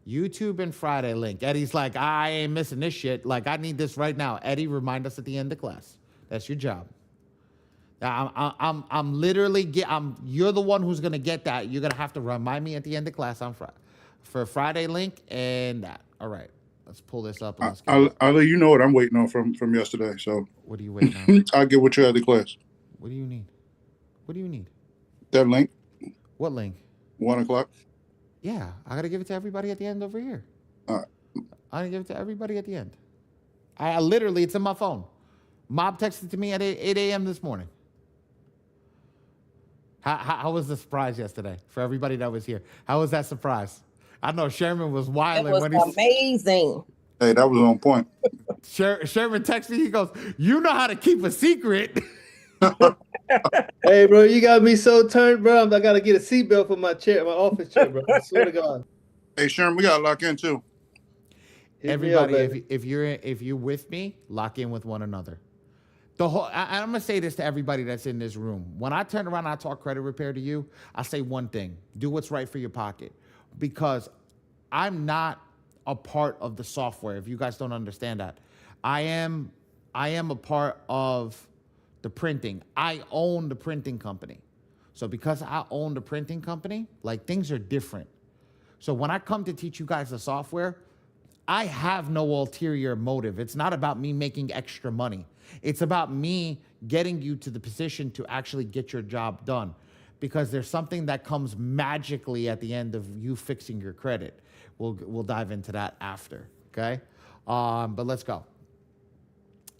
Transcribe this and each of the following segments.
YouTube and Friday link. Eddie's like, I ain't missing this shit. Like, I need this right now. Eddie, remind us at the end of class. That's your job. I'm literally you're the one who's gonna get that. You're gonna have to remind me at the end of class on Friday for Friday link and that. All right, let's pull this up and let's get it. I'll let you know what I'm waiting on from yesterday. So What are you waiting on? I'll get what you had the class. What do you need? What do you need? That link, What link? 1 o'clock. Yeah, I gotta give it to everybody at the end over here. All right. I gotta give it to everybody at the end. I literally, it's in my phone. Mob texted to me at 8 a.m. this morning. How was the surprise yesterday for everybody that was here? How was that surprise? I know Sherman was wilding when he amazing. Hey, that was on point. Sherman texted me. He goes, "You know how to keep a secret." Hey, bro, you got me so turned, bro. I gotta get a seatbelt for my chair, my office chair, bro. I swear to God. Hey, Sherman, we gotta lock in too. Everybody, if you're with me, lock in with one another. I'm gonna say this to everybody that's in this room. When I turn around and I talk credit repair to you, I say one thing: do what's right for your pocket, because I'm not a part of the software. If you guys don't understand that, I am a part of the printing. I own the printing company. So because I own the printing company, like, things are different. So when I come to teach you guys the software, I have no ulterior motive. It's not about me making extra money. It's about me getting you to the position to actually get your job done, because there's something that comes magically at the end of you fixing your credit. We'll dive into that after, okay? But let's go.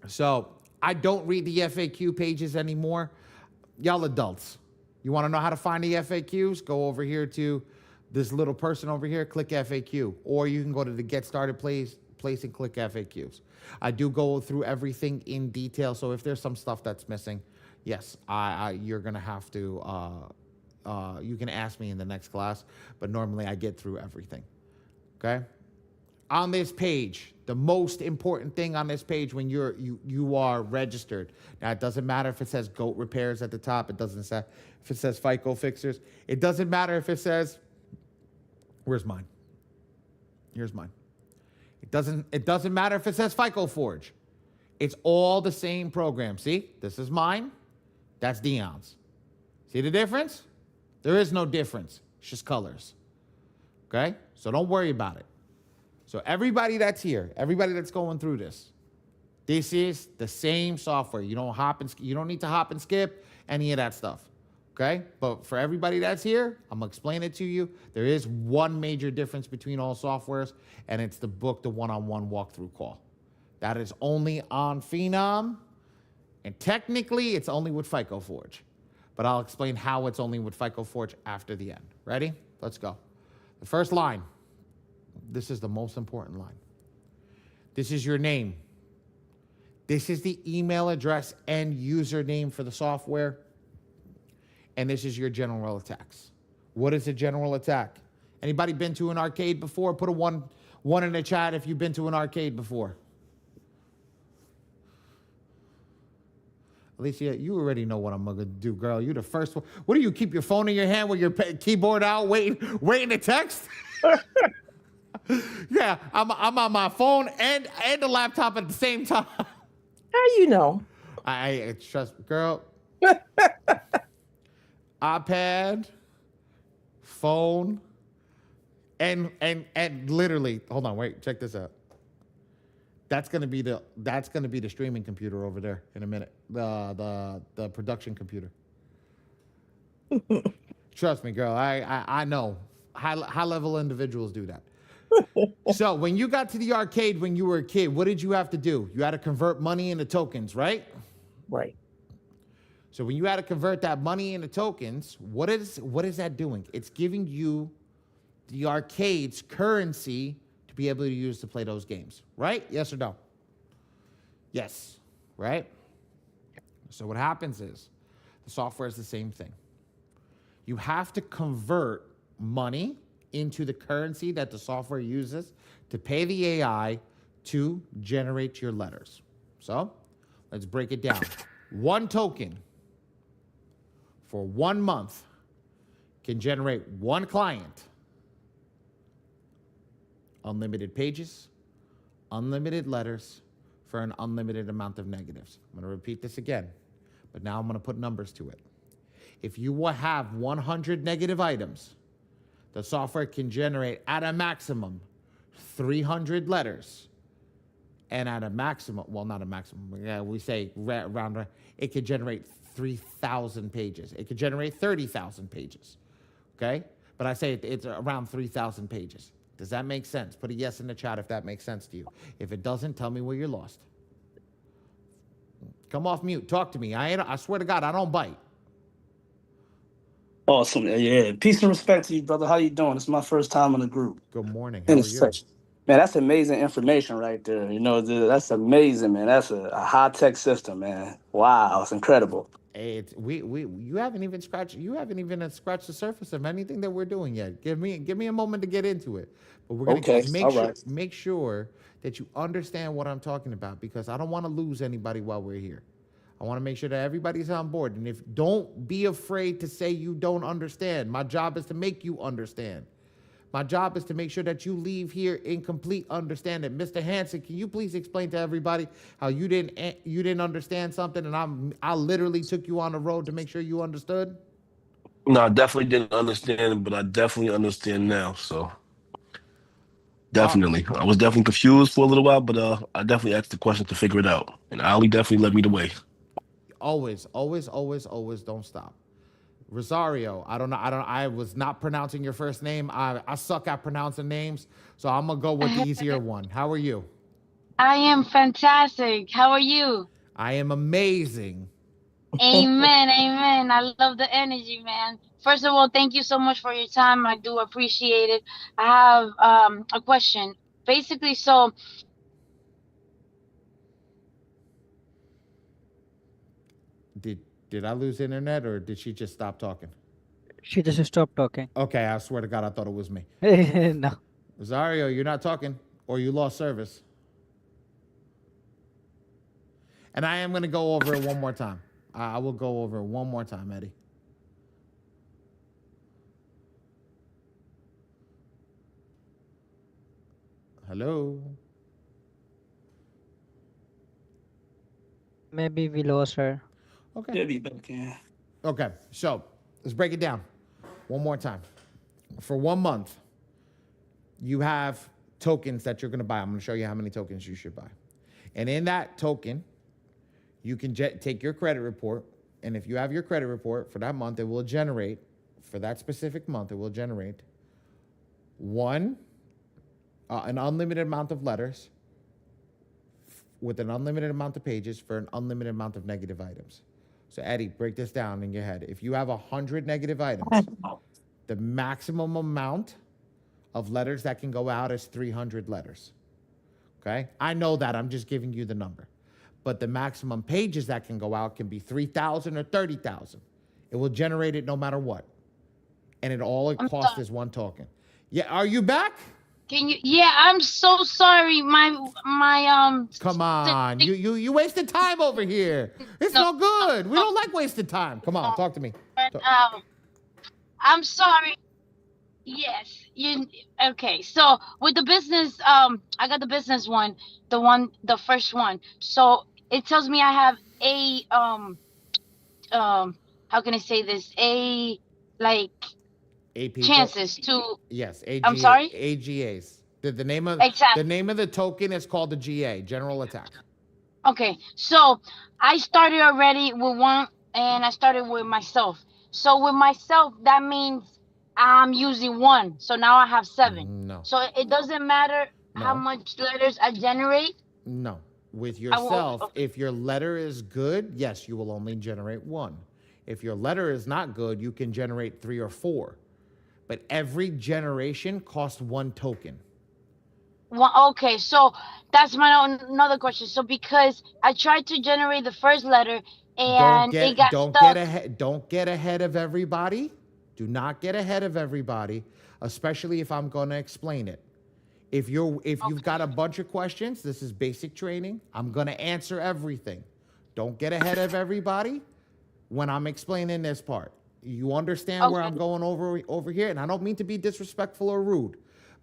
So I don't read the FAQ pages anymore. Y'all adults, you want to know how to find the FAQs? Go over here to this little person over here, click FAQ, or you can go to the Get Started place and click FAQs. I do go through everything in detail, so if there's some stuff that's missing, yes, you're gonna have to. You can ask me in the next class, but normally I get through everything. Okay. On this page, the most important thing on this page when you are registered. Now, it doesn't matter if it says GOAT Repairs at the top. It doesn't say if it says FICO Fixers. It doesn't matter if it says. Where's mine? Here's mine. It doesn't matter if it says FICO Forge. It's all the same program. See, this is mine. That's Dion's. See the difference? There is no difference. It's just colors. Okay? So don't worry about it. So everybody that's here, everybody that's going through this is the same software. You don't need to hop and skip any of that stuff. Okay? But for everybody that's here, I'm going to explain it to you. There is one major difference between all softwares, and it's the one-on-one walkthrough call. That is only on Phenom, and technically it's only with FICO Forge. But I'll explain how it's only with FICO Forge after the end. Ready? Let's go. The first line. This is the most important line. This is your name. This is the email address and username for the software. And this is your general attacks. What is a general attack? Anybody been to an arcade before? Put a one in the chat if you've been to an arcade before. Alicia, you already know what I'm gonna do, girl. You the first one. What do you keep your phone in your hand with your keyboard out, waiting to text? Yeah, I'm on my phone and the laptop at the same time. How you know? I trust, girl. iPad, phone, and literally, hold on, wait, check this out. That's gonna be the streaming computer over there in a minute. The production computer. Trust me, girl. I know high level individuals do that. So when you got to the arcade when you were a kid, what did you have to do? You had to convert money into tokens, right? Right. So when you had to convert that money into tokens, what is that doing? It's giving you the arcade's currency to be able to use to play those games, right? Yes or no? Yes, right? So what happens is the software is the same thing. You have to convert money into the currency that the software uses to pay the AI to generate your letters. So let's break it down. One token for 1 month can generate one client unlimited pages, unlimited letters for an unlimited amount of negatives. I'm going to repeat this again, but now I'm going to put numbers to it. If you will have 100 negative items, the software can generate at a maximum 300 letters, and at a maximum, well, not a maximum, we say round, it could generate 3,000 pages. It could generate 30,000 pages, okay? But I say it's around 3,000 pages. Does that make sense? Put a yes in the chat if that makes sense to you. If it doesn't, tell me where you're lost. Come off mute. Talk to me. I swear to God, I don't bite. Awesome. Yeah. Peace and respect to you, brother. How you doing? It's my first time in the group. Good morning. How are you? Man, that's amazing information right there. You know, that's amazing, man. That's a high-tech system, man. Wow, it's incredible. You haven't even scratched the surface of anything that we're doing yet. Give me a moment to get into it. But we're gonna make sure that you understand what I'm talking about, because I don't want to lose anybody while we're here. I want to make sure that everybody's on board. And don't be afraid to say you don't understand. My job is to make you understand. My job is to make sure that you leave here in complete understanding. Mr. Hansen, can you please explain to everybody how you didn't understand something, and I literally took you on the road to make sure you understood? No, I definitely didn't understand, but I definitely understand now. So definitely, I was definitely confused for a little while, but I definitely asked the question to figure it out, and Ali definitely led me the way. Always, always, always, always don't stop. Rosario, I was not pronouncing your first name. I suck at pronouncing names, so I'm gonna go with the easier one. How are you? I am fantastic. How are you? I am amazing. Amen, amen. I love the energy, man. First of all, thank you so much for your time. I do appreciate it. I have a question. Basically, so Did I lose internet, or did she just stop talking? She just stopped talking. Okay, I swear to God, I thought it was me. No. Rosario, you're not talking, or you lost service. And I am going to go over it one more time. I will go over it one more time, Eddie. Hello? Maybe we lost her. Okay. She'll be back in. Okay, so let's break it down one more time. For 1 month, you have tokens that you're going to buy. I'm going to show you how many tokens you should buy. And in that token, you can take your credit report. And if you have your credit report for that month, it will generate, for that specific month, it will generate an unlimited amount of letters with an unlimited amount of pages for an unlimited amount of negative items. So, Eddie, break this down in your head. If you have 100 negative items, the maximum amount of letters that can go out is 300 letters. Okay? I know that. I'm just giving you the number. But the maximum pages that can go out can be 3,000 or 30,000. It will generate it no matter what. And it costs is one token. Yeah, are you back? can you? Yeah, I'm so sorry. My Come on, you wasted time over here. It's no good. We don't like wasted time. Come on, talk to me. I'm sorry. Yes, okay. So with the business, I got the business one, the first one. So it tells me I have how can I say this? Chances to. Yes, AGA, I'm sorry? AGAs. The name of Exactly. the name of the token is called the GA, General Attack. Okay, so I started already with one, and I started with myself. So with myself, that means I'm using one. So now I have 7. No. So it doesn't matter how much letters I generate. No. With yourself, if your letter is good, yes, you will only generate 1. If your letter is not good, you can generate 3 or 4. But every generation costs 1 token. Well, okay, so that's another question. So because I tried to generate the first letter and it got stuck. Don't get ahead of everybody. Do not get ahead of everybody, especially if I'm going to explain it. If you've got a bunch of questions, this is basic training. I'm going to answer everything. Don't get ahead of everybody when I'm explaining this part. You understand where I'm going over here? And I don't mean to be disrespectful or rude,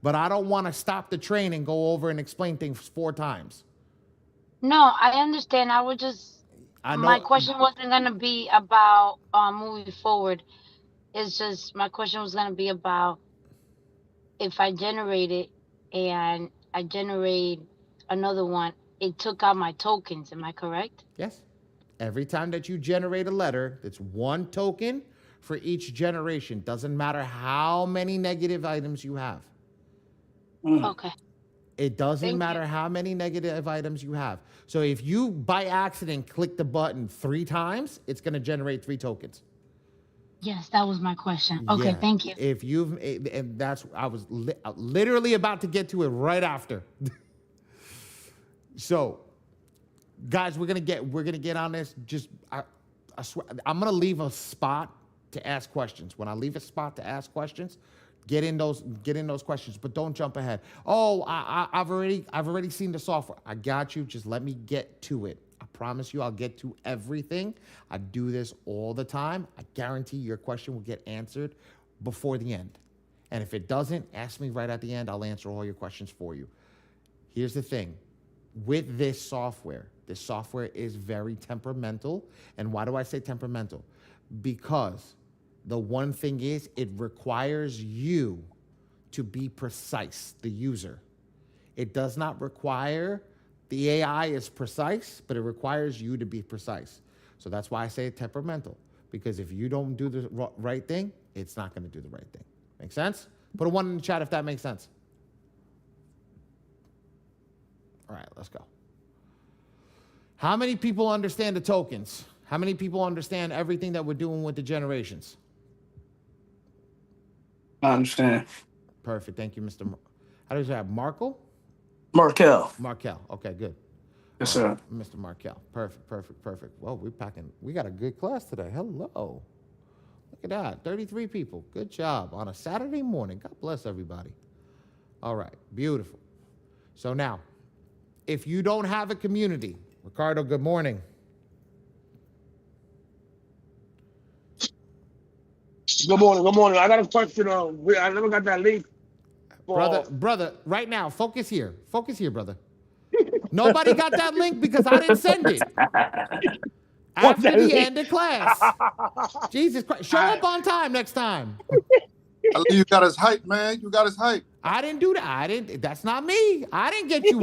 But I don't want to stop the train and go over and explain things 4 times. No, I understand. I would just I know. my question wasn't gonna be about moving forward. It's just my question was gonna be about if I generate it and I generate another one, it took out my tokens. Am I correct? Yes. Every time that you generate a letter, it's 1 token for each generation. Doesn't matter how many negative items you have. Okay. It doesn't Thank matter you. how many negative items you have. So if you by accident click the button 3 times, it's going to generate 3 tokens. Yes, that was my question. Okay, Yeah. thank you. If you've, and that's, I was literally about to get to it right after. So, guys, we're gonna get on this. Just, I swear, I'm gonna leave a spot to ask questions. When I leave a spot to ask questions, get in those questions, but don't jump ahead. Oh, I've already seen the software. I got you. Just let me get to it. I promise you, I'll get to everything. I do this all the time. I guarantee your question will get answered before the end. And if it doesn't, ask me right at the end. I'll answer all your questions for you. Here's the thing. With this software is very temperamental. And why do I say temperamental? Because the one thing is, it requires you to be precise, the user. It does not require, the AI is precise, but it requires you to be precise. So that's why I say temperamental. Because if you don't do the right thing, it's not going to do the right thing. Make sense? Put a 1 in the chat if that makes sense. All right, let's go. How many people understand the tokens? How many people understand everything that we're doing with the generations? I understand. Perfect. Thank you, Mr. How do you say that? Markel? Markel. Markel. Okay, good. Yes, All right, sir. Mr. Markel. Perfect. Well, we got a good class today. Hello. Look at that. 33 people. Good job on a Saturday morning. God bless everybody. All right, beautiful. So now, if you don't have a community, Ricardo, good morning. Good morning. I got a question. I never got that link. Brother, right now, focus here. Focus here, brother. Nobody got that link because I didn't send it. After the end of class. Jesus Christ. Show up on time next time. You got us hype, man. You got us hype. I didn't do that. That's not me. I didn't get you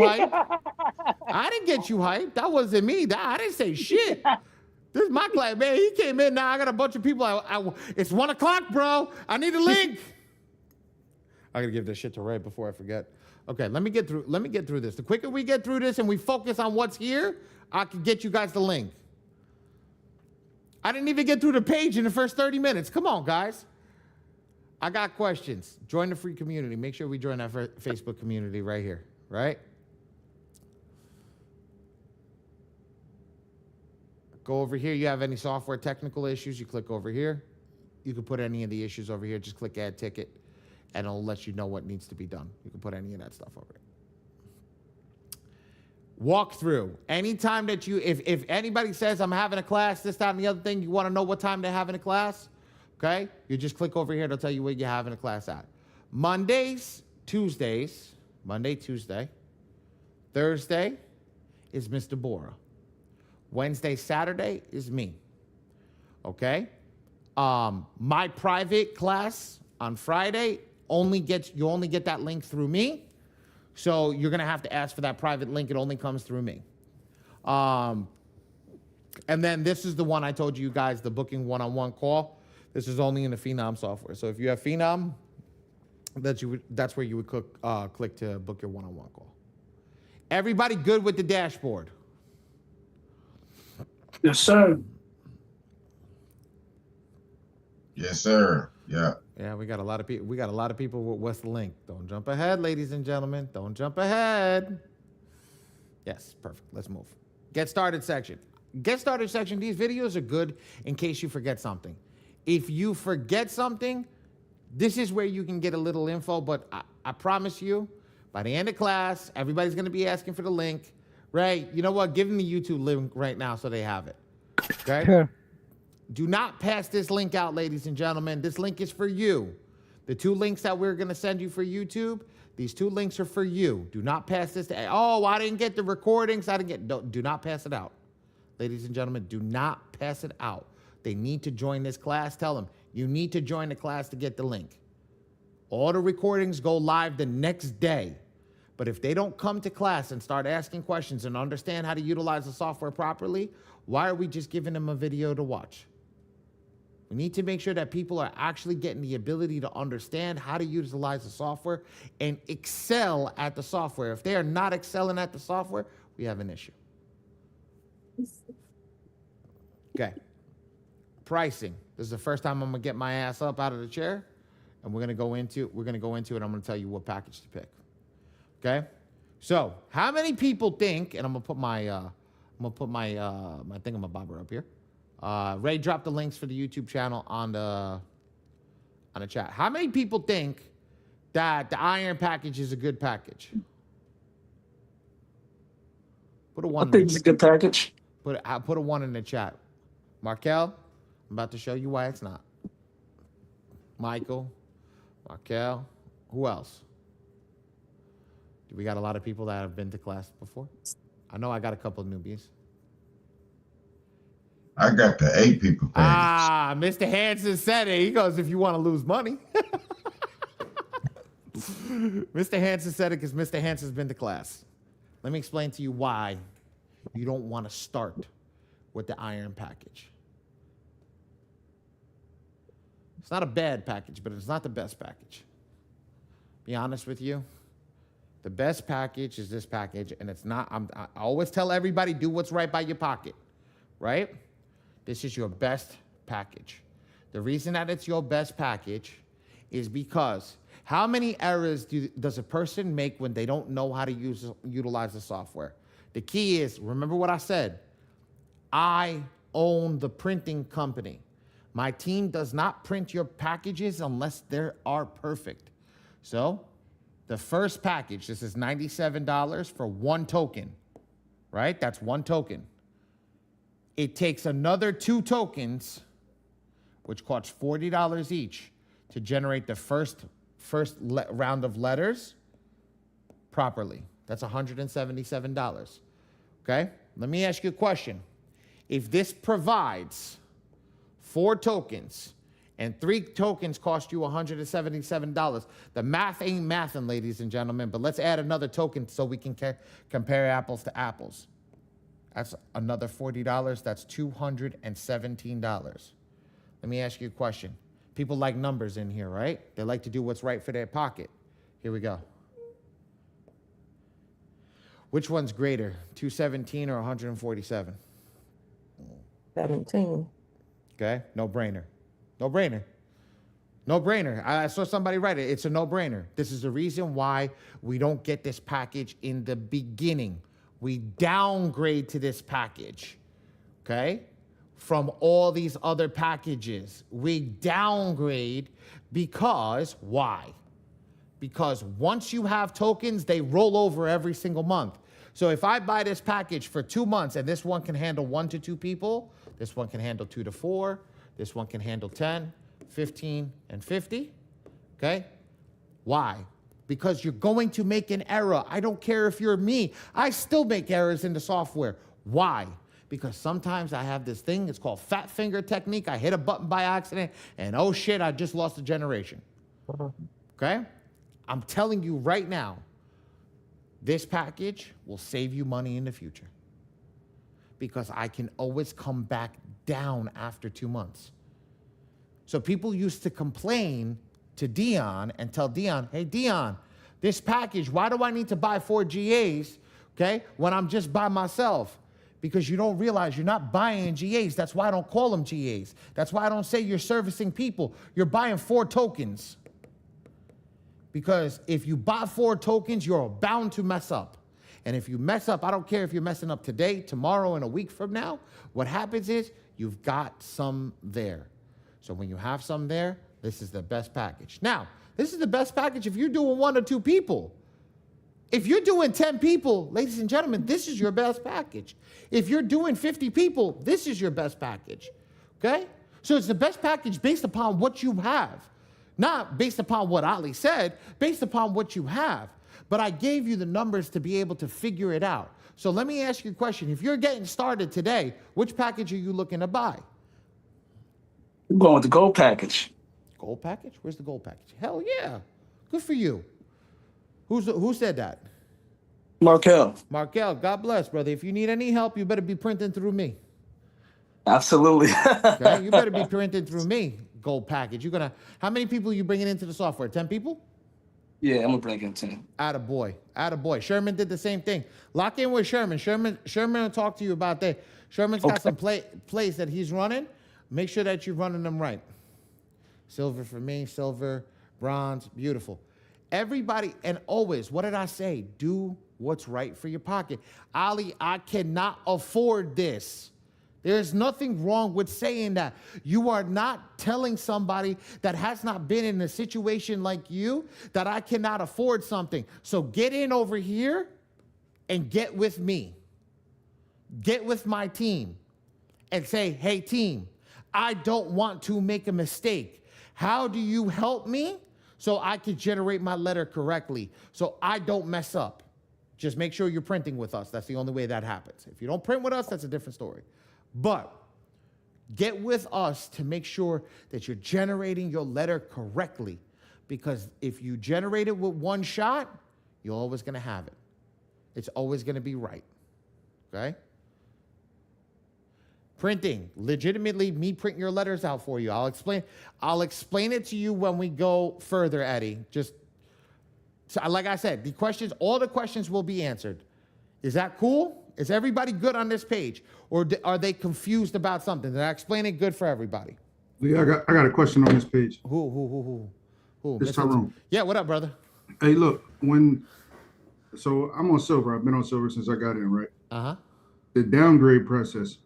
hype. That wasn't me. I didn't say shit. This is my class, man. He came in now. I got a bunch of people. It's 1 o'clock, bro. I need a link. I gotta give this shit to Ray before I forget. Okay, let me get through this. The quicker we get through this and we focus on what's here, I can get you guys the link. I didn't even get through the page in the first 30 minutes. Come on, guys. I got questions. Join the free community. Make sure we join that Facebook community right here, right? Go over here. You have any software technical issues, you click over here. You can put any of the issues over here. Just click add ticket, and it'll let you know what needs to be done. You can put any of that stuff over here. Walk through. Anytime that if anybody says I'm having a class, this, that, and the other thing, you want to know what time they're having a class, okay? You just click over here. It'll tell you where you're having a class at. Monday, Tuesday. Thursday is Mr. Bora. Wednesday, Saturday is me. Okay? My private class on Friday you only get that link through me. So you're gonna have to ask for that private link. It only comes through me. And then this is the one I told you guys, the booking one-on-one call. This is only in the Phenom software. So if you have Phenom, that's where you would click to book your one-on-one call. Everybody good with the dashboard? Yes, sir. Yes, sir. Yeah. Yeah, we got a lot of people. What's the link? Don't jump ahead, ladies and gentlemen. Don't jump ahead. Yes, perfect. Let's move. Get started section. Get started section. These videos are good in case you forget something. If you forget something, this is where you can get a little info, but I promise you, by the end of class, everybody's going to be asking for the link. Ray, you know what? Give them the YouTube link right now so they have it. Okay? Sure. Do not pass this link out, ladies and gentlemen. This link is for you. The 2 links that we're going to send you for YouTube, These 2 links are for you. Do not pass this to, oh, I didn't get the recordings. Do not pass it out. Ladies and gentlemen, do not pass it out. They need to join this class. Tell them, you need to join the class to get the link. All the recordings go live the next day. But if they don't come to class and start asking questions and understand how to utilize the software properly, why are we just giving them a video to watch? We need to make sure that people are actually getting the ability to understand how to utilize the software and excel at the software. If they are not excelling at the software, we have an issue. Okay. Pricing. This is the first time I'm gonna get my ass up out of the chair, and we're gonna go into it. I'm gonna tell you what package to pick. Okay. So, how many people think? And I'm gonna put my my thingamabobber up here. Ray dropped the links for the YouTube channel on the chat. How many people think that the iron package is a good package? Put a 1. I think it's a good package. Put a 1 in the chat. Markel, I'm about to show you why it's not. Michael, Markel, who else? Do we got a lot of people that have been to class before? I know I got a couple of newbies. I got the 8 people package. Ah, Mr. Hansen said it. He goes, if you want to lose money. Mr. Hansen said it because Mr. Hansen's been to class. Let me explain to you why you don't want to start with the iron package. It's not a bad package, but it's not the best package. Be honest with you. The best package is this package, and it's not. I always tell everybody, do what's right by your pocket, right? This is your best package. The reason that it's your best package is because how many errors does a person make when they don't know how to utilize the software? The key is, remember what I said, I own the printing company. My team does not print your packages unless they are perfect. So the first package, this is $97 for 1 token, right? That's 1 token. It takes another 2 tokens, which costs $40 each, to generate the first round of letters properly. That's $177. Okay? Let me ask you a question. If this provides 4 tokens and 3 tokens cost you $177, the math ain't mathin', ladies and gentlemen, but let's add another token so we can compare apples to apples. That's another $40. That's $217. Let me ask you a question. People like numbers in here, right? They like to do what's right for their pocket. Here we go. Which one's greater, 217 or 147? 17. Okay, no brainer. No brainer. No brainer. I saw somebody write it. It's a no-brainer. This is the reason why we don't get this package in the beginning. We downgrade to this package, okay, from all these other packages. We downgrade because, why? Because once you have tokens, they roll over every single month. So if I buy this package for 2 months and this one can handle 1 to 2 people, this one can handle 2 to 4, this one can handle 10, 15, and 50, okay? Why? Because you're going to make an error. I don't care if you're me. I still make errors in the software. Why? Because sometimes I have this thing, it's called fat finger technique. I hit a button by accident, and oh shit, I just lost a generation. Okay? I'm telling you right now, this package will save you money in the future. Because I can always come back down after 2 months. So people used to complain to Dion and tell Dion, hey, Dion, this package, why do I need to buy 4 GAs, okay, when I'm just by myself? Because you don't realize you're not buying GAs. That's why I don't call them GAs. That's why I don't say you're servicing people. You're buying 4 tokens. Because if you buy 4 tokens, you're bound to mess up. And if you mess up, I don't care if you're messing up today, tomorrow, and a week from now, what happens is you've got some there. So when you have some there, this is the best package. Now, this is the best package if you're doing 1 or 2 people. If you're doing 10 people, ladies and gentlemen, this is your best package. If you're doing 50 people, this is your best package, okay? So it's the best package based upon what you have. Not based upon what Ali said, based upon what you have. But I gave you the numbers to be able to figure it out. So let me ask you a question. If you're getting started today, which package are you looking to buy? I'm going with the gold package. Gold package? Where's the gold package? Hell yeah. Good for you. Who said that? Markel. Markel, God bless, brother. If you need any help, you better be printing through me. Absolutely. Okay? You better be printing through me. Gold package. How many people are you bringing into the software? 10 people? Yeah, I'm gonna bring in 10. Attaboy. Sherman did the same thing. Lock in with Sherman. Sherman will talk to you about that. Sherman's got some plays that he's running. Make sure that you're running them right. Silver for me, silver, bronze, beautiful. Everybody, and always, what did I say? Do what's right for your pocket. Ali, I cannot afford this. There's nothing wrong with saying that. You are not telling somebody that has not been in a situation like you that I cannot afford something. So get in over here and get with me. Get with my team and say, hey, team, I don't want to make a mistake. How do you help me so I can generate my letter correctly so I don't mess up? Just make sure you're printing with us. That's the only way that happens. If you don't print with us, that's a different story. But get with us to make sure that you're generating your letter correctly, because if you generate it with one shot, you're always going to have it. It's always going to be right. Okay? Printing, legitimately me printing your letters out for you. I'll explain it to you when we go further, Eddie. Like I said, all the questions will be answered. Is that cool? Is everybody good on this page? Or are they confused about something? Did I explain it good for everybody? Yeah, I got a question on this page. Who? It's Tyrone. Yeah, what up, brother? Hey, look, so I'm on silver. I've been on silver since I got in, right? Uh-huh. The downgrade process.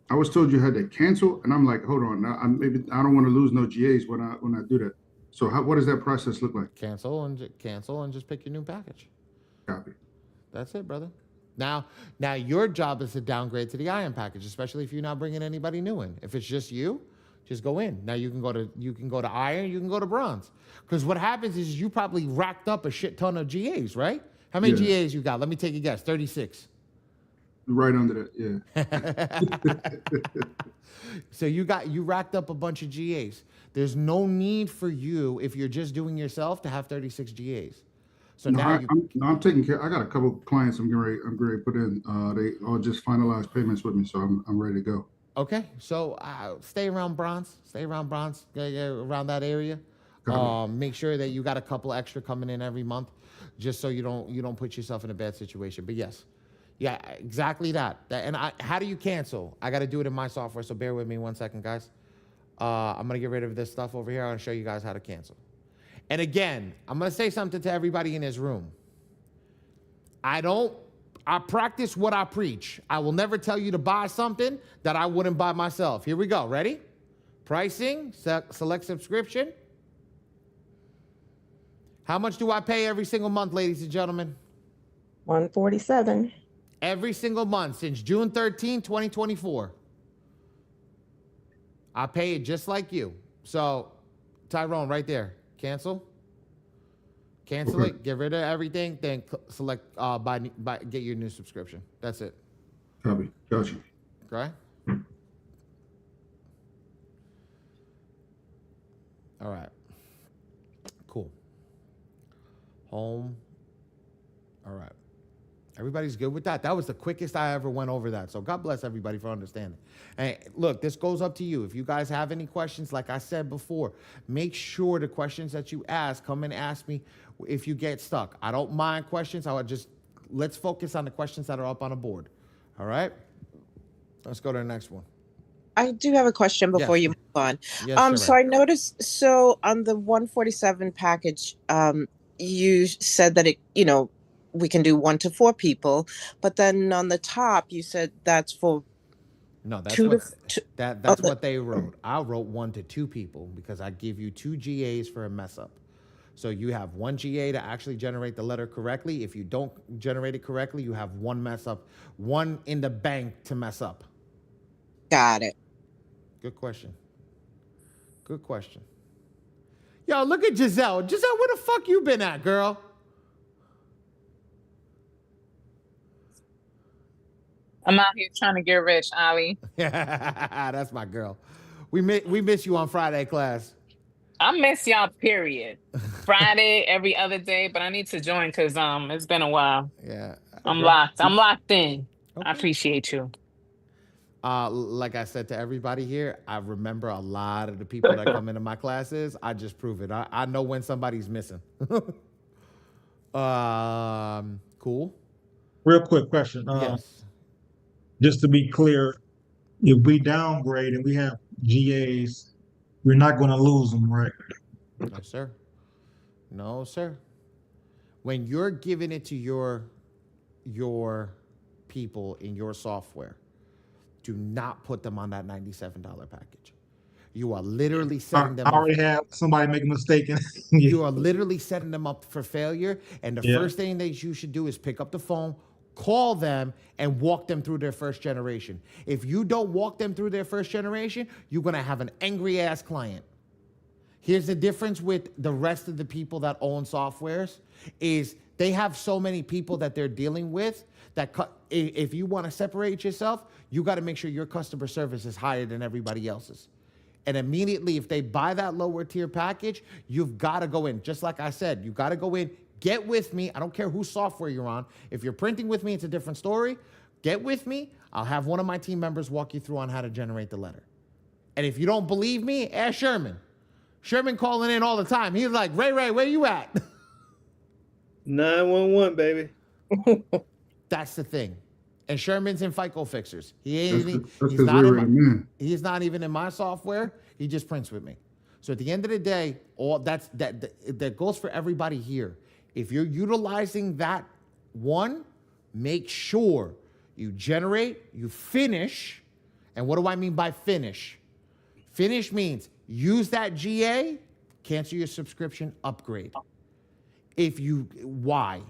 I was told you had to cancel, and I'm like, hold on, now I don't want to lose no GAs when I do that. So what does that process look like? Cancel and just pick your new package. Copy. That's it, brother. Now your job is to downgrade to the IM package, especially if you're not bringing anybody new in. If it's just you, just go in. Now you can go to iron, you can go to bronze. Because what happens is you probably racked up a shit ton of GAs, right? How many GAs you got? Let me take a guess. 36. Right under that, yeah. So you racked up a bunch of GAs. There's no need for you, if you're just doing yourself, to have 36 GAs. So I'm taking care. I got a couple of clients I'm getting ready to put in. They all just finalized payments with me, so I'm ready to go. Okay, so stay around bronze. Around that area. Make sure that you got a couple extra coming in every month, just so you don't put yourself in a bad situation. But yes, yeah, exactly that. And how do you cancel? I got to do it in my software, so bear with me 1 second, guys. I'm gonna get rid of this stuff over here. I'm gonna show you guys how to cancel. And again, I'm going to say something to everybody in this room. I practice what I preach. I will never tell you to buy something that I wouldn't buy myself. Here we go. Ready? Pricing, select subscription. How much do I pay every single month, ladies and gentlemen? $147. Every single month since June 13, 2024. I pay it just like you. So, Tyrone, right there. Cancel it, get rid of everything, then select get your new subscription. That's it. Copy. Gotcha. Okay. All right. Cool. Home. All right. Everybody's good with that. That was the quickest I ever went over that. So God bless everybody for understanding. And look, this goes up to you. If you guys have any questions, like I said before, make sure the questions that you ask, come and ask me if you get stuck. I don't mind questions. Let's focus on the questions that are up on the board. All right? Let's go to the next one. I do have a question before you move on. Yes, so I noticed, on the 147 package, you said that we can do 1 to 4 people, but then on the top you said that's for that's what they wrote. I wrote 1 to 2 people because I give you 2 GAs for a mess up. So you have 1 GA to actually generate the letter correctly. If you don't generate it correctly, you have 1 mess up, 1 in the bank to mess up. Got it. Good question. Yo, look at Giselle. Giselle, where the fuck you been at, girl? I'm out here trying to get rich, Ali. That's my girl. We miss you on Friday class. I miss y'all, period. Friday, every other day, but I need to join because it's been a while. Yeah. I'm locked. I'm locked in. Okay. I appreciate you. Like I said to everybody here, I remember a lot of the people that come into my classes. I just prove it. I know when somebody's missing. Cool. Real quick question. Yes. Just to be clear, if we downgrade and we have GAs, we're not going to lose them, right? No, sir. No, sir. When you're giving it to your people in your software, do not put them on that $97 package. You are literally setting them I up. already have somebody make a mistake. You are literally setting them up for failure. And the first thing that you should do is pick up the phone, call them, and walk them through their first generation. If you don't walk them through their first generation, you're going to have an angry ass client. Here's the difference with the rest of the people that own softwares is they have so many people that they're dealing with that if you want to separate yourself, you got to make sure your customer service is higher than everybody else's. And immediately, if they buy that lower tier package, you've got to go in. Just like I said, you got to go in, get with me. I don't care whose software you're on. If you're printing with me, it's a different story. Get with me. I'll have one of my team members walk you through on how to generate the letter. And if you don't believe me, ask Sherman. Sherman calling in all the time. He's like, Ray, where you at? 911, baby. That's the thing. And Sherman's in FICO Fixers. He's not even in my software. He just prints with me. So at the end of the day, that goes for everybody here. If you're utilizing that one, make sure you generate, you finish. And what do I mean by finish? Finish means use that GA, cancel your subscription, upgrade. Why?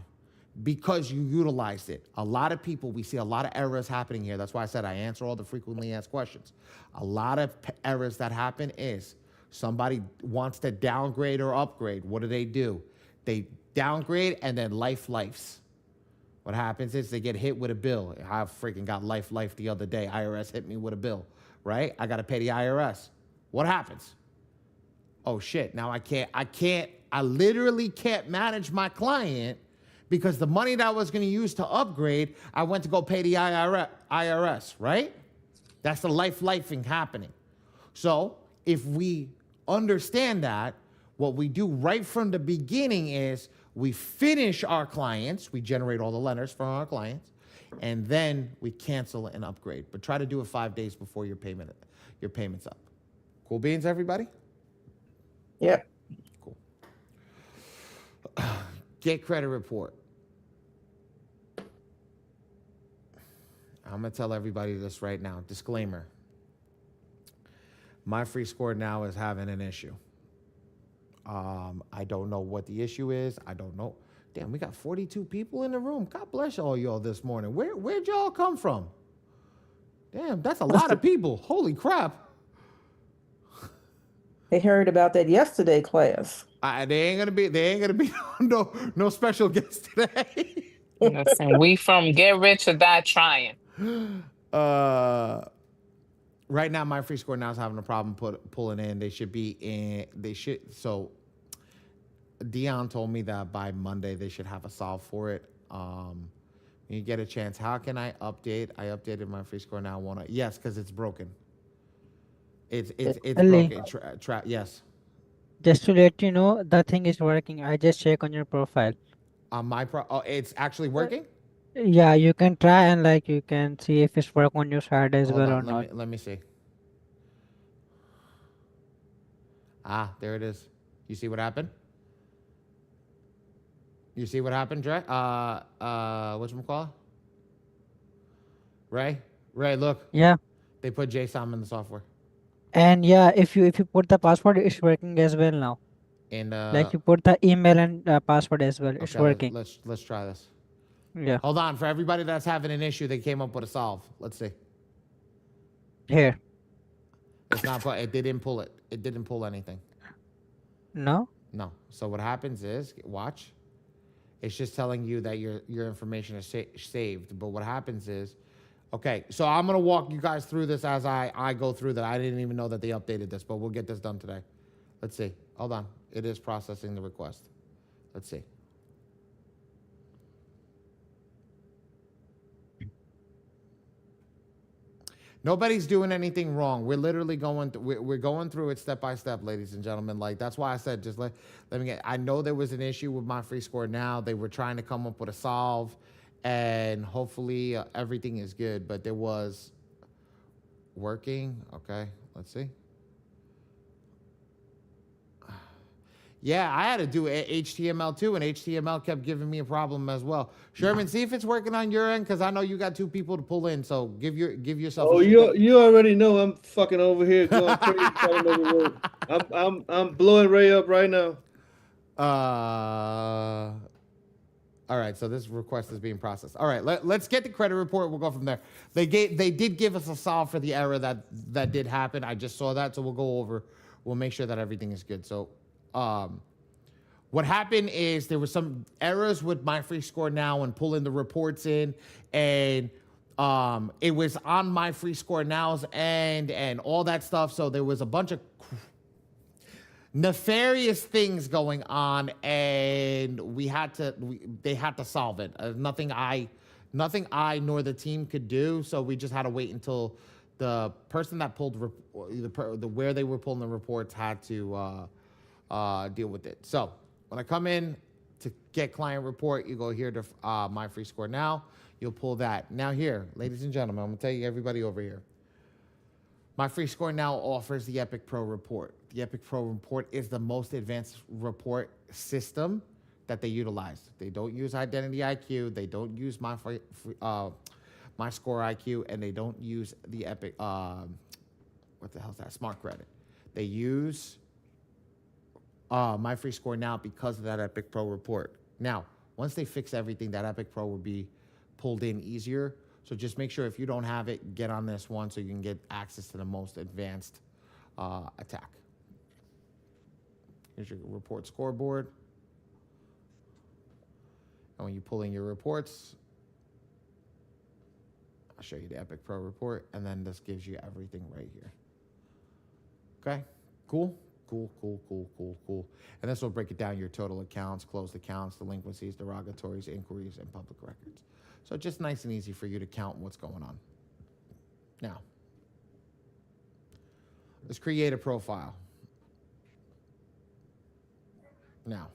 Because you utilized it. A lot of people, we see a lot of errors happening here. That's why I said I answer all the frequently asked questions. A lot of errors that happen is somebody wants to downgrade or upgrade. What do? They downgrade and then lifes. What happens is they get hit with a bill. I freaking got life the other day. IRS hit me with a bill, right? I got to pay the IRS. What happens? Oh shit, now I literally can't manage my client because the money that I was going to use to upgrade, I went to go pay the IRS, right? That's the lifing happening. So if we understand that, what we do right from the beginning is we finish our clients, we generate all the letters from our clients, and then we cancel and upgrade. But try to do it 5 days before your payment's up. Cool beans, everybody? Yep. Cool. Get credit report. I'm going to tell everybody this right now. Disclaimer. My free score now is having an issue. I don't know what the issue is. I don't know. Damn, we got 42 people in the room. God bless all y'all this morning. Where'd y'all come from? Damn, that's a lot of people. Holy crap. They heard about that yesterday class. They ain't gonna be no special guests today. Listen, we from Get Rich or Die Trying. Right now, my free score now is having a problem pulling in. So Dion told me that by Monday they should have a solve for it. You get a chance. How can I update? I updated my free score now. Yes, because it's broken. It's broken. Yes. Just to let you know, the thing is working. I just check on your profile. On my it's actually working? Yeah, you can try and you can see if it's work on your side as Hold well on, or not. Let me see. There it is. You see what happened? You see what happened, Dre? Whatchamacallit? Ray, look. Yeah. They put JSON in the software. And yeah, if you put the password, it's working as well now. And you put the email and password as well. It's working. Let's try this. Yeah. Hold on, for everybody that's having an issue, they came up with a solve. Let's see. Here. It's not. It didn't pull it. It didn't pull anything. No. No. So what happens is, watch. It's just telling you that your information is saved. But what happens is, okay, so I'm gonna walk you guys through this as I go through that. I didn't even know that they updated this, but we'll get this done today. Let's see. Hold on. It is processing the request. Let's see. Nobody's doing anything wrong. We're literally we're going through it step by step, ladies and gentlemen. Like, that's why I said just let me get. I know there was an issue with my free score now. They were trying to come up with a solve, and hopefully everything is good. But there was working. Okay, let's see. Yeah, I had to do HTML too, and HTML kept giving me a problem as well. Sherman, see if it's working on your end, because I know you got 2 people to pull in. So give yourself. Oh, you already know I'm fucking over here going crazy. Trying to make it work. I'm blowing Ray up right now. All right, so this request is being processed. All right, let's get the credit report. We'll go from there. They did give us a solve for the error that did happen. I just saw that, so we'll go over. We'll make sure that everything is good. So, what happened is there were some errors with my free score now and pulling the reports in, and it was on my free score now's end and all that stuff. So there was a bunch of nefarious things going on, and they had to solve it. Nothing I nor the team could do, so we just had to wait until the person that pulled where they were pulling the reports had to deal with it. So when I come in to get client report, you go here to my free score now. You'll pull that. Now here, ladies and gentlemen, I'm gonna tell you everybody over here. My free score now offers the Epic Pro report. The Epic Pro report is the most advanced report system that they utilize. They don't use Identity IQ. They don't use my score IQ, and they don't use the Epic. What the hell is that? Smart Credit. They use my free score now because of that Epic Pro report. Now, once they fix everything, that Epic Pro will be pulled in easier. So just make sure if you don't have it, get on this one so you can get access to the most advanced attack. Here's your report scoreboard. And when you pull in your reports, I'll show you the Epic Pro report, and then this gives you everything right here. Okay, cool. And this will break it down, your total accounts, closed accounts, delinquencies, derogatories, inquiries, and public records. So just nice and easy for you to count what's going on. Now, let's create a profile. Now,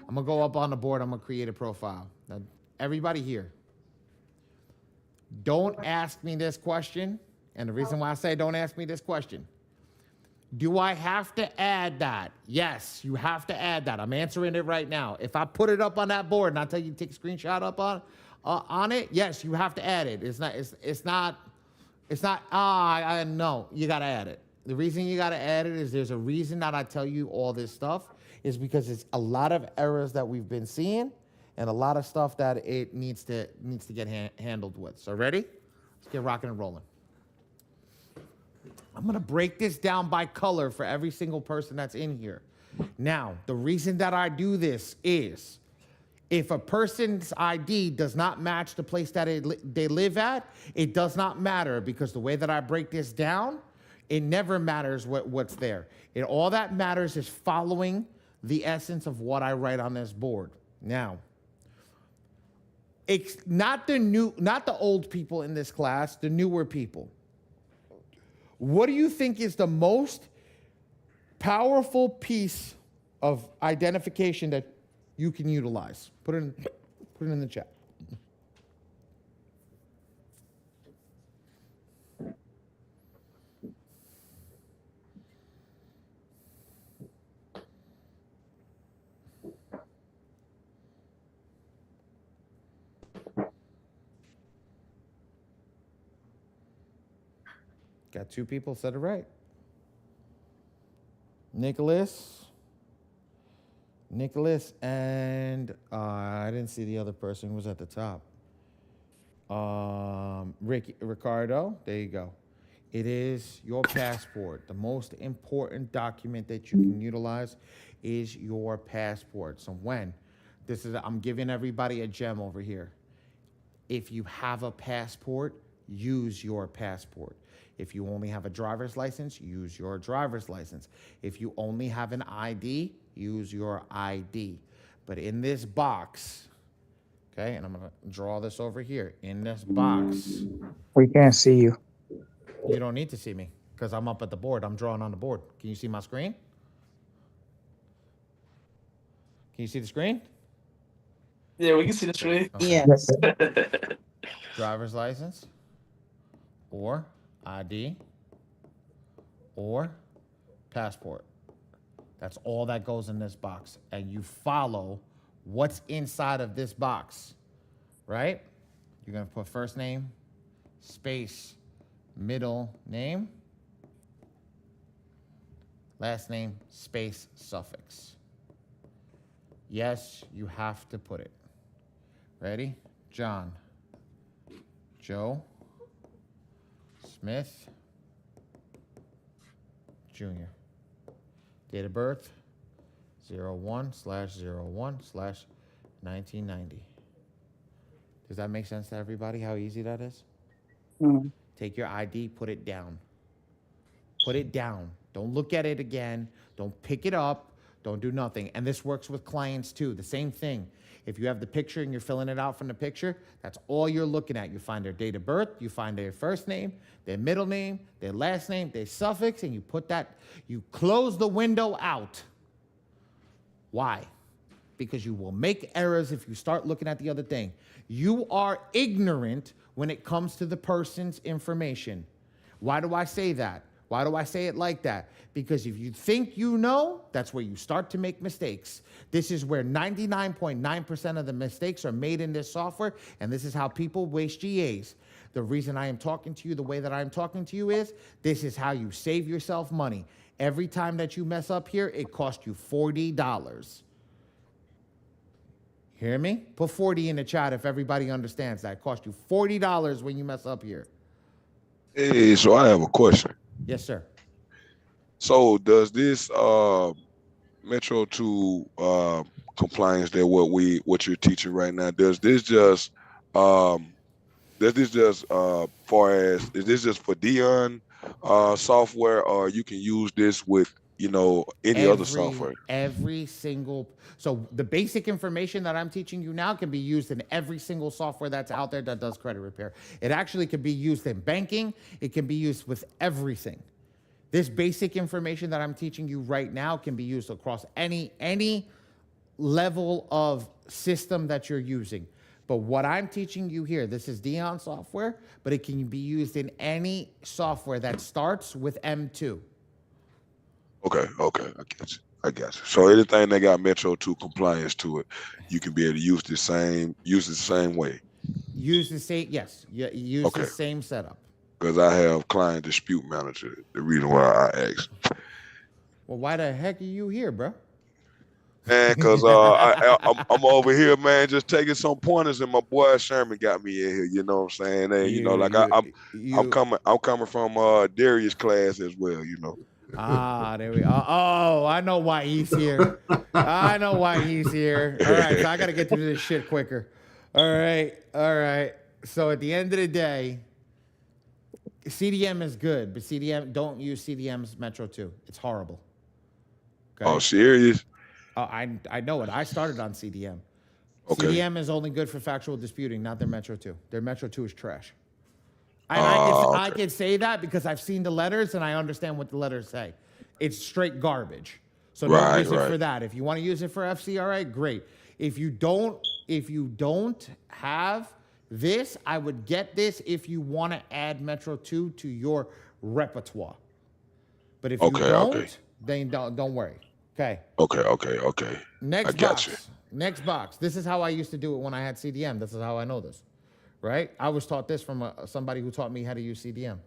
I'm gonna go up on the board, I'm gonna create a profile. Now, everybody here, don't ask me this question, and the reason why I say don't ask me this question, do I have to add that? Yes, you have to add that. I'm answering it right now. If I put it up on that board and I tell you to take a screenshot up on it, yes, you have to add it. No, you gotta add it. The reason you gotta add it is there's a reason that I tell you all this stuff is because it's a lot of errors that we've been seeing and a lot of stuff that it needs to get handled with. So ready? Let's get rocking and rolling. I'm gonna break this down by color for every single person that's in here. Now, the reason that I do this is if a person's ID does not match the place that they live at, it does not matter, because the way that I break this down, it never matters what's there. All that matters is following the essence of what I write on this board. Now, it's not the old people in this class, the newer people. What do you think is the most powerful piece of identification that you can utilize? Put it in the chat. Got 2 people said it right. Nicholas, and I didn't see the other person who was at the top. Ricardo, there you go. It is your passport. The most important document that you can utilize is your passport. So I'm giving everybody a gem over here. If you have a passport, use your passport. If you only have a driver's license, use your driver's license. If you only have an ID, use your ID. But in this box, okay, and I'm gonna draw this over here. In this box, We can't see you. you don't need to see me because I'm up at the board. I'm drawing on the board. Can you see my screen? Can you see the screen? Yeah, we can see the screen. Okay. Yes. Driver's license or ID or passport. That's all that goes in this box. And you follow what's inside of this box, right? You're going to put first name, space, middle name, last name, space, suffix. Yes, you have to put it. Ready? John, Joe, Smith, Jr. Date of birth, 01/01/1990. Does that make sense to everybody, how easy that is? Mhm. Take your ID, put it down. Put it down. Don't look at it again. Don't pick it up. Don't do nothing. And this works with clients too. The same thing. If you have the picture and you're filling it out from the picture, that's all you're looking at. You find their date of birth, you find their first name, their middle name, their last name, their suffix, and you put that, you close the window out. Why? Because you will make errors if you start looking at the other thing. You are ignorant when it comes to the person's information. Why do I say that? Why do I say it like that? Because if you think you know, that's where you start to make mistakes. This is where 99.9% of the mistakes are made in this software, and this is how people waste GAs. The reason I am talking to you the way that I'm talking to you is, this is how you save yourself money. Every time that you mess up here, it costs you $40. Hear me? Put 40 in the chat if everybody understands that. It costs you $40 when you mess up here. Hey, so I have a question. Yes, sir. So does this Metro 2 compliance that what you're teaching right now, does this just far as, is this just for Dion software, or you can use this with any other software? Every single, so the basic information that I'm teaching you now can be used in every single software that's out there that does credit repair. It actually can be used in banking. It can be used with everything. This basic information that I'm teaching you right now can be used across any level of system that you're using. But what I'm teaching you here, this is Dion software, but it can be used in any software that starts with M2. Okay, I got you. So anything that got Metro 2 compliance to it, you can be able to use the same way. Use the same, yes. Use the same setup. Because I have client dispute manager. The reason why I asked. Well, why the heck are you here, bro? Man, because I'm over here, man, just taking some pointers, and my boy Sherman got me in here. You know what I'm saying? And I'm coming from Darius' class as well. You know. Ah, there we go. Oh, I know why he's here. I know why he's here. All right, so I got to get through this shit quicker. All right. So at the end of the day, CDM is good, but don't use CDM's Metro 2. It's horrible. Okay? Oh, serious? I know it. I started on CDM. Okay. CDM is only good for factual disputing, not their Metro 2. Their Metro 2 is trash. I can say that because I've seen the letters and I understand what the letters say. It's straight garbage. So don't use it for that. If you want to use it for FCRA, great. If you don't have this, I would get this if you want to add Metro 2 to your repertoire. But if you don't, then don't worry. Okay. Okay. Next box. This is how I used to do it when I had CDM. This is how I know this. Right? I was taught this from somebody who taught me how to use CDM.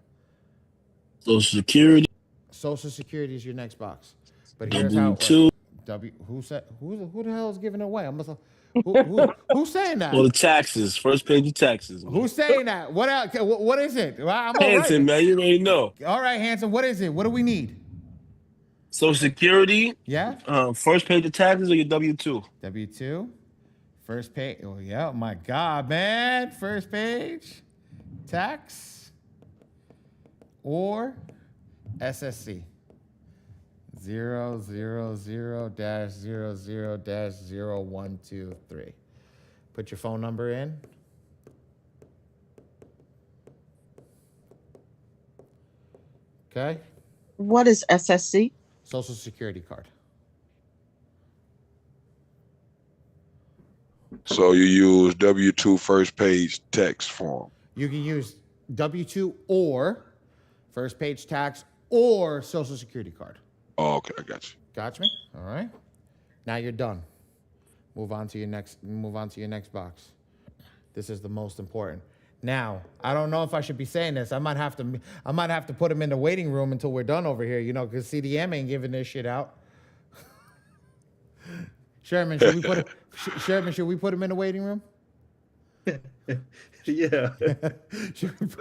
Social Security. Social Security is your next box. But here's W2. Who the hell is giving it away? Who's saying that? Well, the taxes, first page of taxes. Man. Who's saying that? What else? What is it? Well, I'm all Hanson, right. man, you already know. All right, Hanson, what is it? What do we need? Social Security. Yeah. First page of taxes or your W-2? W-2. First page. Oh, yeah. Oh, my God, man. First page. Tax. Or SSC. 000-00-0123. Put your phone number in. Okay. What is SSC? Social Security card. So you use W-2 first page text form. You can use W-2 or first page tax or Social Security card. Oh, okay, I got you. Got me? All right. Now you're done. Move on to your next box. This is the most important. Now, I don't know if I should be saying this. I might have to put him in the waiting room until we're done over here, because CDM ain't giving this shit out. Sherman, should we put him in the waiting room? Yeah.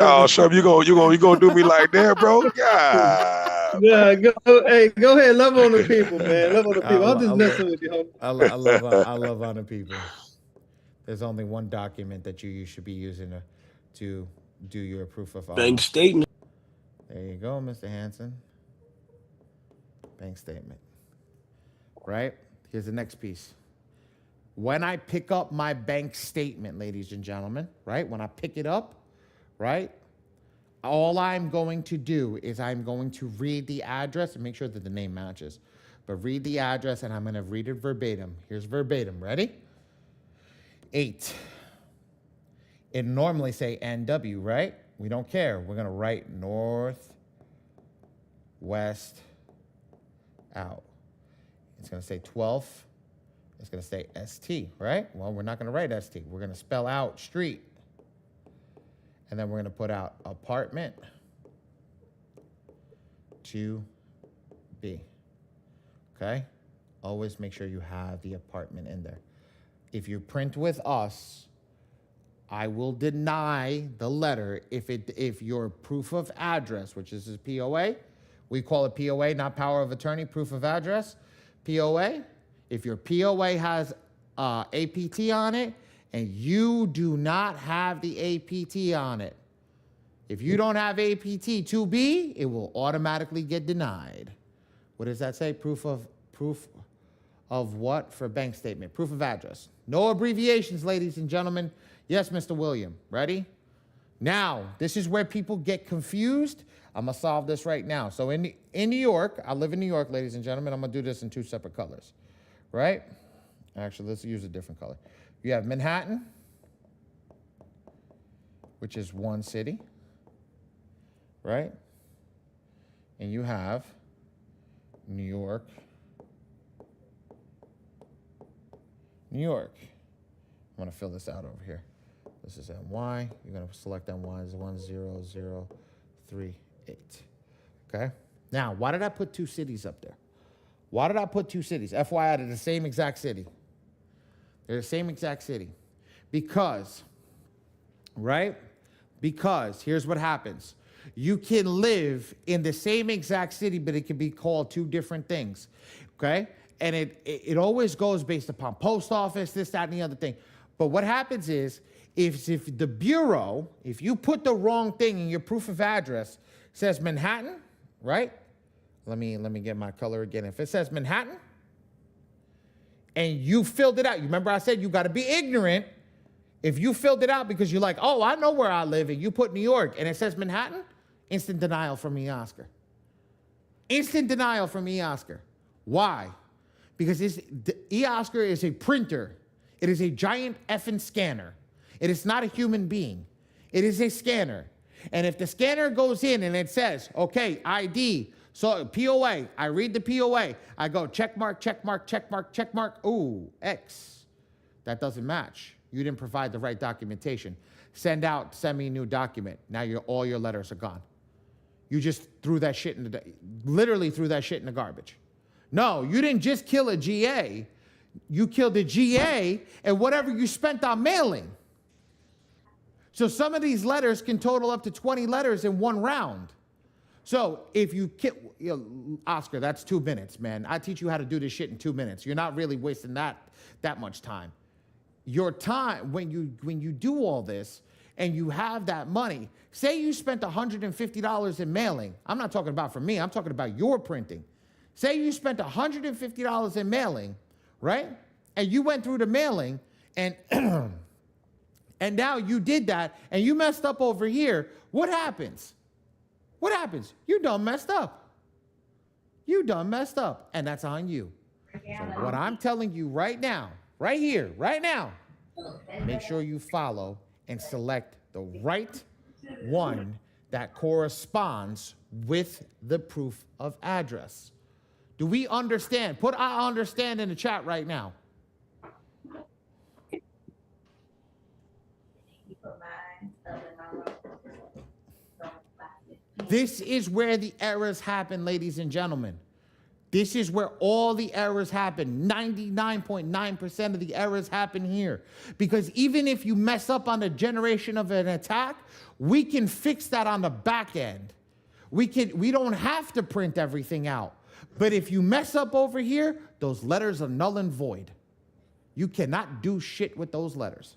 Oh, Sherman, you gonna do me like that, bro? God. Yeah, go ahead, love on the people, man. Love on the people. I'm just messing with you, homie. I love on the people. There's only one document that you should be using to do your proof of bank statement. There you go, Mr. Hanson. Bank statement. Right? Here's the next piece. When I pick up my bank statement, ladies and gentlemen, right? When I pick it up, right? All I'm going to do is I'm going to read the address and make sure that the name matches. But read the address and I'm going to read it verbatim. Here's verbatim. Ready? 8. It normally say NW, right? We don't care. We're going to write north, west, out. It's going to say 12th. It's going to say ST, right? Well, we're not going to write ST. We're going to spell out street. And then we're going to put out apartment 2B. Okay? Always make sure you have the apartment in there. If you print with us, I will deny the letter if your proof of address, which is a POA, we call it POA, not power of attorney, proof of address, POA. If your POA has APT on it and you do not have the APT on it, if you don't have APT 2B, it will automatically get denied. What does that say? Proof of what for bank statement? Proof of address. No abbreviations, ladies and gentlemen. Yes, Mr. William. Ready? Now, this is where people get confused. I'm going to solve this right now. So in New York, I live in New York, ladies and gentlemen. I'm going to do this in 2 separate colors. Right? Actually, let's use a different color. You have Manhattan, which is one city. Right? And you have New York. New York. I'm going to fill this out over here. This is NY. You're going to select NY as 10038. Okay? Now, why did I put 2 cities up there? Why did I put 2 cities? FYI, they're the same exact city. They're the same exact city. Because, right? Because here's what happens. You can live in the same exact city, but it can be called 2 different things. Okay? And it always goes based upon post office, this, that, and the other thing. But what happens is, if the Bureau, if you put the wrong thing in your proof of address, says Manhattan, right? Let me get my color again. If it says Manhattan, and you filled it out, you remember I said you got to be ignorant. If you filled it out because you're like, oh, I know where I live, and you put New York, and it says Manhattan, instant denial from eOscar. Instant denial from eOscar. Why? Because eOscar is a printer. It is a giant effing scanner. It is not a human being. It is a scanner. And if the scanner goes in and it says, okay, ID, so POA, I read the POA, I go check mark, check mark, check mark, check mark, ooh, X. That doesn't match. You didn't provide the right documentation. Send me a new document. Now all your letters are gone. You just literally threw that shit in the garbage. No, you didn't just kill a GA. You killed the GA and whatever you spent on mailing. So some of these letters can total up to 20 letters in one round. So if you kill, Oscar, that's 2 minutes, man. I teach you how to do this shit in 2 minutes. You're not really wasting that much time. Your time, when you do all this and you have that money, say you spent $150 in mailing. I'm not talking about for me, I'm talking about your printing. Say you spent $150 in mailing, right? And you went through the mailing and and now you did that and you messed up over here. What happens? What happens? You done messed up. You done messed up. And that's on you. So what I'm telling you right now, right here, right now, make sure you follow and select the right one that corresponds with the proof of address. Do we understand? Put I understand in the chat right now. This is where the errors happen, ladies and gentlemen. This is where all the errors happen. 99.9% of the errors happen here. Because even if you mess up on the generation of an attack, we can fix that on the back end. We don't have to print everything out. But if you mess up over here, those letters are null and void. You cannot do shit with those letters.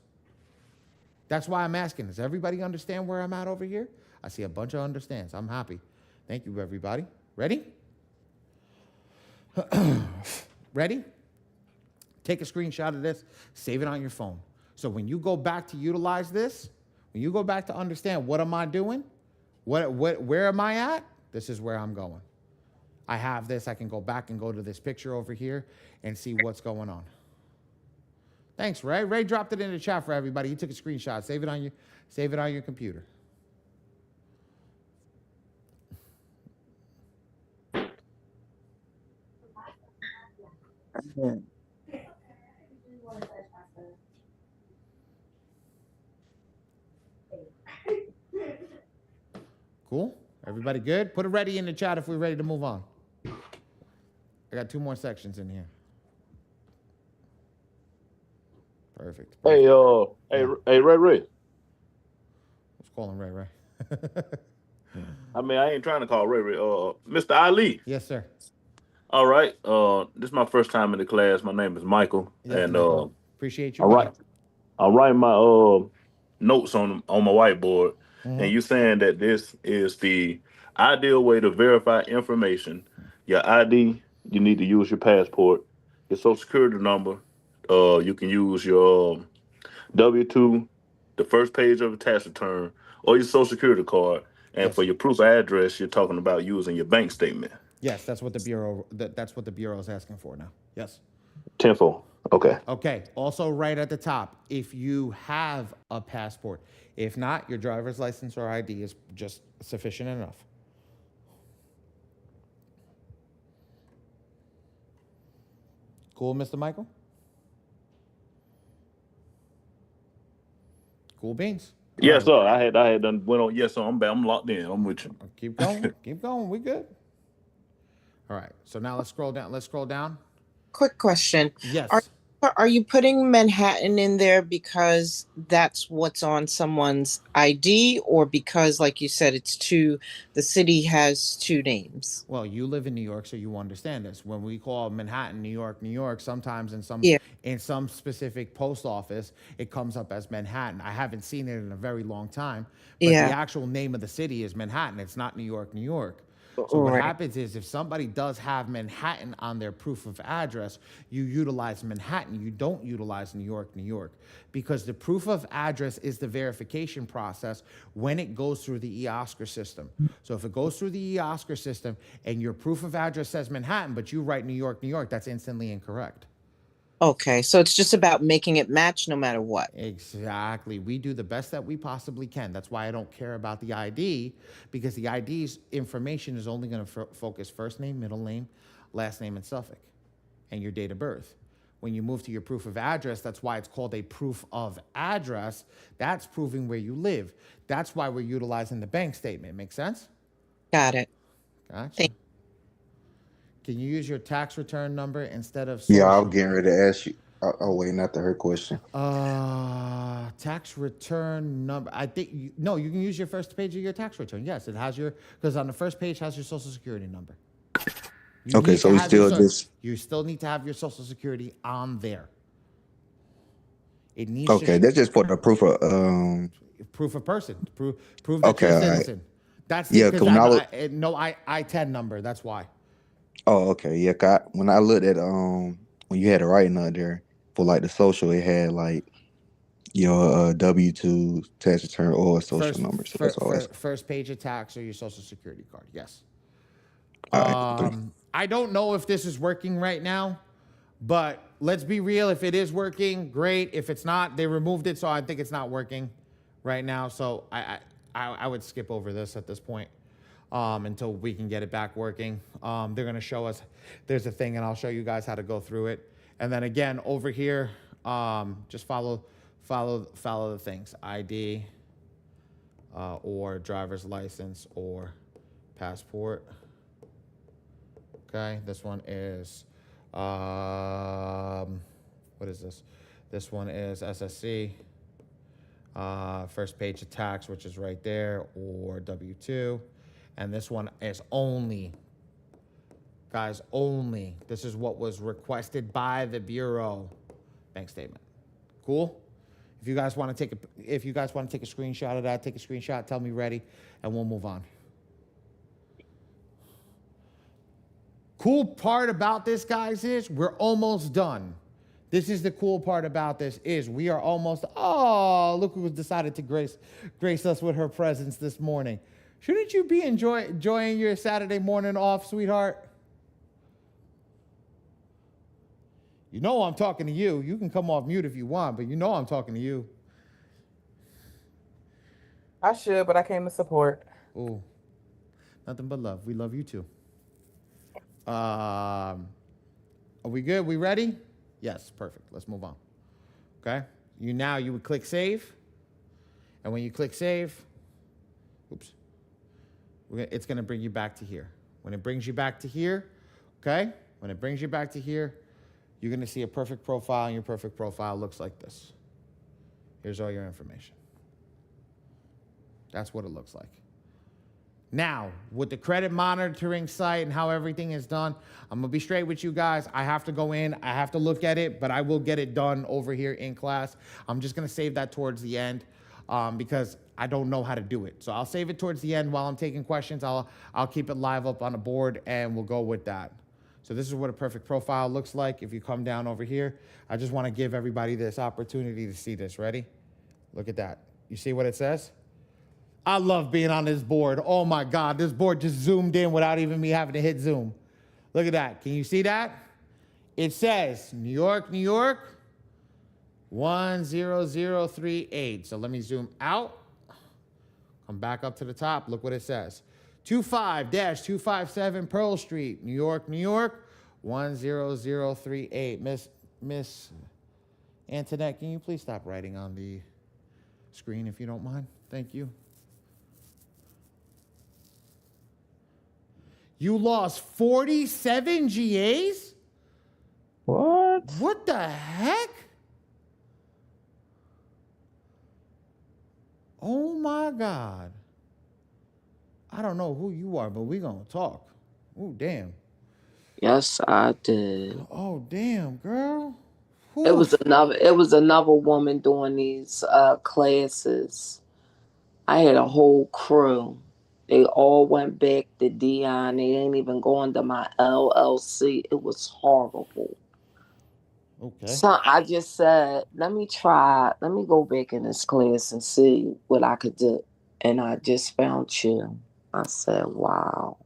That's why I'm asking, does everybody understand where I'm at over here? I see a bunch of understands. I'm happy. Thank you, everybody. Ready? Ready? Take a screenshot of this, save it on your phone. So when you go back to utilize this, when you go back to understand what am I doing, where am I at, this is where I'm going. I have this, I can go back and go to this picture over here and see what's going on. Thanks, Ray. Ray dropped it in the chat for everybody. He took a screenshot. Save it on your computer. Cool? Everybody good? Put it ready in the chat if we're ready to move on. I got 2 more sections in here. Perfect. Hey, Ray. Let's call him Ray. I mean, I ain't trying to call Ray. Mr. Ali. Yes, sir. All right. This is my first time in the class. My name is Michael, Yes, and Michael. Appreciate you. I write my notes on my whiteboard, and you saying that this is the ideal way to verify information. Your ID, you need to use your passport, your social security number. You can use your W-2, the first page of a tax return, or your social security card. And Yes. for your proof of address, you're talking about using your bank statement. Yes, that's what the bureau. That's what the bureau is asking for now. Yes. Tenfold. Okay. Okay. Also, right at the top, if you have a passport, if not, your driver's license or ID is just sufficient enough. Cool, Mr. Michael? Cool beans. Yes, sir. I had done went on. Yes, sir. I'm locked in. I'm with you. Keep going. Keep going. We good. All right. So now let's scroll down. Quick question. Yes. Are you putting Manhattan in there because that's what's on someone's ID, or because, like you said, the city has 2 names? Well, you live in New York, so you understand this. When we call Manhattan, New York, sometimes in some specific post office, it comes up as Manhattan. I haven't seen it in a very long time, but the actual name of the city is Manhattan. It's not New York. So what happens is if somebody does have Manhattan on their proof of address, you utilize Manhattan. You don't utilize New York, because the proof of address is the verification process when it goes through the eOscar system. So if it goes through the eOscar system and your proof of address says Manhattan, but you write New York, that's instantly incorrect. Okay, so it's just about making it match no matter what. Exactly. We do the best that we possibly can. That's why I don't care about the ID, because the ID's information is only going to focus first name, middle name, last name, and suffix, and your date of birth. When you move to your proof of address, that's why it's called a proof of address. That's proving where you live. That's why we're utilizing the bank statement. Make sense? Got it. Gotcha. Can you use your tax return number instead of Yeah, I social? was getting ready to ask you. Oh wait, not the her question. Tax return number. I think no. You can use your first page of your tax return. Yes, it has your because on the first page has your social security number. You Okay, need so to we have your still just you still need to have your social security on there. It needs okay. to That's just for the proof of proof of person. Prove that Okay, you're a all right. citizen. That's the Yeah, because cause when I look. no I-10 number. That's why. Oh, okay. Yeah, 'cause when I looked at when you had a writing up there for like the social, it had like your W-2 tax return or social number. So that's all. First page of tax or your social security card. Yes. All right. Thank you. I don't know if this is working right now, but let's be real. If it is working, great. If it's not, they removed it, so I think it's not working right now. So I would skip over this at this point until we can get it back working. They're gonna show us. There's a thing, and I'll show you guys how to go through it. And then again over here, just follow the things: ID or driver's license or passport. Okay, this one is, what is this? This one is SSC, first page of tax, which is right there, or W-2. And this one is only, guys, only. This is what was requested by the Bureau. Bank statement. Cool? If you guys want to take a screenshot of that, take a screenshot, tell me ready, and we'll move on. Cool part about this, guys, is we're almost done. This is the cool part about this is we are almost, oh, look who decided to grace us with her presence this morning. Shouldn't you be enjoying your Saturday morning off, sweetheart? You know I'm talking to you. You can come off mute if you want, but you know I'm talking to you. I should, but I came to support. Ooh, nothing but love. We love you too. Are we good? We ready? Yes, perfect. Let's move on. Okay. You would click save. And when you click save, oops, it's going to bring you back to here. When it brings you back to here, okay? When it brings you back to here, you're going to see a perfect profile, and your perfect profile looks like this. Here's all your information. That's what it looks like. Now, with the credit monitoring site and how everything is done, I'm going to be straight with you guys. I have to go in. I have to look at it, but I will get it done over here in class. I'm just going to save that towards the end because I don't know how to do it. So I'll save it towards the end while I'm taking questions. I'll keep it live up on the board, and we'll go with that. So this is what a perfect profile looks like. If you come down over here, I just want to give everybody this opportunity to see this. Ready? Look at that. You see what it says? I love being on this board. Oh my God, this board just zoomed in without even me having to hit zoom. Look at that. Can you see that? It says New York, New York, 10038. So let me zoom out. Come back up to the top. Look what it says. 25-257 Pearl Street, New York, New York, 10038. Miss Antoinette, can you please stop writing on the screen if you don't mind? Thank you. You lost 47 GAs? What? What the heck? Oh my God. I don't know who you are, but we're going to talk. Oh, damn. Yes, I did. Oh, damn, girl. It was another woman doing these classes. I had a whole crew. They all went back to Dion. They ain't even going to my LLC. It was horrible. Okay. So I just said, let me go back in this class and see what I could do. And I just found you. I said, wow.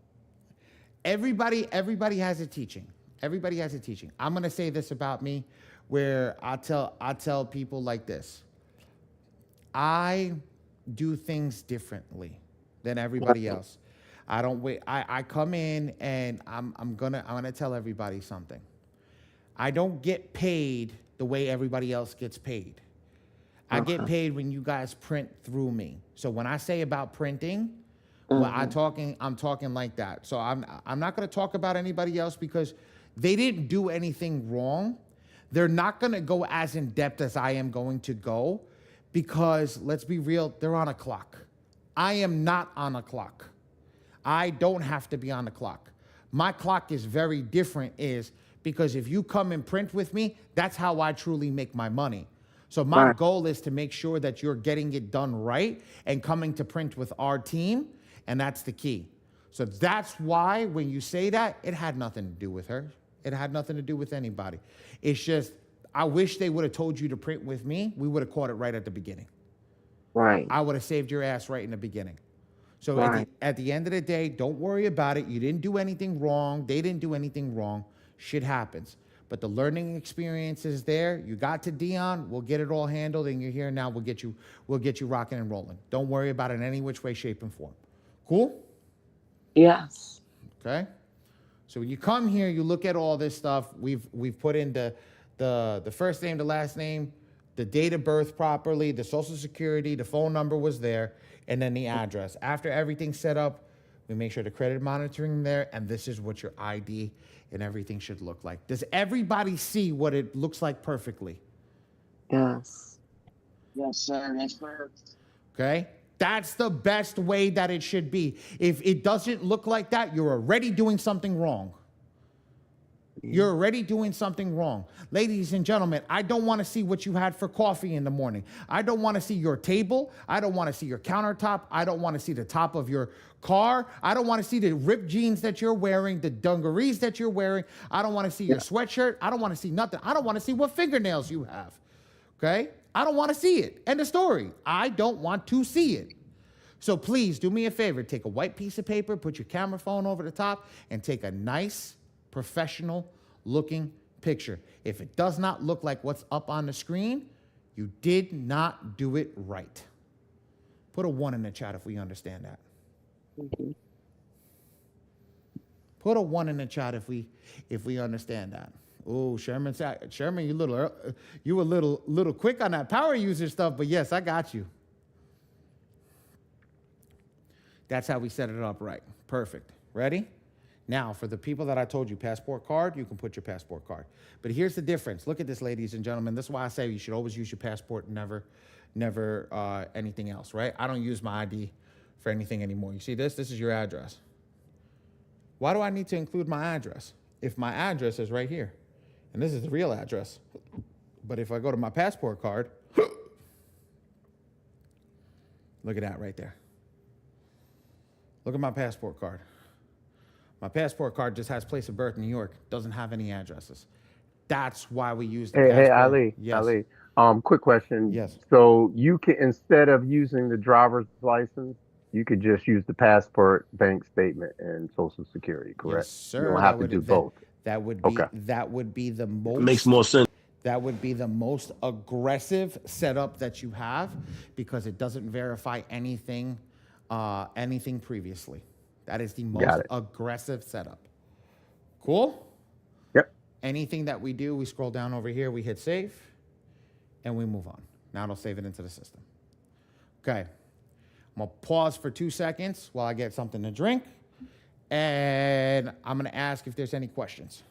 Everybody has a teaching. Everybody has a teaching. I'm going to say this about me where I tell people like this. I do things differently than everybody else. I don't wait. I come in and I'm gonna tell everybody something. I don't get paid the way everybody else gets paid. I get paid when you guys print through me. So when I say about printing, Well, I'm talking like that. So I'm not going to talk about anybody else because they didn't do anything wrong. They're not going to go as in depth as I am going to go because let's be real, they're on a clock. I am not on a clock. I don't have to be on the clock. My clock is very different because if you come and print with me, that's how I truly make my money. So my goal is to make sure that you're getting it done right and coming to print with our team, and that's the key. So that's why when you say that, it had nothing to do with her. It had nothing to do with anybody. It's just, I wish they would have told you to print with me. We would have caught it right at the beginning. Right. I would have saved your ass right in the beginning. So at the end of the day, don't worry about it. You didn't do anything wrong. They didn't do anything wrong. Shit happens. But the learning experience is there. You got to Dion. We'll get it all handled, and you're here now. We'll get you rocking and rolling. Don't worry about it in any which way, shape, and form. Cool? Yes. Okay. So when you come here, you look at all this stuff. We've put in the first name, the last name, the date of birth properly, the social security, the phone number was there, and then the address. After everything's set up, we make sure the credit monitoring there, and this is what your ID and everything should look like. Does everybody see what it looks like perfectly? Yes. Yes, sir. That's perfect. Okay? That's the best way that it should be. If it doesn't look like that, you're already doing something wrong. You're already doing something wrong. Ladies and gentlemen, I don't want to see what you had for coffee in the morning. I don't want to see your table. I don't want to see your countertop. I don't want to see the top of your car. I don't want to see the ripped jeans that you're wearing, the dungarees that you're wearing. I don't want to see your sweatshirt. I don't want to see nothing. I don't want to see what fingernails you have. Okay? I don't want to see it. End of story. I don't want to see it. So please do me a favor. Take a white piece of paper, put your camera phone over the top, and take a nice, professional looking picture. If it does not look like what's up on the screen, you did not do it right. Put a 1 in the chat if we understand that. Put a 1 in the chat if we understand that. Oh, Sherman, you were a little quick on that power user stuff, but yes, I got you. That's how we set it up right. Perfect. Ready? Now, for the people that I told you, passport card, you can put your passport card. But here's the difference. Look at this, ladies and gentlemen. This is why I say you should always use your passport, never anything else, right? I don't use my ID for anything anymore. You see this? This is your address. Why do I need to include my address if my address is right here? And this is the real address. But if I go to my passport card, look at that right there. Look at my passport card. My passport card just has place of birth, New York. Doesn't have any addresses. That's why we use the passport. Hey, Ali. Yes. Ali. Quick question. Yes. So you can, instead of using the driver's license, you could just use the passport, bank statement, and social security, correct? Yes, sir. You don't have to do both. That would be Okay. the most. Makes more sense. That would be the most aggressive setup that you have because it doesn't verify anything previously. That is the most aggressive setup. Cool? Yep. Anything that we do, we scroll down over here, we hit save, and we move on. Now it'll save it into the system. Okay. I'm going to pause for 2 seconds while I get something to drink, and I'm going to ask if there's any questions.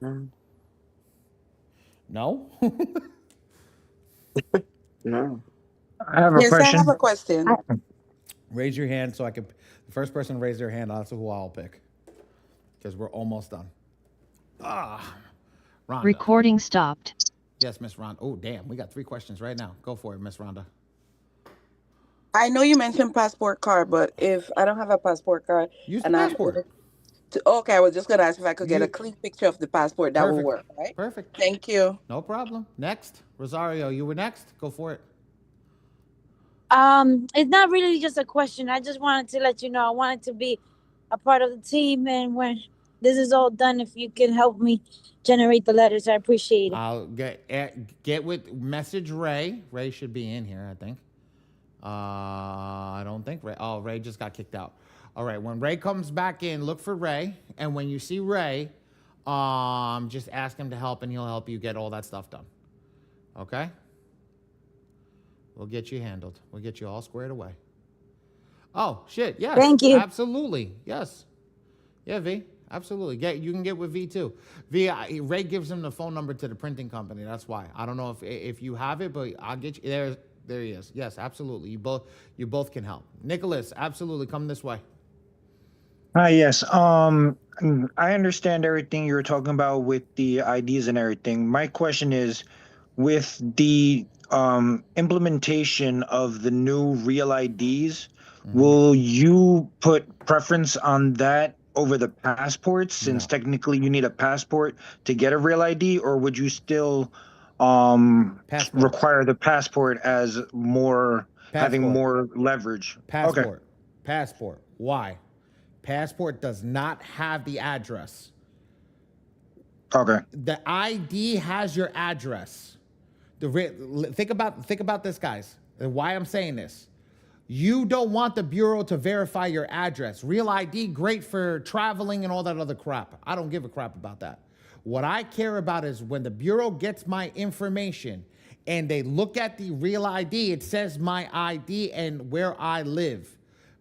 No? No. I have a Yes, question. I have a question. Raise your hand so I can. The first person to raise their hand, that's who I'll pick. Because we're almost done. Rhonda. Recording stopped. Yes, Miss Rhonda. Oh, damn. We got 3 questions right now. Go for it, Miss Rhonda. I know you mentioned passport card, but if I don't have a passport card, use the passport. Okay, I was just gonna ask if I could get a clean picture of the passport. That would work, right? Perfect. Thank you. No problem. Next, Rosario, you were next. Go for it. It's not really just a question. I just wanted to let you know I wanted to be a part of the team, and when this is all done, if you can help me generate the letters, I appreciate it. I'll get with message Ray. Ray should be in here, I think. I don't think Ray. Oh, Ray just got kicked out. All right, when Ray comes back in, look for Ray, and when you see Ray, just ask him to help, and he'll help you get all that stuff done. Okay? We'll get you handled. We'll get you all squared away. Oh, shit. Yes. Thank you. Absolutely. Yes. Yeah, V. Absolutely. You can get with V too. V, Ray gives him the phone number to the printing company. That's why. I don't know if you have it, but I'll get you there. There he is. Yes, absolutely. You both can help. Nicholas, absolutely. Come this way. Hi, yes. I understand everything you're talking about with the IDs and everything. My question is, with the implementation of the new real IDs, will you put preference on that over the passports, since technically you need a passport to get a real ID, or would you still require the passport as having more leverage? Passport. Okay. Passport. Why? Passport does not have the address. Okay. The ID has your address. Think about this, guys, and why I'm saying this. You don't want the Bureau to verify your address. Real ID, great for traveling and all that other crap. I don't give a crap about that. What I care about is when the Bureau gets my information and they look at the real ID, it says my ID and where I live.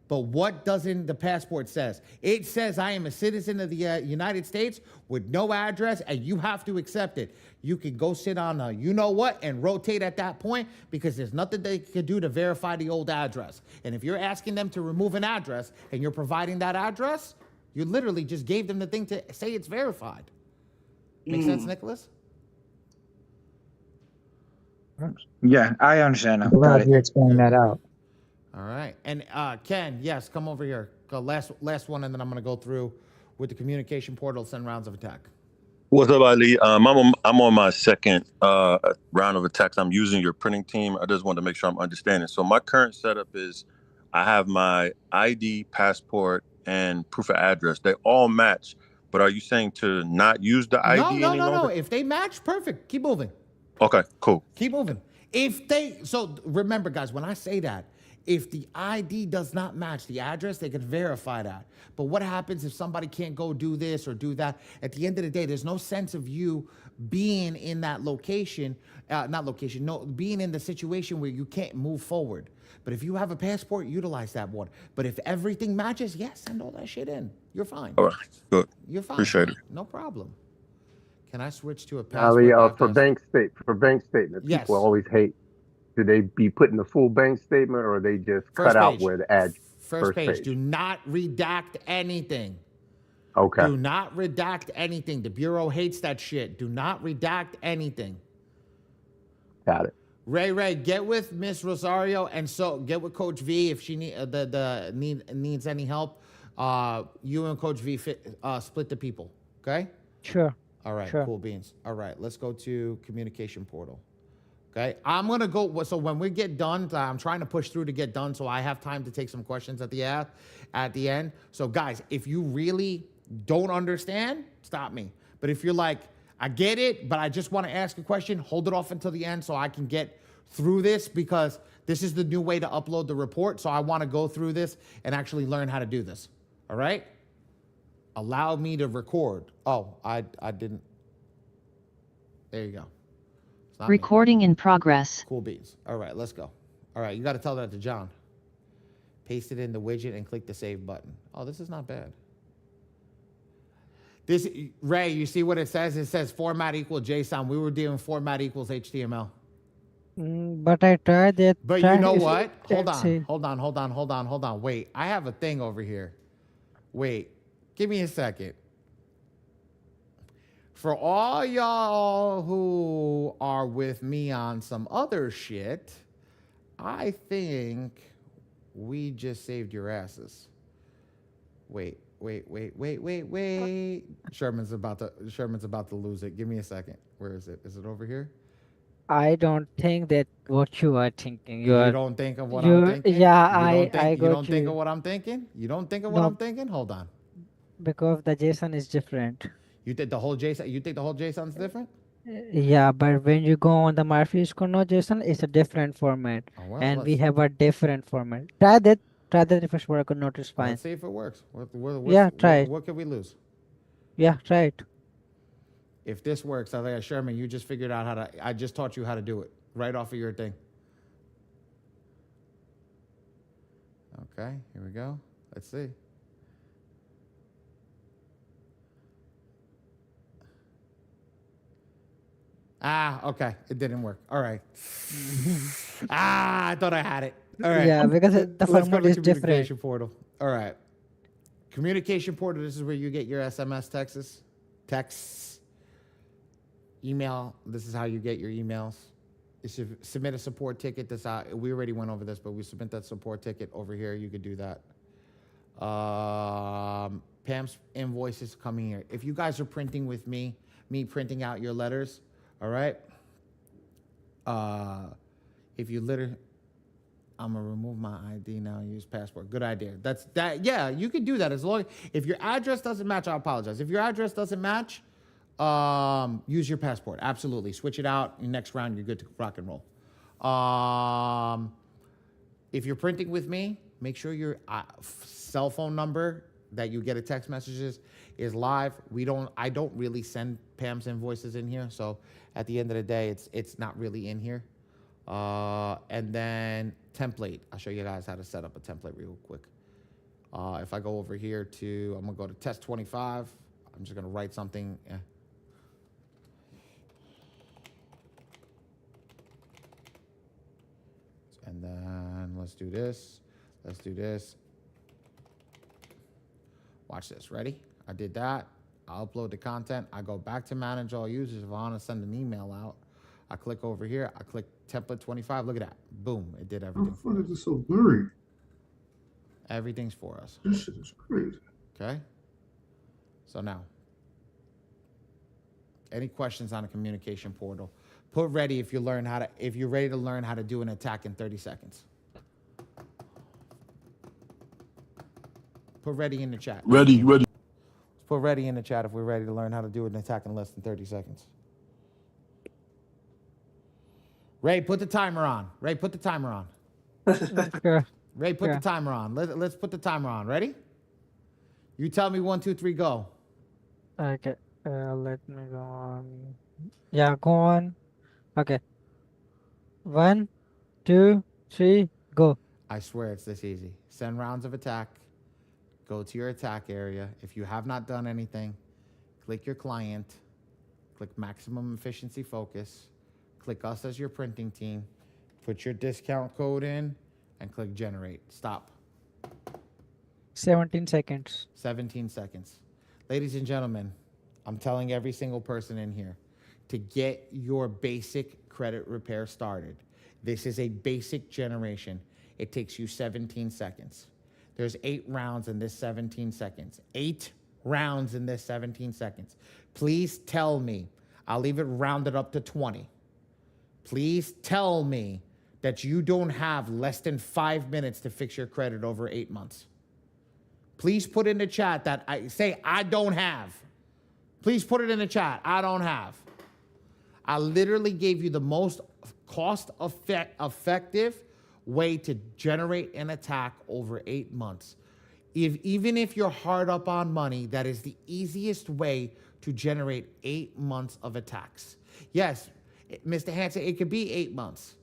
But what doesn't the passport says? It says I am a citizen of the United States with no address, and you have to accept it. You can go sit on a you-know-what and rotate at that point, because there's nothing they can do to verify the old address. And if you're asking them to remove an address and you're providing that address, you literally just gave them the thing to say it's verified. Make sense, Nicholas? Yeah, I understand now. Got Glad it. you explained that out. All right. And Ken, yes, come over here. Go last one, and then I'm going to go through with the communication portal, send rounds of attack. What's up, Ali? I'm on my second round of attacks. I'm using your printing team. I just wanted to make sure I'm understanding. So my current setup is I have my ID, passport, and proof of address. They all match. But are you saying to not use the ID any longer? No. If they match, perfect. Keep moving. Okay, cool. Keep moving. So remember, guys, when I say that, if the ID does not match the address, they can verify that. But what happens if somebody can't go do this or do that? At the end of the day, there's no sense of you being in that location, being in the situation where you can't move forward. But if you have a passport, utilize that one. But if everything matches, yes, send all that shit in. You're fine. All right, good. You're fine. Appreciate it. No problem. Can I switch to a passport? Ali, for bank statement, Yes. people always hate. Do they be putting the full bank statement, or they just cut out where the ad? First page. Do not redact anything. Okay. Do not redact anything. The Bureau hates that shit. Do not redact anything. Got it. Ray, get with Miss Rosario, and so get with Coach V if she needs any help. You and Coach V split the people. Okay. Sure. All right. Sure. Cool beans. All right. Let's go to communication portal. Okay, I'm going to go, so when we get done, I'm trying to push through to get done so I have time to take some questions at the end. So guys, if you really don't understand, stop me. But if you're like, I get it, but I just want to ask a question, hold it off until the end so I can get through this, because this is the new way to upload the report. So I want to go through this and actually learn how to do this. All right? Allow me to record. Oh, I didn't. There you go. Recording in progress. Cool beans. All right, let's go. All right, you got to tell that to John. Paste it in the widget and click the save button. Oh, this is not bad. This, Ray, you see what it says? It says format equal JSON. We were doing format equals HTML. But I tried that. But you know what? Hold on. Wait, I have a thing over here. Wait, give me a second. For all y'all who are with me on some other shit, I think we just saved your asses. Wait. Sherman's about to lose it. Give me a second. Where is it? Is it over here? I don't think that what you are thinking. You don't think of what I'm thinking? Yeah, You got don't think of what I'm thinking? You don't think of what I'm thinking? Hold on. Because the JSON is different. You think the whole JSON's different? Yeah, but when you go on the Murphy's.no.json, it's a different format. Oh, well, and we have a different format. Try that if it's work or not, it's fine. Let's see if it works. Try it. What can we lose? Yeah, try it. If this works, I think, Sherman, you just figured out how to, I just taught you how to do it right off of your thing. Okay, here we go. Let's see. Okay. It didn't work. All right. I thought I had it. All right. Yeah, because the Let's go format to is different. communication portal. All right. Communication portal, this is where you get your SMS texts, email. This is how you get your emails. You should submit a support ticket. That's how, we already went over this, but we submit that support ticket over here. You could do that. Pam's invoices coming here. If you guys are printing with me printing out your letters, all right? If you I'm gonna remove my ID now and use passport. Good idea. Yeah, you can do that as long if your address doesn't match. I apologize. If your address doesn't match, use your passport. Absolutely. Switch it out. Next round, you're good to rock and roll. If you're printing with me, make sure your cell phone number that you get a text messages is live. I don't really send Pam's invoices in here, so at the end of the day, it's not really in here. And then template. I'll show you guys how to set up a template real quick. If I go over here I'm gonna go to test 25. I'm just gonna write something. And then let's do this. Let's do this. Watch this. Ready? I did that. I upload the content. I go back to manage all users. If I want to send an email out, I click over here. I click template 25. Look at that. Boom. It did everything. How the fuck is this so blurry? Everything's for us. This shit is crazy. Okay. So now, any questions on a communication portal? Put ready if you're ready to learn how to do an attack in 30 seconds. Put ready in the chat. Ready. Let's put ready in the chat if we're ready to learn how to do an attack in less than 30 seconds. Ray, put the timer on. Ray, put the timer on. Ray, put the timer on. Let's put the timer on. Ready? You tell me 1, 2, 3, go. Okay. Let me go on. Yeah, go on. Okay. 1, 2, 3, go. I swear it's this easy. Send rounds of attack. Go to your attack area. If you have not done anything, click your client. Click maximum efficiency focus. Click us as your printing team. Put your discount code in and click generate. Stop. 17 seconds. 17 seconds. Ladies and gentlemen, I'm telling every single person in here to get your basic credit repair started. This is a basic generation. It takes you 17 seconds. There's 8 rounds in this 17 seconds. 8 rounds in this 17 seconds. Please tell me, I'll leave it rounded up to 20. Please tell me that you don't have less than 5 minutes to fix your credit over 8 months. Please put in the chat that I don't have. Please put it in the chat. I don't have. I literally gave you the most cost-effective way to generate an attack over 8 months. Even if you're hard up on money, that is the easiest way to generate 8 months of attacks. Yes, Mr. Hansen, it could be 8 months.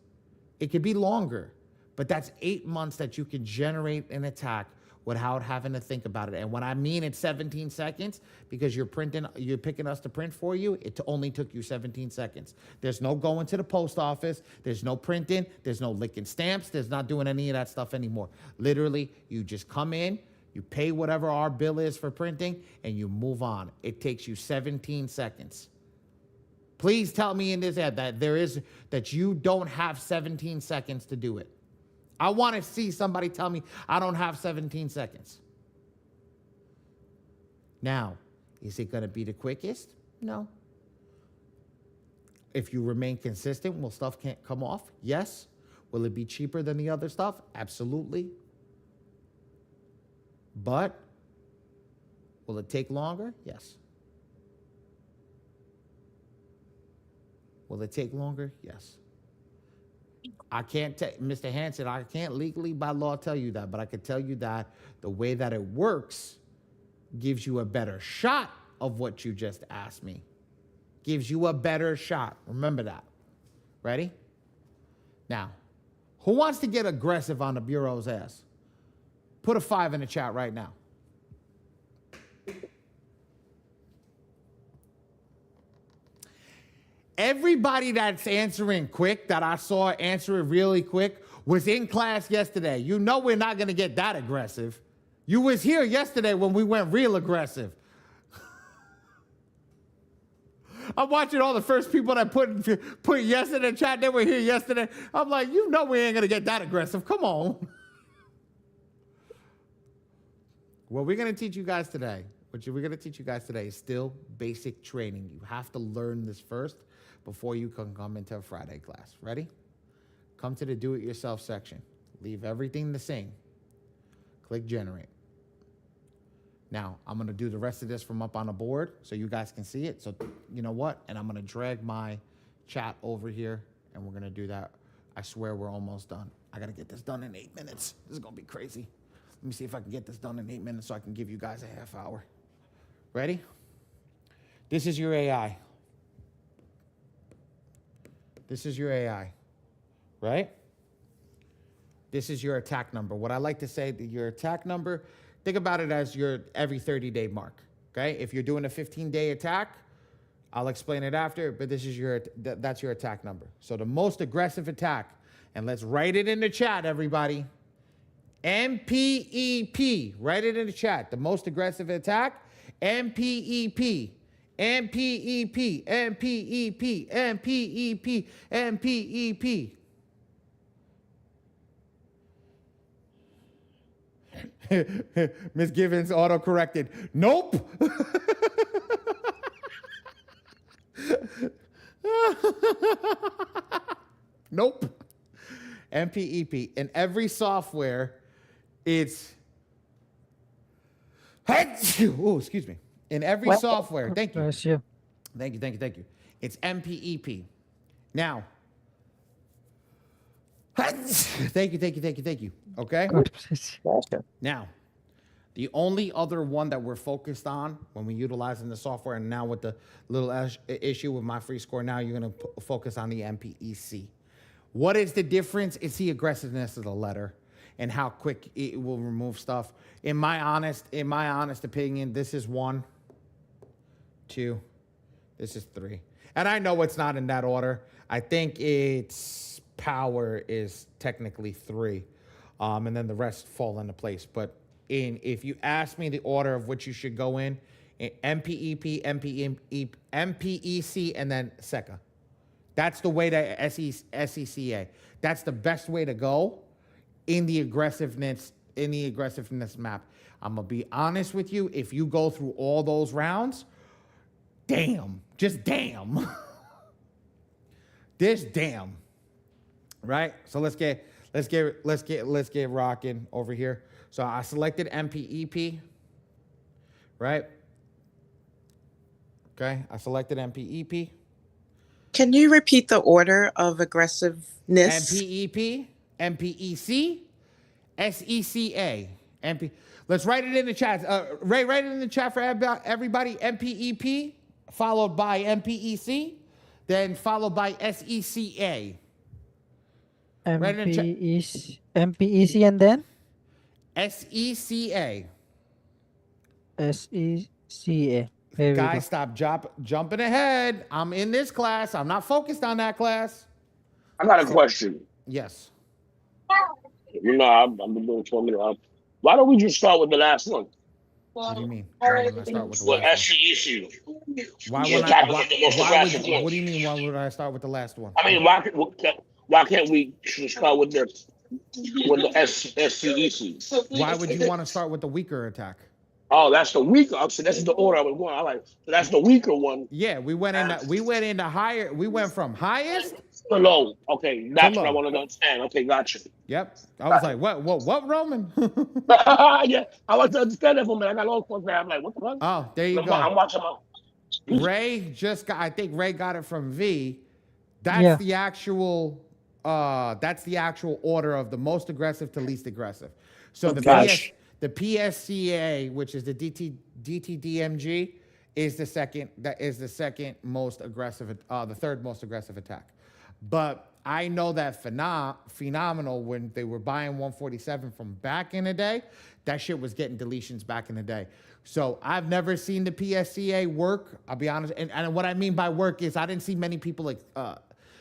It could be longer, but that's 8 months that you can generate an attack without having to think about it. And when I mean it's 17 seconds, because you're picking us to print for you, it only took you 17 seconds. There's no going to the post office. There's no printing. There's no licking stamps. There's not doing any of that stuff anymore. Literally, you just come in, you pay whatever our bill is for printing, and you move on. It takes you 17 seconds. Please tell me in this ad that you don't have 17 seconds to do it. I want to see somebody tell me I don't have 17 seconds. Now, is it going to be the quickest? No. If you remain consistent, will stuff can't come off? Yes. Will it be cheaper than the other stuff? Absolutely. But will it take longer? Yes. Will it take longer? Yes. I can't Mr. Hansen, I can't legally by law tell you that, but I can tell you that the way that it works gives you a better shot of what you just asked me. Gives you a better shot. Remember that. Ready? Now, who wants to get aggressive on the Bureau's ass? Put a 5 in the chat right now. Everybody that's answering quick, that I saw answer it really quick, was in class yesterday. You know we're not going to get that aggressive. You was here yesterday when we went real aggressive. I'm watching all the first people that put yes in the chat. They were here yesterday. I'm like, you know we ain't going to get that aggressive. Come on. What we're going to teach you guys today, is still basic training. You have to learn this first before you can come into a Friday class. Ready? Come to the do-it-yourself section. Leave everything the same. Click generate. Now, I'm going to do the rest of this from up on the board so you guys can see it. So, you know what? And I'm going to drag my chat over here, and we're going to do that. I swear we're almost done. I got to get this done in 8 minutes. This is going to be crazy. Let me see if I can get this done in 8 minutes so I can give you guys a half hour. Ready? This is your AI. This is your AI, right? This is your attack number. What I like to say, that your attack number, think about it as your every 30-day mark, okay? If you're doing a 15-day attack, I'll explain it after, but this is that's your attack number. So the most aggressive attack, and let's write it in the chat, everybody. MPEP, write it in the chat. The most aggressive attack, MPEP. MPEP, MPEP, MPEP, MPEP. Miss Givens auto-corrected. Nope. Nope. MPEP. In every software, it's... Oh, excuse me. In every software, thank you. Bless you. Thank you. It's MPEP. Now, thank you. Okay? Now, the only other one that we're focused on when we utilizing the software, and now with the little issue with my free score, now you're going to focus on the MPEC. What is the difference? It's the aggressiveness of the letter and how quick it will remove stuff. In my honest opinion, this is 1, 2, this is 3. And I know it's not in that order. I think its power is technically 3. And then the rest fall into place. But if you ask me the order of which you should go in MPEP, MPEC, and then SECA. That's the way to SECA. That's the best way to go in the aggressiveness map. I'm gonna be honest with you. If you go through all those rounds, damn. This damn. Right? So let's get rocking over here. So I selected MPEP. Right? Okay, I selected MPEP. Can you repeat the order of aggressiveness? MPEP, MPEC, SECA. Let's write it in the chat. Ray, write it in the chat for everybody. MPEP, followed by MPEC, then followed by SECA. MPEC and then? SECA. SECA. Guys, stop jumping ahead. I'm in this class. I'm not focused on that class. I got a question. Yes. You know, I've been doing 12 minutes. Why don't we just start with the last one? What do you mean? Why would I start with the last That's the issue. What do you mean? Why would I start with the last one? I mean, why can't we start with the SCEC? Why would you want to start with the weaker attack? Oh, that's the weaker. So this is the order I was going. I like. So that's the weaker one. Yeah, we went into higher. We went from highest to low. Okay, that's what I wanted to understand. Okay, gotcha. Yep. I was like, what, Roman? Yeah, I want to understand that for a minute. I got lost one there. I'm like, what the fuck? Oh, there you go. I'm watching my. Ray just got. I think Ray got it from V. That's the actual. That's the actual order of the most aggressive to least aggressive. So the PSCA, which is the DTDMG, is the second. That is the second most aggressive. The third most aggressive attack. But I know that Phenomenal, when they were buying 147 from back in the day, that shit was getting deletions back in the day. So I've never seen the PSCA work. I'll be honest. And what I mean by work is I didn't see many people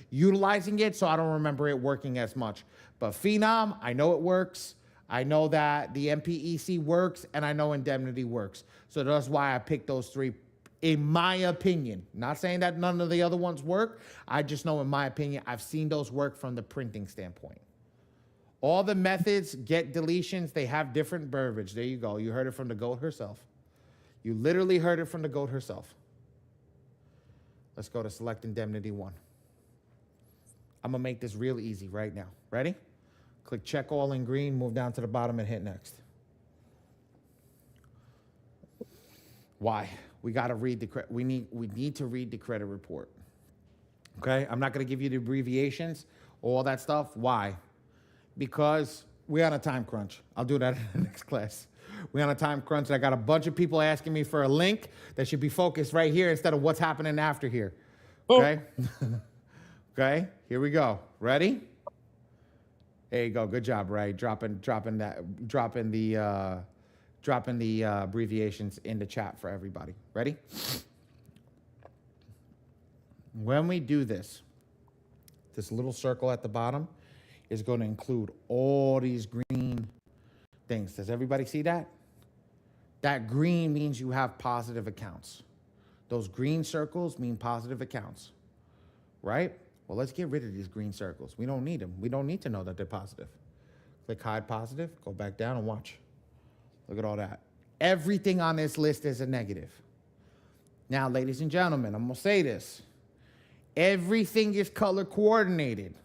utilizing it, so I don't remember it working as much. But Phenom, I know it works. I know that the MPEC works, and I know Indemnity works. So that's why I picked those three, in my opinion. Not saying that none of the other ones work. I just know, in my opinion, I've seen those work from the printing standpoint. All the methods get deletions. They have different verbiage. There you go. You heard it from the GOAT herself. You literally heard it from the GOAT herself. Let's go to select Indemnity 1. I'm going to make this real easy right now. Ready? Click check all in green, move down to the bottom, and hit next. Why? We got to read we need to read the credit report. Okay? I'm not going to give you the abbreviations, all that stuff. Why? Because we're on a time crunch. I'll do that in the next class. We're on a time crunch. I got a bunch of people asking me for a link that should be focused right here instead of what's happening after here. Okay? Okay? Here we go. Ready? There you go. Good job, Ray. Dropping the abbreviations in the chat for everybody. Ready? When we do this little circle at the bottom is going to include all these green things. Does everybody see that? That green means you have positive accounts. Those green circles mean positive accounts, right? Well, let's get rid of these green circles. We don't need them. We don't need to know that they're positive. Click hide positive, go back down and watch. Look at all that. Everything on this list is a negative. Now, ladies and gentlemen, I'm going to say this. Everything is color coordinated.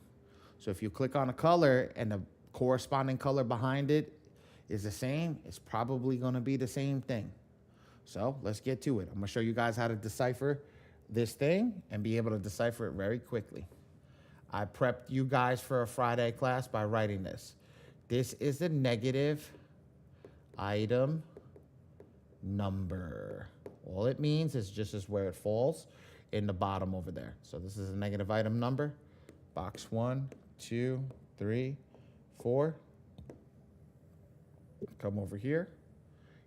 So if you click on a color and the corresponding color behind it is the same, it's probably going to be the same thing. So let's get to it. I'm going to show you guys how to decipher this thing and be able to decipher it very quickly. I prepped you guys for a Friday class by writing this. This is a negative item number. All it means is just as where it falls in the bottom over there. So this is a negative item number. Box 1, 2, 3, 4. Come over here.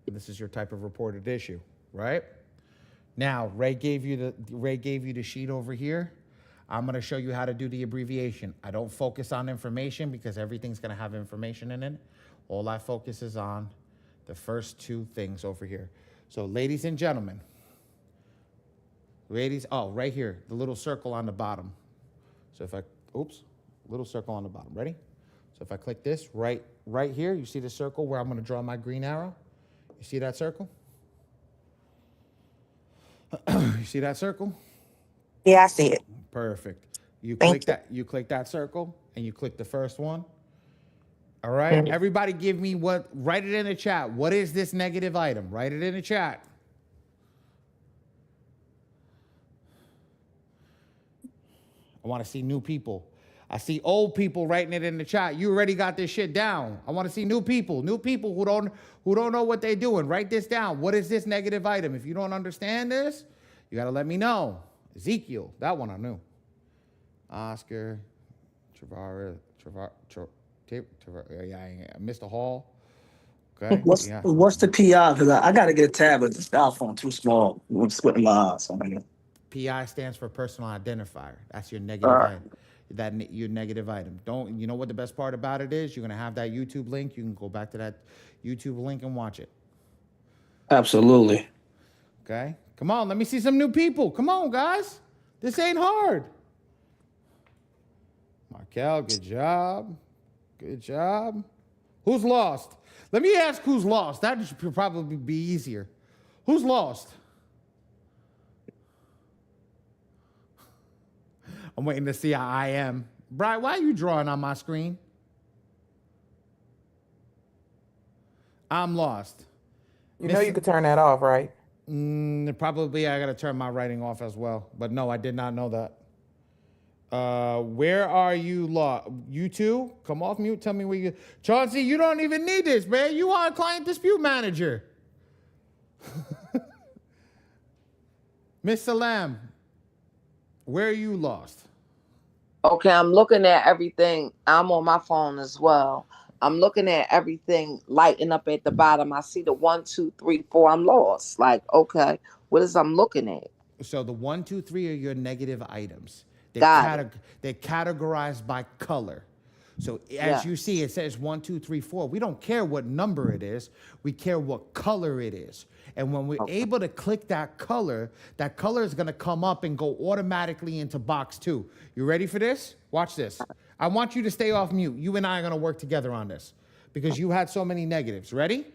And this is your type of reported issue, right? Now, Ray gave you the sheet over here. I'm going to show you how to do the abbreviation. I don't focus on information because everything's going to have information in it. All I focus is on the first two things over here. So, ladies and gentlemen, right here, the little circle on the bottom. So if little circle on the bottom. Ready? So if I click this right here, you see the circle where I'm going to draw my green arrow? You see that circle? You see that circle? Yeah, I see it. Perfect. You click that circle and you click the first one. All right. Everybody give me write it in the chat. What is this negative item? Write it in the chat. I want to see new people. I see old people writing it in the chat. You already got this shit down. I want to see new people who don't know what they're doing. Write this down. What is this negative item? If you don't understand this, you got to let me know. Ezekiel, that one I knew. Oscar, Mr. Hall. Okay. What's the PI? Because I got to get a tab, but this dial phone too small. I'm splitting my eyes. PI stands for personal identifier. That's your negative item. Your negative item. You know what the best part about it is? You're gonna have that YouTube link. You can go back to that YouTube link and watch it. Absolutely. Okay. Come on, let me see some new people. Come on, guys. This ain't hard. Markel, good job. Good job. Who's lost? Let me ask who's lost. That should probably be easier. Who's lost? I'm waiting to see how I am. Brian, why are you drawing on my screen? I'm lost. You know you could turn that off, right? Probably I got to turn my writing off as well. But no, I did not know that. Where are you lost? You two? Come off mute. Tell me where you... Chauncey, you don't even need this, man. You are a client dispute manager. Miss Salam, where are you lost? Okay, I'm looking at everything. I'm on my phone as well. I'm looking at everything lighting up at the bottom. I see the 1, 2, 3, 4. I'm lost. Like, okay, what is I'm looking at? So the 1, 2, 3 are your negative items. Got it. They're categorized by color. So as you Yes. see, it says 1, 2, 3, 4. We don't care what number it is. We care what color it is. And when we're able to click that color is going to come up and go automatically into box 2. You ready for this? Watch this. I want you to stay off mute. You and I are going to work together on this because you had so many negatives. Ready?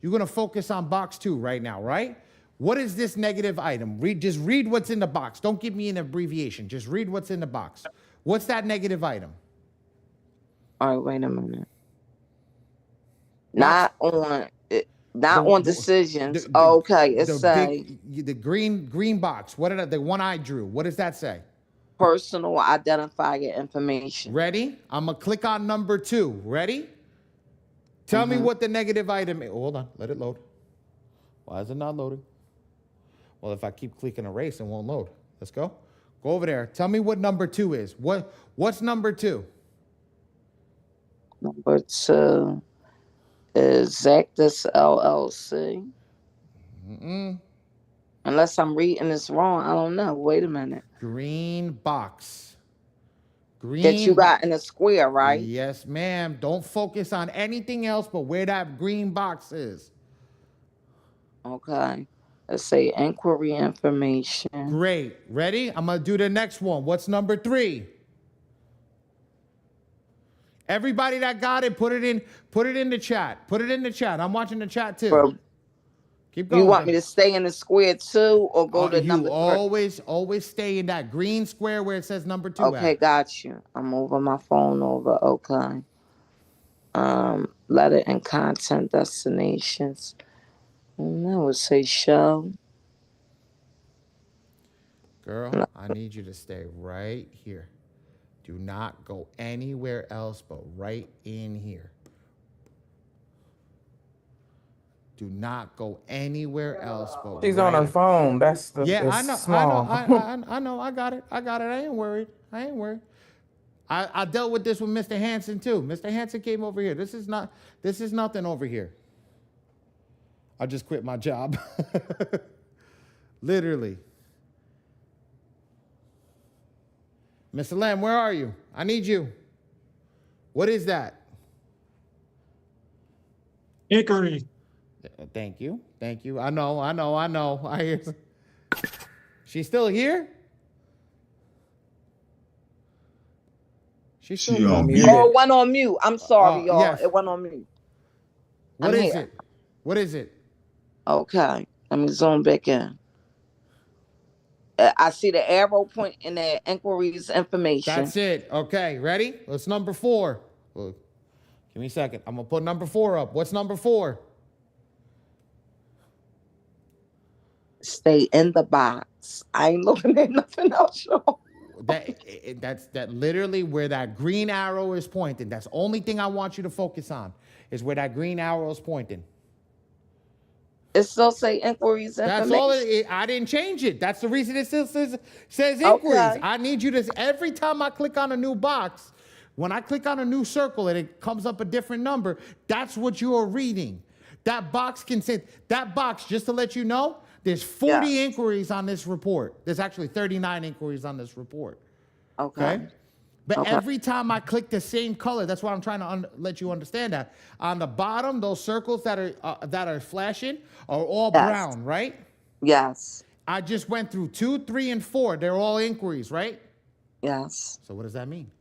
You're going to focus on box 2 right now, right? What is this negative item? Just read what's in the box. Don't give me an abbreviation. Just read what's in the box. What's that negative item? All right, wait a minute. Not on decisions. Okay, it say the green box. What did the one I drew? What does that say? Personal identifier information. Ready? I'm gonna click on number 2. Ready? Tell me what the negative item is. Hold on, let it load. Why is it not loading? Well, if I keep clicking erase, it won't load. Let's go. Go over there. Tell me what number 2 is. What's number 2? Number 2 is Zactus LLC. Unless I'm reading this wrong, I don't know. Wait a minute. Green box. Green that you got in a square, right? Yes, ma'am. Don't focus on anything else but where that green box is. Okay. Let's say inquiry information. Great. Ready? I'm going to do the next one. What's number 3? Everybody that got it, put it in the chat. Put it in the chat. I'm watching the chat too. Keep going. You want me to stay in the square 2 or go to number 3? Always stay in that green square where it says number 2. Okay, got you. I'm moving my phone over. Okay. Letter and content destinations. And I would say show. Girl, I need you to stay right here. Do not go anywhere else but right in here. Do not go anywhere else but She's on her phone. That's the I know. small. I know. I got it. I ain't worried. I dealt with this with Mr. Hansen too. Mr. Hansen came over here. This is nothing over here. I just quit my job. Literally. Mr. Lamb, where are you? I need you. What is that? Inquiry. Thank you. I know. I hear. She's still here? She's still on mute. Oh, it went on mute. I'm sorry, y'all. Yes. It went on mute. What is it? What is it? Okay. Let me zoom back in. I see the arrow point in the inquiries information. That's it. Okay, ready? What's number 4? Well, give me a second. I'm going to put number 4 up. What's number 4? Stay in the box. I ain't looking at nothing else, y'all. That's literally where that green arrow is pointing. That's the only thing I want you to focus on is where that green arrow is pointing. It still say inquiries information. That's all I didn't change it. That's the reason it still says inquiries. Okay. I need you to, every time I click on a new box, when I click on a new circle and it comes up a different number, that's what you're reading. That box just to let you know, there's 40 inquiries on this report. There's actually 39 inquiries on this report. Okay? But every time I click the same color, that's why I'm trying to let you understand that. On the bottom, those circles that are flashing are all brown, right? Yes. I just went through 2, 3, and 4. They're all inquiries, right? Yes. So what does that mean?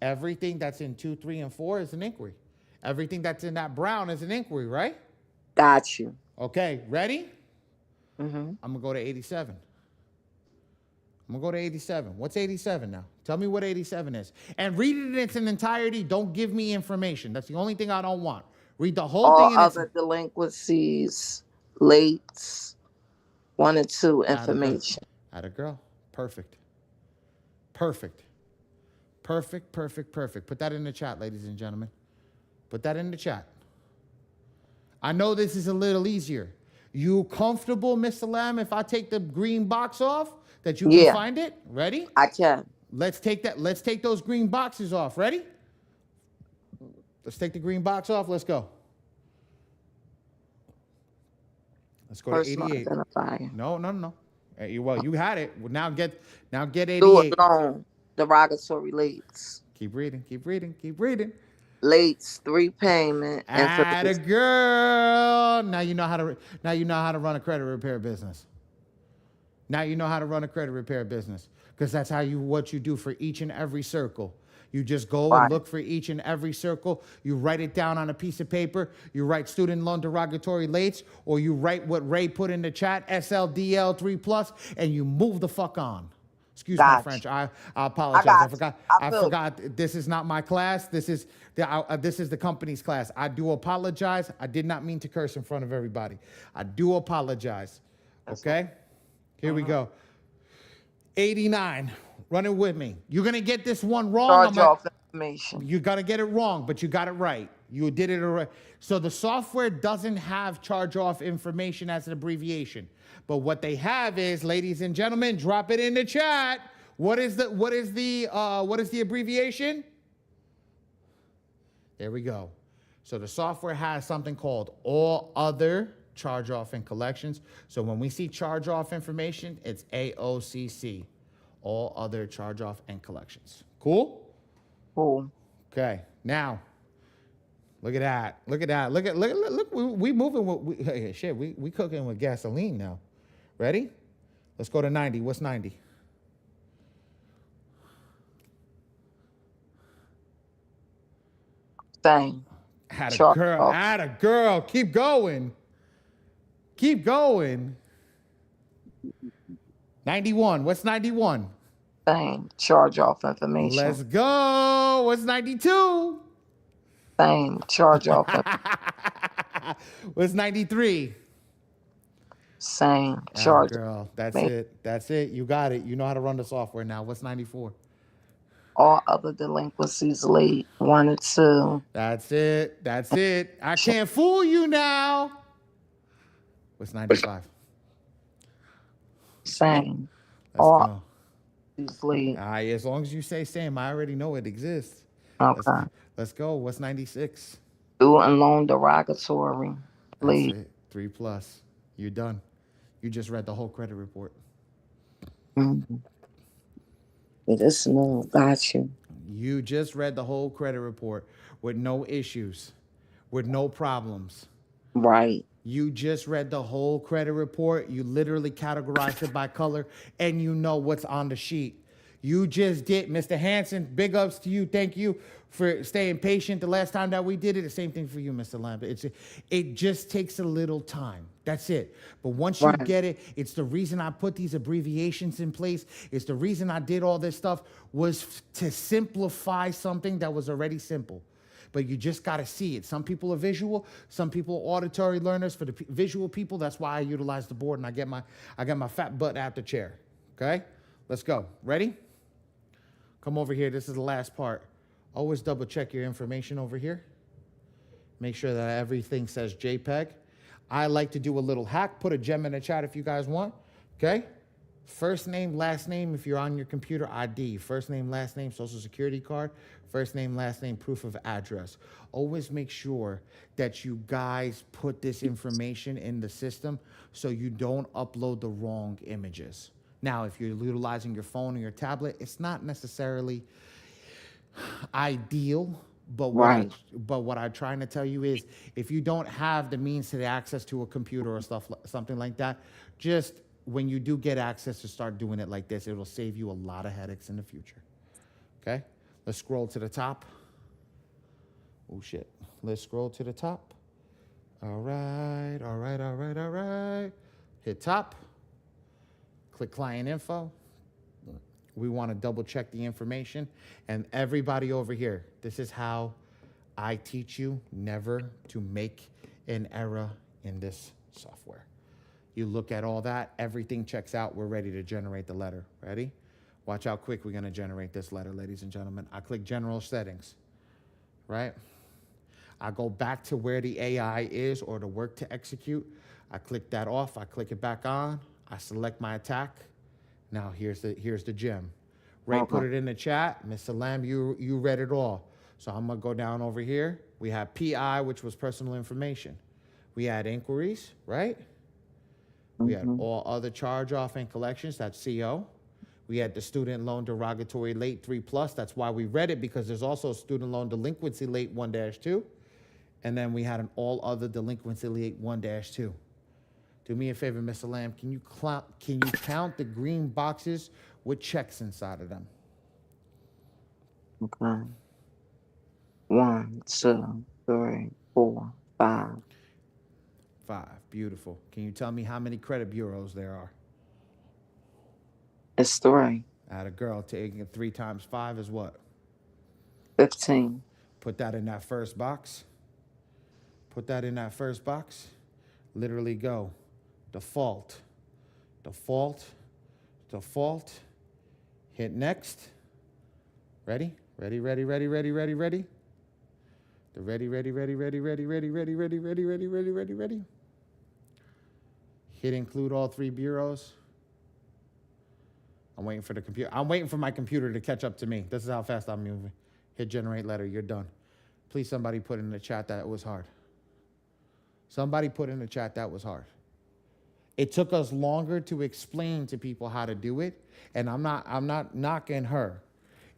Everything that's in 2, 3, and 4 is an inquiry. Everything that's in that brown is an inquiry, right? Got you. Okay, ready? Mm-hmm. I'm going to go to 87. I'm going to go to 87. What's 87 now? Tell me what 87 is. And read it in its entirety. Don't give me information. That's the only thing I don't want. Read the whole thing. All other delinquencies, late, 1 and 2 information. Atta girl. Perfect. Perfect. Perfect, perfect, perfect. Put that in the chat, ladies and gentlemen. Put that in the chat. I know this is a little easier. You comfortable, Mr. Lamb, if I take the green box off, that you can find it? Ready? I can. Let's take those green boxes off. Ready? Let's take the green box off. Let's go. Let's go Personal to 88. identifier. No. Well, you had it. Well, now get 88. Do it long. Derogatory lates. Keep reading. Lates, 3 payment. Atta girl. Now you know how to run a credit repair business. Because that's what you do for each and every circle. You just go and look for each and every circle. You write it down on a piece of paper. You write student loan derogatory lates, or you write what Ray put in the chat, SLDL 3+, and you move the fuck on. Excuse my French. I apologize. I forgot. This is not my class. This is the company's class. I do apologize. I did not mean to curse in front of everybody. I do apologize. Okay? Here we go. 89. Run it with me. You're going to get this one wrong. Charge off information. You're going to get it wrong, but you got it right. You did it right. So the software doesn't have charge off information as an abbreviation. But what they have is, ladies and gentlemen, drop it in the chat. What is the abbreviation? There we go. So the software has something called all other charge off and collections. So when we see charge off information, it's AOCC. All other charge off and collections. Cool? Cool. Okay. Now, look at that. Look, we moving with, we cooking with gasoline now. Ready? Let's go to 90. What's 90? Same. Atta girl. Keep going. 91. What's 91? Same. Charge off information. Let's go. What's 92? Same. Charge off. What's 93? Same. Charge. Girl. That's it. You got it. You know how to run the software now. What's 94? All other delinquencies late 1 and 2. That's it. I can't fool you now. What's 95? Same. Let's go. Late. As long as you say same, I already know it exists. Okay. Let's go. What's 96? Student loan derogatory. Late. That's it. 3+. You're done. You just read the whole credit report. Mm-hmm. This no, got you. You just read the whole credit report with no issues, with no problems. Right. You just read the whole credit report. You literally categorized it by color, and you know what's on the sheet. You just did. Mr. Hanson, big ups to you. Thank you for staying patient the last time that we did it. The same thing for you, Mr. Lambert. It just takes a little time. That's it. But once you get it, it's the reason I put these abbreviations in place. It's the reason I did all this stuff was to simplify something that was already simple. But you just got to see it. Some people are visual. Some people are auditory learners. For the visual people, that's why I utilize the board and I get my fat butt out the chair. Okay? Let's go. Ready? Come over here. This is the last part. Always double check your information over here. Make sure that everything says JPEG. I like to do a little hack. Put a gem in the chat if you guys want. Okay? First name, last name, if you're on your computer, ID. First name, last name, social security card. First name, last name, proof of address. Always make sure that you guys put this information in the system so you don't upload the wrong images. Now, if you're utilizing your phone or your tablet, it's not necessarily ideal, but what I'm trying to tell you is if you don't have the means to the access to a computer or something like that, just when you do get access to start doing it like this, it'll save you a lot of headaches in the future. Okay? Let's scroll to the top. Oh, shit. Let's scroll to the top. All right. Hit top. Click client info. We want to double check the information. And everybody over here, this is how I teach you never to make an error in this software. You look at all that, everything checks out, we're ready to generate the letter. Ready? Watch how quick we're gonna generate this letter, ladies and gentlemen. I click general settings, right? I go back to where the AI is or the work to execute. I click that off, I click it back on, I select my attack. Now here's the gem. Ray put it in the chat. Mr. Lamb, you read it all. So I'm going to go down over here. We have PI, which was personal information. We had inquiries, right? We had all other charge-off and collections. That's CO. We had the student loan derogatory late 3+. That's why we read it, because there's also student loan delinquency late 1-2. And then we had an all other delinquency late 1-2. Do me a favor, Mr. Lamb. Can you count the green boxes with checks inside of them? Okay. 1, 2, 3, 4, 5. 5. Beautiful. Can you tell me how many credit bureaus there are? It's 3. I had a girl taking 3 times 5 is what? 15. Put that in that first box. Put that in that first box. Literally go. Default. Default. Default. Hit next. Ready? Ready, ready, ready, ready, ready, ready. The ready, ready, ready, ready, ready, ready, ready, ready, ready, ready, ready, ready, ready. Hit include all 3 bureaus. I'm waiting for the computer. I'm waiting for my computer to catch up to me. This is how fast I'm moving. Hit generate letter. You're done. Please, somebody put in the chat that it was hard. Somebody put in the chat that was hard. It took us longer to explain to people how to do it, and I'm not knocking her.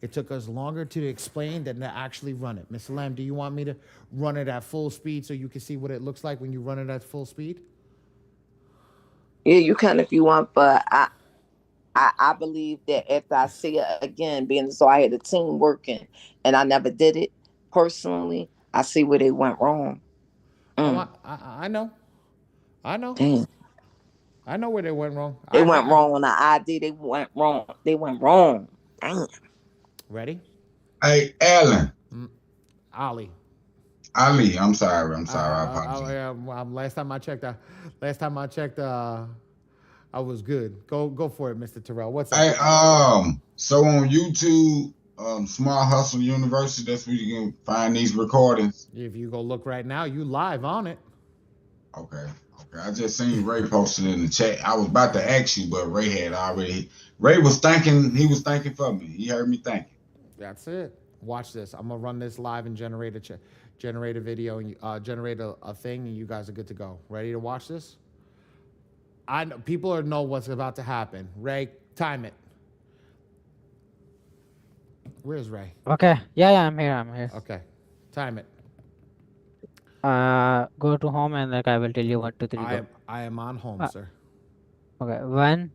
It took us longer to explain than to actually run it. Mr. Lamb, do you want me to run it at full speed so you can see what it looks like when you run it at full speed? Yeah, you can if you want, but I believe that if I see it again, being so I had a team working and I never did it personally, I see where they went wrong. Oh, I know. I know. Damn. I know where they went wrong. They went wrong on the ID. They went wrong. They went wrong. Damn. Ready? Hey, Alan. Ali. Ali, I'm sorry. I apologize. Last time I checked, I was good. Go for it, Mr. Terrell. What's up? Hey, so on YouTube, Small Hustle University, that's where you can find these recordings. If you go look right now, you live on it. Okay. I just seen Ray posted in the chat. I was about to ask you, but Ray was thinking. He was thinking for me. He heard me thinking. That's it. Watch this. I'm gonna run this live and generate a video and generate a thing, and you guys are good to go. Ready to watch this? I know people know what's about to happen. Ray, time it. Where's Ray? Okay. Yeah, I'm here. Okay. Time it. Go to home and I will tell you 1, 2, 3. Go. I am on home, sir. Okay. 1,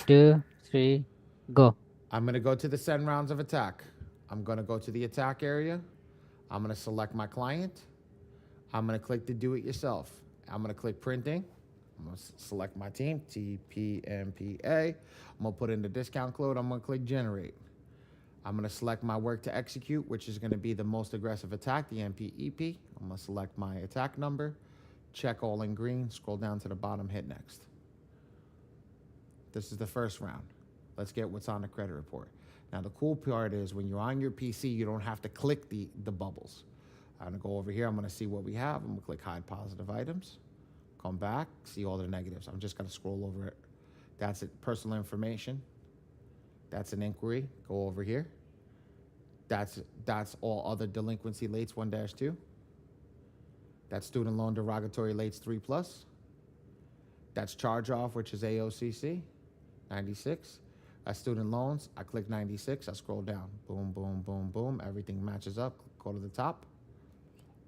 2, 3, go. I'm gonna go to the send rounds of attack. I'm gonna go to the attack area. I'm gonna select my client. I'm gonna click the do it yourself. I'm gonna click printing. I'm gonna select my team, TPMPA. I'm gonna put in the discount code. I'm gonna click generate. I'm gonna select my work to execute, which is gonna be the most aggressive attack, the MPEP. I'm gonna select my attack number, check all in green, scroll down to the bottom, hit next. This is the first round. Let's get what's on the credit report. Now, the cool part is when you're on your PC, you don't have to click the bubbles. I'm gonna go over here. I'm gonna see what we have. I'm gonna click hide positive items. Come back, see all the negatives. I'm just gonna scroll over it. That's it, personal information. That's an inquiry. Go over here. That's all other delinquency lates 1-2. That's student loan derogatory lates 3+. That's charge off, which is AOCC 96. That's student loans. I click 96. I scroll down. Boom, boom, boom, boom. Everything matches up. Go to the top.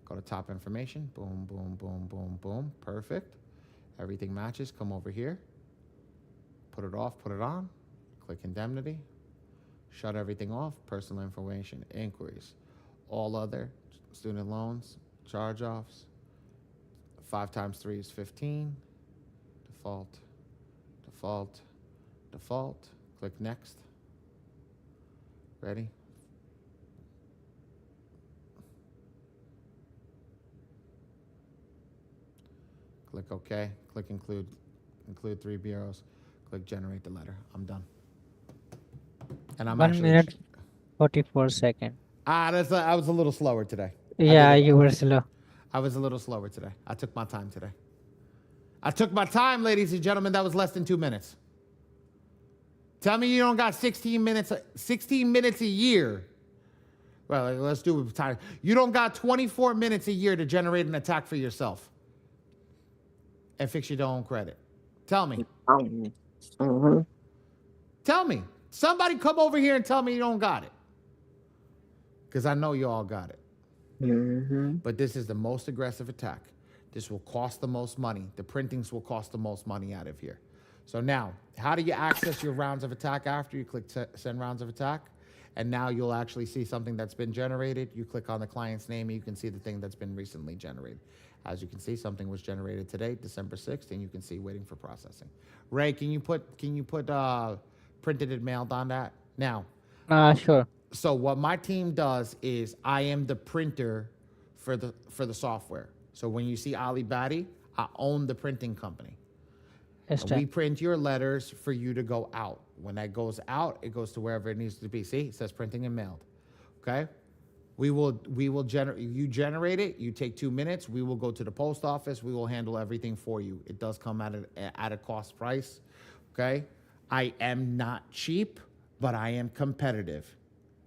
Go to top information. Boom, boom, boom, boom, boom. Perfect. Everything matches. Come over here. Put it off. Put it on. Click indemnity. Shut everything off. Personal information. Inquiries. All other student loans. Charge-offs. 5 times 3 is 15. Default. Default. Default. Click next. Ready? Click OK. Click include 3 bureaus. Click generate the letter. I'm done. And I'm 1 minute 44 seconds. I was a little slower today. Yeah, you were slow. I was a little slower today. I took my time today. I took my time, ladies and gentlemen. That was less than 2 minutes. Tell me you don't got 16 minutes a year. Well, let's do it with time. You don't got 24 minutes a year to generate an attack for yourself and fix your own credit. Tell me. Mm-hmm. Tell me. Somebody come over here and tell me you don't got it. Because I know you all got it. Mm-hmm. But this is the most aggressive attack. This will cost the most money. The printings will cost the most money out of here. So now, how do you access your rounds of attack after you click send rounds of attack? And now you'll actually see something that's been generated. You click on the client's name and you can see the thing that's been recently generated. As you can see, something was generated today, December 6th, and you can see waiting for processing. Ray, can you put printed and mailed on that? Now, Sure. so what my team does is I am the printer for the software. So when you see Ali Badi, I own the printing company. Yes, And we print your letters for you to go out. When that goes out, it goes to wherever it needs to be. See, it says printing and mailed. Okay? We will generate it. You take 2 minutes. We will go to the post office. We will handle everything for you. It does come at a cost price. Okay? I am not cheap, but I am competitive.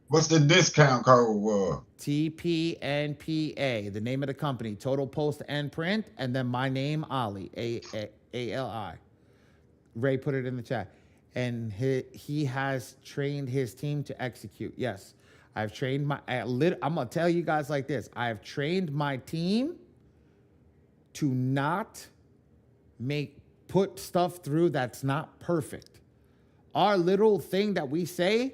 What's the discount code? TPNPA, the name of the company, Total Post and Print, and then my name, Ali, A-L-I. Ray put it in the chat. And he has trained his team to execute. Yes, I've trained I'm going to tell you guys like this. I have trained my team to not put stuff through that's not perfect. Our little thing that we say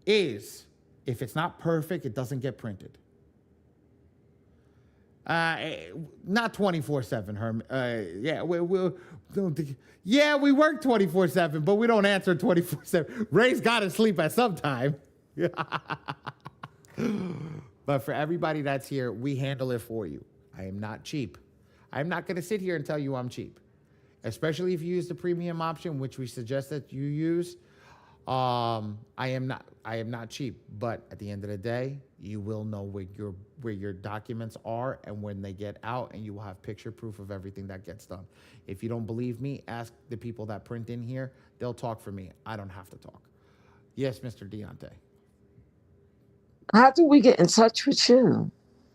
is, if it's not perfect, it doesn't get printed. Not 24/7, Herman. We work 24/7, but we don't answer 24/7. Ray's got to sleep at some time. But for everybody that's here, we handle it for you. I am not cheap. I'm not going to sit here and tell you I'm cheap, especially if you use the premium option, which we suggest that you use. I am not cheap, but at the end of the day, you will know where your documents are and when they get out, and you will have picture proof of everything that gets done. If you don't believe me, ask the people that print in here. They'll talk for me. I don't have to talk. Yes, Mr. Deontay. How do we get in touch with you?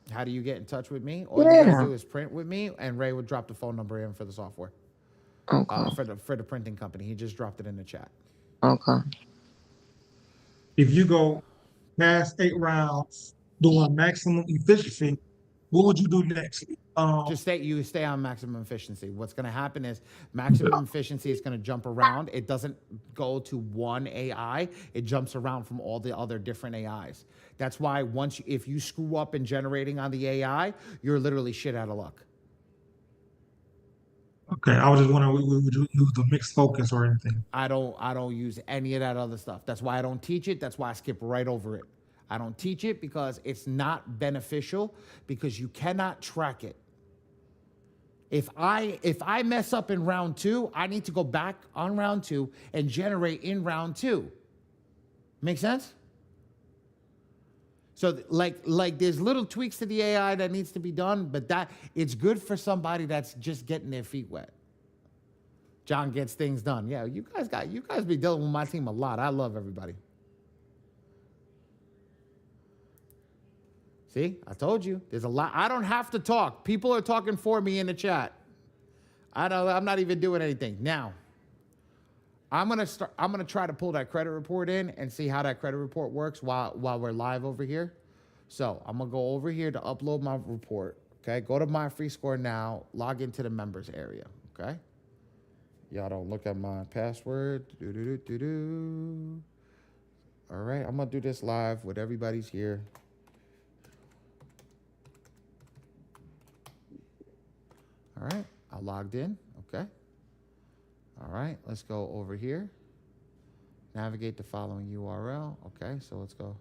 How do you get in touch with me? All you gotta do is print with me, and Ray will drop the phone number in for the software. Okay. For the printing company. He just dropped it in the chat. Okay. If you go past 8 rounds doing maximum efficiency, what would you do next? Just stay on maximum efficiency. What's going to happen is maximum efficiency is going to jump around. It doesn't go to one AI. It jumps around from all the other different AIs. That's why if you screw up in generating on the AI, you're literally shit out of luck. Okay, I was just wondering, would you use the mixed focus or anything? I don't use any of that other stuff. That's why I don't teach it. That's why I skip right over it. I don't teach it because it's not beneficial, because you cannot track it. If I mess up in round 2, I need to go back on round 2 and generate in round 2. Make sense? So like there's little tweaks to the AI that needs to be done, but that it's good for somebody that's just getting their feet wet. John gets things done. Yeah, you guys be dealing with my team a lot. I love everybody. See, I told you. There's a lot. I don't have to talk. People are talking for me in the chat. I'm not even doing anything. Now, I'm gonna try to pull that credit report in and see how that credit report works while we're live over here. So I'm gonna go over here to upload my report. Okay, go to my free score now, log into the members area. Okay. Y'all don't look at my password. All right, I'm gonna do this live with everybody's here. All right, I logged in. Okay. All right, let's go over here. Navigate the following URL. Okay, so let's go.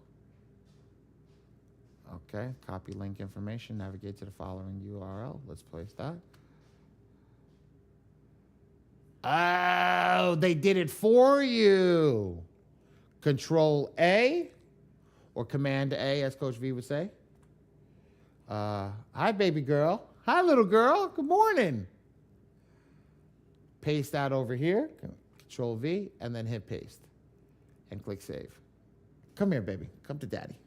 Okay, copy link information. Navigate to the following URL. Let's place that. Oh, they did it for you. Control A or Command A, as Coach V would say. Hi, baby girl. Hi, little girl. Good morning. Paste that over here. Control V and then hit paste. and click save. Come here, baby. Come to daddy.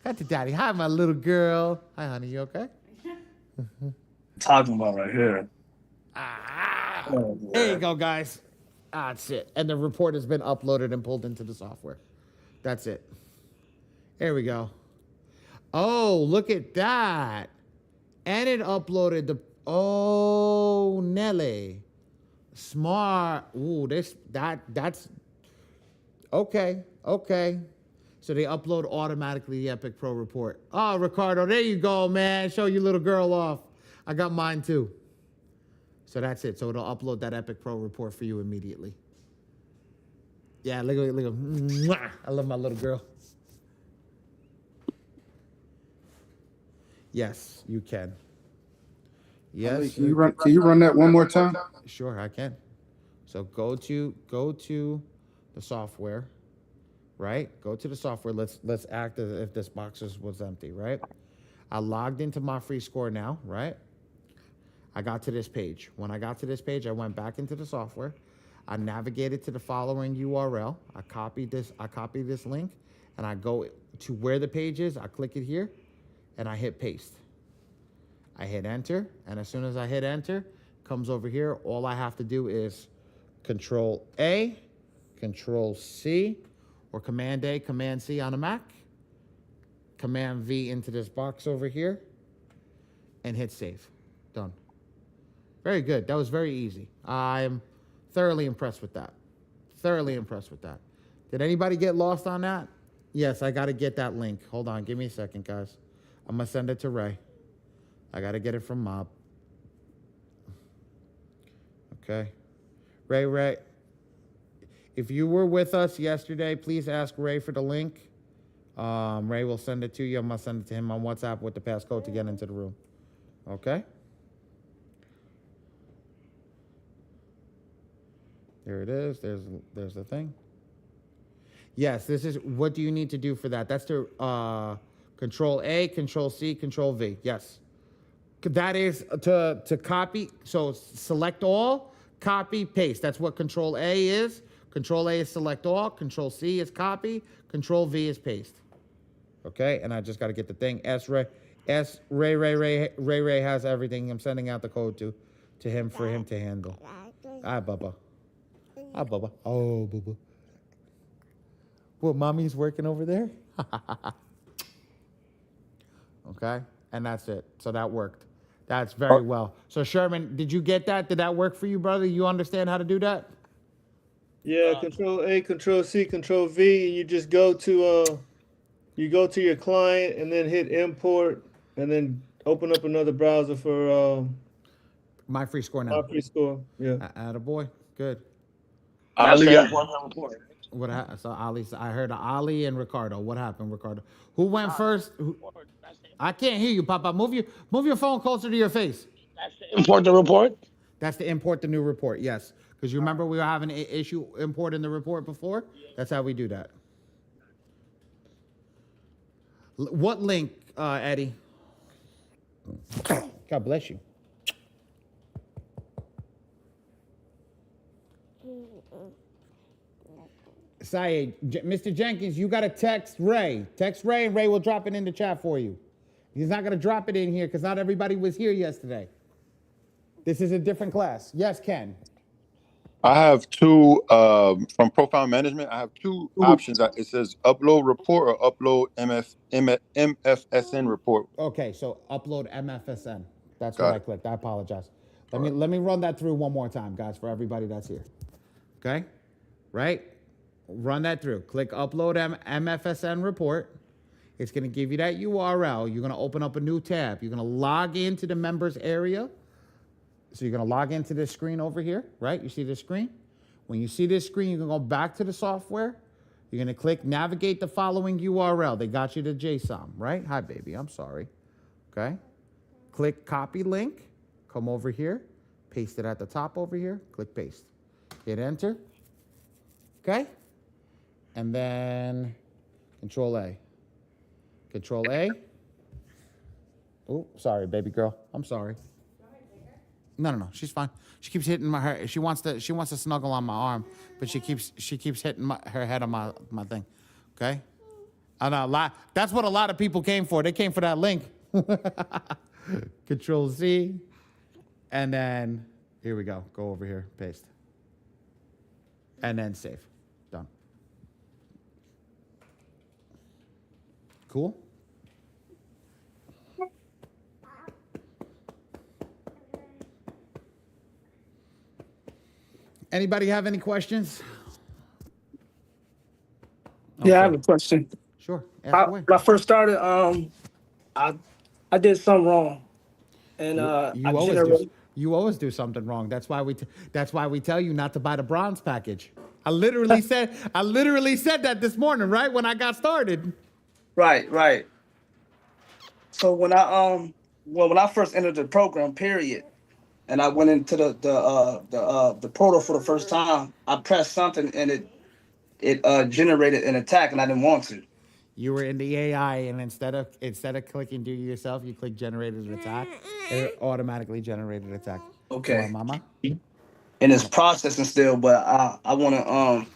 Come to daddy. Hi, my little girl. Hi, honey. You okay? Talking about right here. There you go, guys. That's it. And the report has been uploaded and pulled into the software. That's it. There we go. Oh, look at that. And it uploaded the... Oh, Nelly. Smart. Ooh, that's... Okay. So they upload automatically the Epic Pro report. Oh, Ricardo, there you go, man. Show your little girl off. I got mine too. So that's it. So it'll upload that Epic Pro report for you immediately. Yeah, look at mwah. I love my little girl. Yes, you can. Yes. Can you run that one more time? Sure, I can. So go to the software, right? Go to the software. Let's act as if this box was empty, right? I logged into my free score now, right? I got to this page. When I got to this page, I went back into the software. I navigated to the following URL. I copied this link, and I go to where the page is. I click it here, and I hit paste. I hit enter, and as soon as I hit enter, comes over here. All I have to do is Control A, Control C, or Command A, Command C on a Mac. Command V into this box over here, and hit save. Done. Very good. That was very easy. I'm thoroughly impressed with that. Did anybody get lost on that? Yes, I got to get that link. Hold on. Give me a second, guys. I'm going to send it to Ray. I got to get it from Mob. Okay. Ray, if you were with us yesterday, please ask Ray for the link. Ray will send it to you. I'm going to send it to him on WhatsApp with the passcode to get into the room. Okay? There it is. There's the thing. Yes, this is, what do you need to do for that? That's to Control A, Control C, Control V. Yes. That is to copy. So select all, copy, paste. That's what Control A is. Control A is select all. Control C is copy. Control V is paste. Okay, and I just got to get the thing. Ray has everything. I'm sending out the code to him for him to handle. Hi, Bubba. Hi, Bubba. Oh, Bubba. Well, mommy's working over there? Okay, and that's it. So that worked. That's very well. So Sherman, did you get that? Did that work for you, brother? You understand how to do that? Yeah, Control A, Control C, Control V, and you just go to your client and then hit import and then open up another browser for My free score now. My free score. Yeah. Attaboy. Good. That's Ali the got important report. What happened? So I heard Ali and Ricardo. What happened, Ricardo? Who went first? I can't hear you, Papa. Move your phone closer to your face. That's the important report. That's to import the new report. Yes, because you remember we were having an issue importing the report before. That's how we do that. What link, Eddie? God bless you. Syed, Mr. Jenkins, you got to text Ray. Text Ray, and Ray will drop it in the chat for you. He's not going to drop it in here because not everybody was here yesterday. This is a different class. Yes, Ken. I have two from Profile Management. I have two options. It says upload report or upload MFSN report. Okay, so upload MFSN. That's what I clicked. I apologize. Let me run that through one more time, guys, for everybody that's here. Okay, right? Run that through. Click upload MFSN report. It's going to give you that URL. You're going to open up a new tab. You're going to log into the members area. So you're going to log into this screen over here, right? You see this screen? When you see this screen, you're going to go back to the software. You're going to click navigate the following URL. They got you to JSON, right? Hi, baby. I'm sorry. Okay. Click copy link. Come over here. Paste it at the top over here. Click paste. Hit enter. Okay. And then Control A. Control A. Oh, sorry, baby girl. I'm sorry. No. She's fine. She keeps hitting her. She wants to snuggle on my arm, but she keeps hitting her head on my thing. Okay. I know that's what a lot of people came for. They came for that link. Control Z, and then here we go. Go over here, paste, and then save. Done. Cool. Anybody have any questions? Yeah, I have a question. Sure. When I first started, I did something wrong, and you always do something wrong. That's why we tell you not to buy the bronze package. I literally said that this morning, right when I got started. Right. So when I first entered the program, period, and I went into the portal for the first time, I pressed something and it generated an attack, and I didn't want to. You were in the AI, and instead of clicking do it yourself, you click generated attack. It automatically generated attack. Okay. Come on, mama. And it's processing still, but I want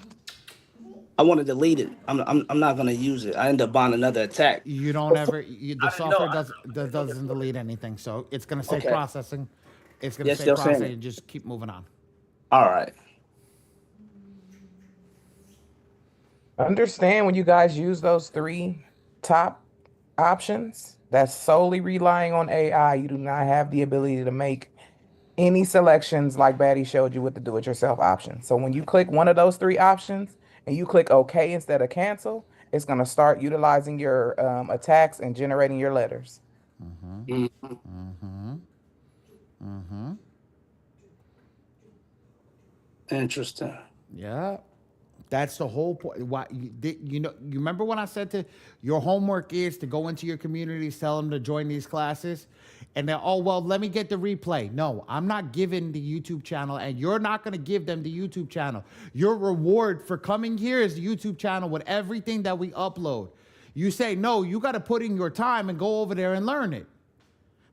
to delete it. I'm not gonna use it. I end up buying another attack. You don't ever. The software doesn't delete anything, so it's gonna say processing. It's gonna say processing. Just keep moving on. All right. Understand when you guys use those 3 top options, that's solely relying on AI. You do not have the ability to make any selections like Badi showed you with the do-it-yourself option. So when you click one of those 3 options and you click OK instead of cancel, it's going to start utilizing your attacks and generating your letters. Interesting. Yeah. That's the whole point. Why you remember when I said to your homework is to go into your communities, tell them to join these classes, and they're let me get the replay. No, I'm not giving the YouTube channel, and you're not going to give them the YouTube channel. Your reward for coming here is the YouTube channel with everything that we upload. You say no, you got to put in your time and go over there and learn it.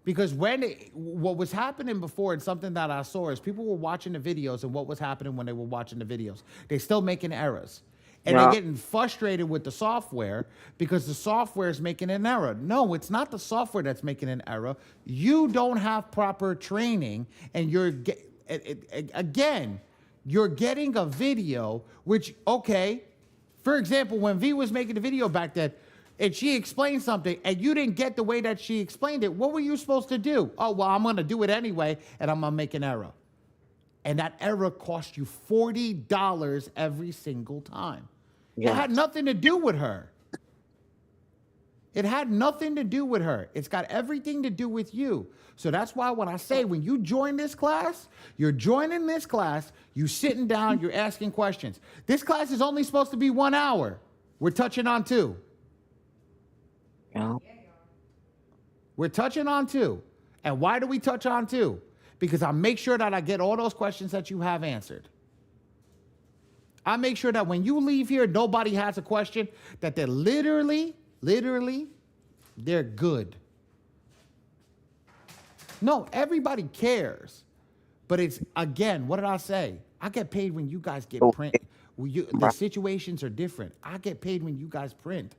Because what was happening before, and something that I saw, is people were watching the videos, and what was happening when they were watching the videos? They're still making errors. And they're getting frustrated with the software because the software is making an error. No, it's not the software that's making an error. You don't have proper training, and you're getting a video, which, for example, when V was making the video back then, and she explained something, and you didn't get the way that she explained it, what were you supposed to do? Oh, well, I'm going to do it anyway, and I'm going to make an error. And that error cost you $40 every single time. It had nothing to do with her. It had nothing to do with her. It's got everything to do with you. So that's why when I say when you join this class, you're joining this class, you're sitting down, you're asking questions. This class is only supposed to be 1 hour. We're touching on 2. We're touching on 2. And why do we touch on 2? Because I make sure that I get all those questions that you have answered. I make sure that when you leave here, nobody has a question, that they're literally, they're good. No, everybody cares. But it's, again, what did I say? I get paid when you guys get print. The situations are different. I get paid when you guys print.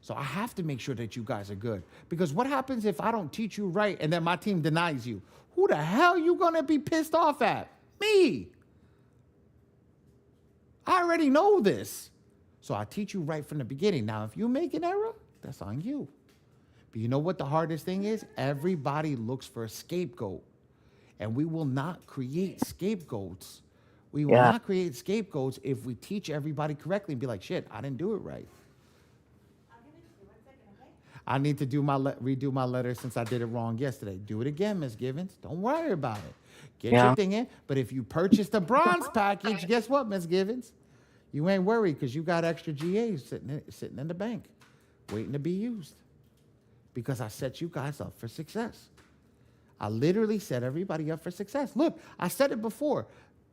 So I have to make sure that you guys are good. Because what happens if I don't teach you right and then my team denies you? Who the hell are you going to be pissed off at? Me. I already know this. So I teach you right from the beginning. Now, if you make an error, that's on you. But you know what the hardest thing is? Everybody looks for a scapegoat. And we will not create scapegoats. We will not create scapegoats if we teach everybody correctly and be like, shit, I didn't do it right. I need to redo my letter since I did it wrong yesterday. Do it again, Ms. Givens. Don't worry about it. Get your thing in. But if you purchase the bronze package, guess what, Ms. Givens? You ain't worried because you got extra GAs sitting in the bank waiting to be used. Because I set you guys up for success. I literally set everybody up for success. Look, I said it before.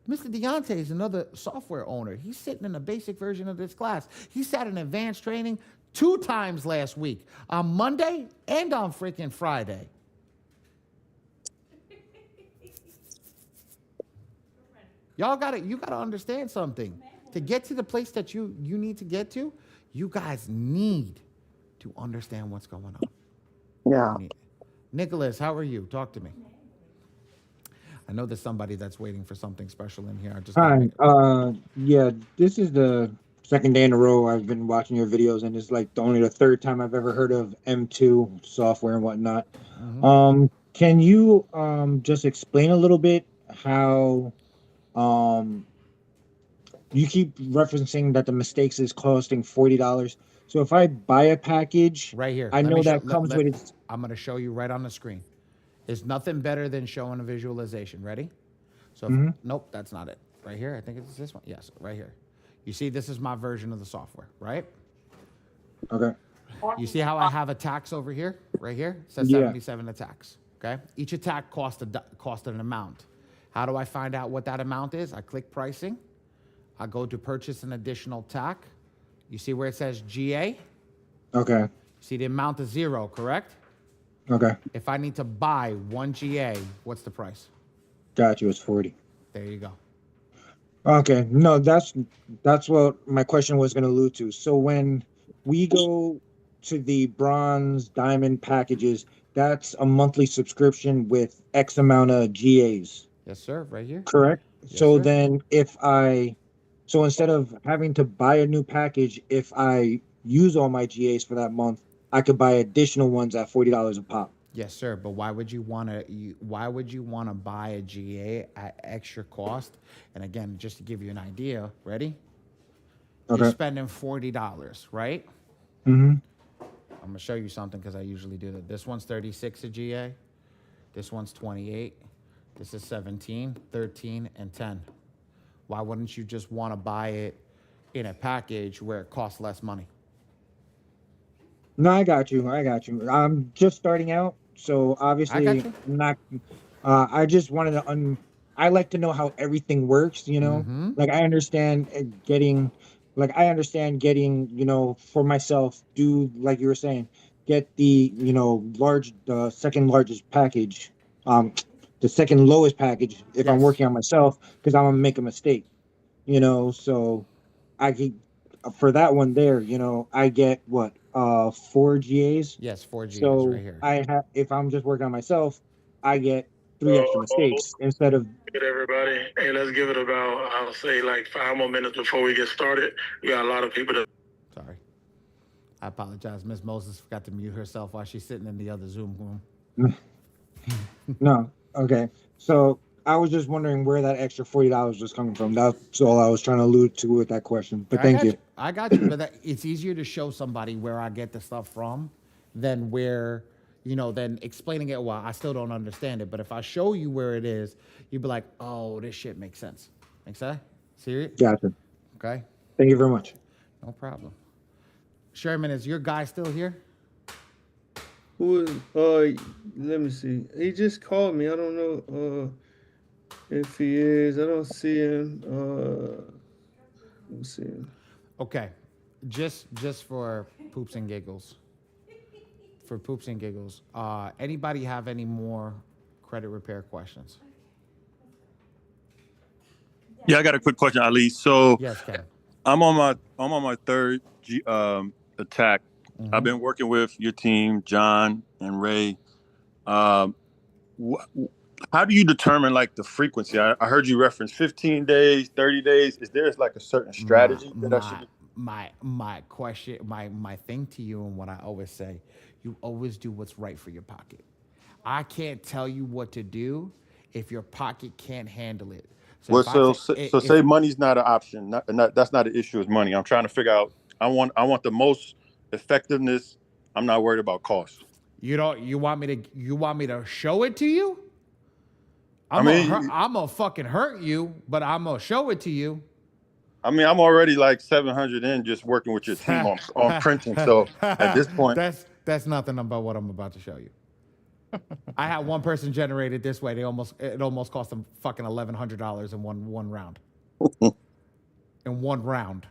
Mr. Deontay is another software owner. He's sitting in a basic version of this class. He sat in advanced training 2 times last week, on Monday and on freaking Friday. You gotta understand something. To get to the place that you need to get to, you guys need to understand what's going on. Yeah. Nicholas, how are you? Talk to me. I know there's somebody that's waiting for something special in here. I just gotta Hi. make it. Yeah, this is the second day in a row I've been watching your videos, and it's like only the third time I've ever heard of M2 software and whatnot. Can you just explain a little bit how um you keep referencing that the mistakes is costing $40. So if I buy a package, Right here. I Let me know show. that comes with its. I'm gonna show you right on the screen. There's nothing better than showing a visualization. Ready? So, nope, that's not it. Right here. I think it's this one. Yes, right here. You see, this is my version of the software, right? Okay. You see how I have attacks over here? Right here? It says Yeah. 77 attacks. Okay. Each attack cost an amount. How do I find out what that amount is? I click pricing. I go to purchase an additional attack. You see where it says GA? Okay. See the amount is 0, correct? Okay. If I need to buy 1 GA, what's the price? Got you. It's 40. There you go. Okay. No, that's what my question was going to allude to. So when we go to the bronze diamond packages, that's a monthly subscription with X amount of GAs. Yes, sir. Right here. Correct. Yes, So sir. then so instead of having to buy a new package, if I use all my GAs for that month, I could buy additional ones at $40 a pop. Yes, sir. But why would you want to buy a GA at extra cost? And again, just to give you an idea, ready? Okay. You're spending $40, right? Mm-hmm. I'm gonna show you something because I usually do that. This one's 36 a GA. This one's 28. This is 17, 13, and 10. Why wouldn't you just want to buy it in a package where it costs less money? No, I got you. I'm just starting out, so obviously I got you. I'm not. I just wanted to. I like to know how everything works. Like I understand getting, for myself. Do like you were saying, get the the second largest package, the second lowest package if I'm Yes. working on myself because I'm gonna make a mistake. So I could for that one there, I get what 4 GAs. Yes, 4 GAs right So here. I have if I'm just working on myself, I get 3 extra mistakes instead of. Good, everybody. Hey, let's give it about, I'll say, like 5 more minutes before we get started. We got a lot of people that. Sorry. I apologize. Miss Moses forgot to mute herself while she's sitting in the other Zoom room. No. Okay. So I was just wondering where that extra $40 was coming from. That's all I was trying to allude to with that question. But thank you. I got you. But it's easier to show somebody where I get the stuff from than than explaining it. Well, I still don't understand it. But if I show you where it is, you'd be like, oh, this shit makes sense. Make sense? Serious? Gotcha. Okay. Thank you very much. No problem. Sherman, is your guy still here? Who is? Let me see. He just called me. I don't know if he is. I don't see him. Let me see him. Okay, just for poops and giggles. For poops and giggles. Anybody have any more credit repair questions? Yeah, I got a quick question, Ali. So yes, Ken. I'm on my third attack. I've been working with your team, John and Ray. How do you determine like the frequency? I heard you reference 15 days, 30 days. Is there like a certain strategy that I should? My question, my thing to you, and what I always say, you always do what's right for your pocket. I can't tell you what to do if your pocket can't handle it. So say money's not an option. That's not an issue. Is money? I'm trying to figure out. I want the most effectiveness. I'm not worried about cost. You want me to show it to you? I'm gonna fucking hurt you, but I'm gonna show it to you. I mean, I'm already like 700 in just working with your team on printing. So at this point, that's nothing about what I'm about to show you. I had one person generated this way. It almost cost them fucking $1,100 in one round. In one round.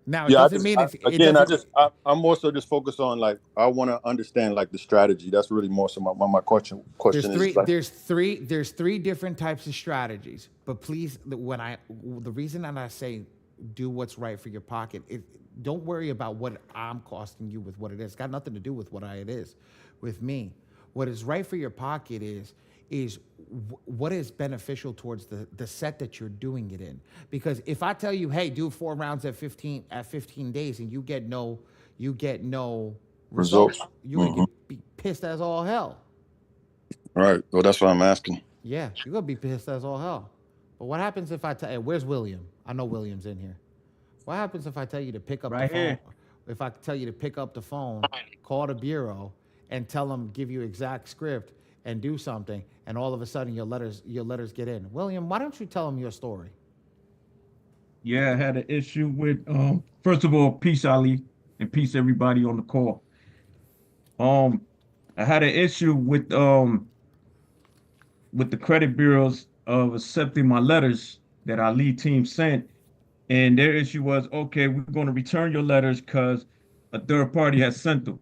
Now, it doesn't mean it doesn't. I'm more so just focused on like I want to understand like the strategy. That's really more so my question is like, There's three different types of strategies. But please, the reason that I say do what's right for your pocket, don't worry about what I'm costing you with what it is. It's got nothing to do with what it is with me. What is right for your pocket is what is beneficial towards the set that you're doing it in. Because if I tell you, hey, do 4 rounds at 15 days and you get no results, you're gonna be pissed as all hell. Right. Well, that's what I'm asking. Yeah, you're gonna be pissed as all hell. But what happens if I tell hey, where's William? I know William's in here. What happens if I tell you to pick up the phone? Here. If I tell you to pick up the phone, call the bureau, and tell them give you exact script and do something, and all of a sudden your letters get in. William, why don't you tell them your story? Yeah, I had an issue with first of all, peace Ali, and peace everybody on the call. I had an issue with the credit bureaus of accepting my letters that our lead team sent. And their issue was, okay, we're going to return your letters because a third party has sent them.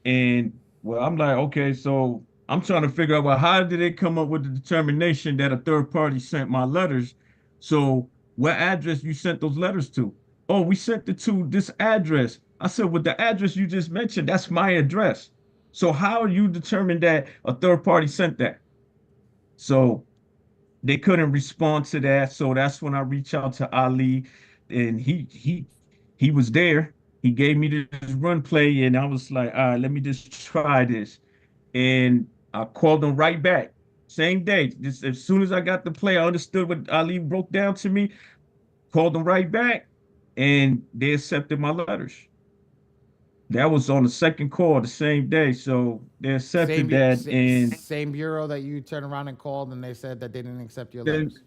And well, I'm like, okay, so I'm trying to figure out, well, how did they come up with the determination that a third party sent my letters? So what address you sent those letters to? Oh, we sent it to this address. I said, well, the address you just mentioned, that's my address. So how are you determined that a third party sent that? So they couldn't respond to that. So that's when I reached out to Ali, and he was there. He gave me this run play, and I was like, all right, let me just try this. And I called him right back, same day. Just as soon as I got the play, I understood what Ali broke down to me. Called them right back, and they accepted my letters. That was on the second call the same day, so they accepted that. And Same bureau that you turned around and called, and they said that they didn't accept your letters.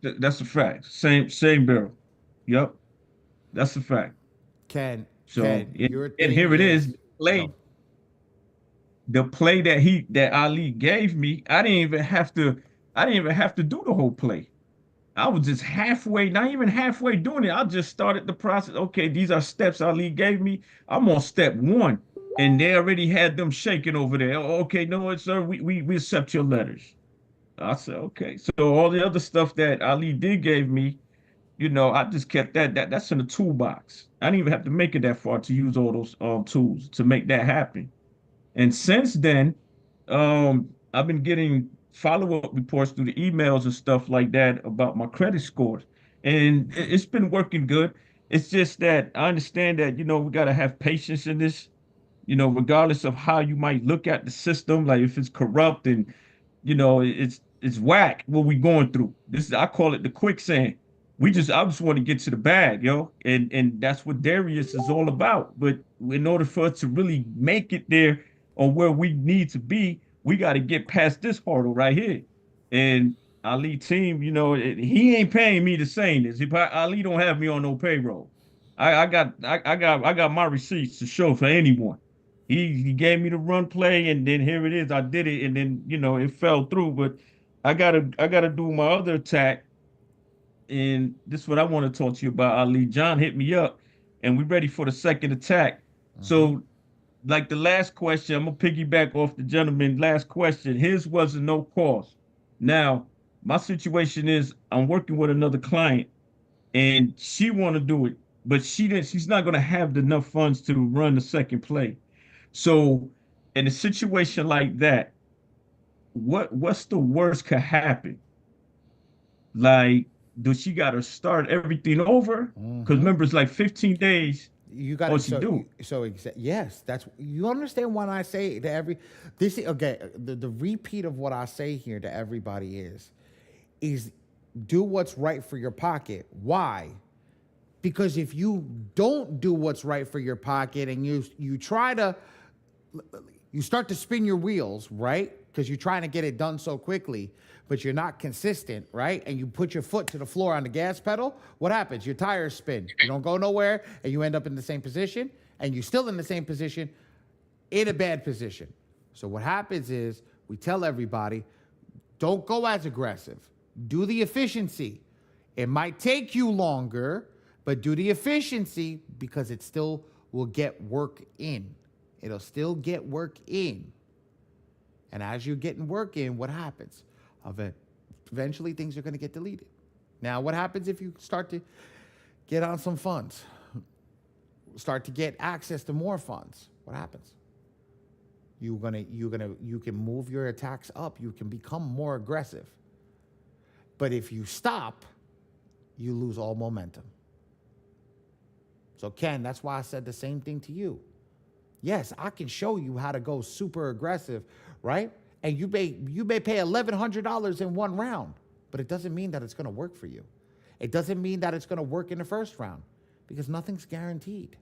That's a fact. Same bureau. Yep, that's a fact. Ken, and here it is. The play that Ali gave me, I didn't even have to do the whole play. I was just halfway, not even halfway doing it. I just started the process. Okay, these are steps Ali gave me. I'm on step 1. And they already had them shaking over there. Oh, okay, no, sir, we accept your letters. I said, okay. So all the other stuff that Ali did gave me, I just kept that's in the toolbox. I didn't even have to make it that far to use all those tools to make that happen. And since then, I've been getting follow-up reports through the emails and stuff like that about my credit scores. And it's been working good. It's just that I understand that, we got to have patience in this, regardless of how you might look at the system, like if it's corrupt and, it's whack what we going through. I call it the quicksand. I just want to get to the bag, yo. And that's what Darius is all about. But in order for us to really make it there or where we need to be, we got to get past this hurdle right here. And Ali team, he ain't paying me to say this. Ali don't have me on no payroll. I got my receipts to show for anyone. He gave me the run play, and then here it is. I did it, and then it fell through. But I gotta do my other attack, and this is what I want to talk to you about. Ali John hit me up, and we ready for the second attack. So, like the last question, I'm gonna piggyback off the gentleman. Last question. His was a no cost. Now, my situation is I'm working with another client, and she want to do it, but she's not gonna have enough funds to run the second play. So, in a situation like that, what's the worst could happen? Like, does she got to start everything over? Because remember, it's like 15 days. You got to yes, that's you understand when I say to the repeat of what I say here to everybody is do what's right for your pocket. Why? Because if you don't do what's right for your pocket and you start to spin your wheels, right? Because you're trying to get it done so quickly, but you're not consistent, right? And you put your foot to the floor on the gas pedal, what happens? Your tires spin. You don't go nowhere, and you end up in the same position, and you're still in the same position, in a bad position. So what happens is we tell everybody, don't go as aggressive. Do the efficiency. It might take you longer but do the efficiency because it still will get work in. It'll still get work in. And as you're getting work in, what happens? Eventually, things are going to get deleted. Now, what happens if you start to get on some funds? Start to get access to more funds. What happens? You can move your attacks up. You can become more aggressive. But if you stop, you lose all momentum. So Ken, that's why I said the same thing to you. Yes, I can show you how to go super aggressive, right? And you may pay $1,100 in one round, but it doesn't mean that it's going to work for you. It doesn't mean that it's going to work in the first round because nothing's guaranteed.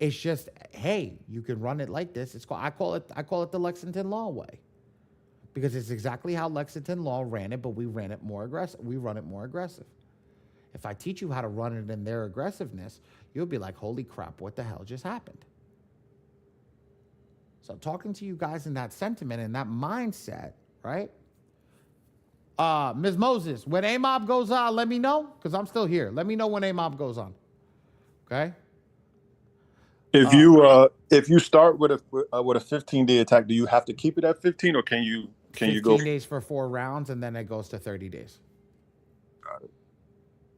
It's just, hey, you can run it like this. I call it the Lexington Law way. Because it's exactly how Lexington Law ran it, but we ran it more aggressive. We run it more aggressive. If I teach you how to run it in their aggressiveness, you'll be like, holy crap, what the hell just happened? So talking to you guys in that sentiment and that mindset, right? Ms. Moses, when AMOB goes on, let me know, because I'm still here. Let me know when AMOB goes on. Okay? If you start with a 15-day attack, do you have to keep it at 15, or can you go 15 days for 4 rounds, and then it goes to 30 days. Got it.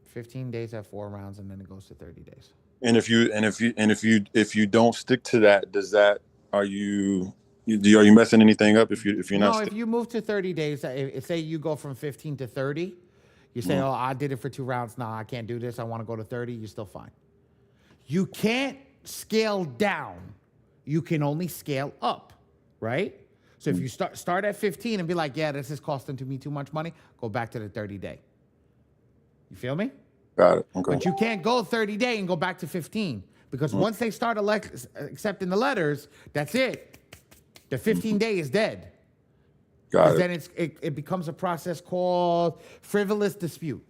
15 days at 4 rounds, and then it goes to 30 days. And if you don't stick to that, are you messing anything up if you're not? No, if you move to 30 days, say you go from 15 to 30, you say, oh, I did it for 2 rounds. No, I can't do this. I want to go to 30. You're still fine. You can't scale down. You can only scale up, right? So if you start at 15 and be like, yeah, this is costing me too much money, go back to the 30-day. You feel me? Got it. Okay. But you can't go 30-day and go back to 15 because once they start accepting the letters, that's it. The 15-day is dead. Got it. Then it becomes a process called frivolous dispute.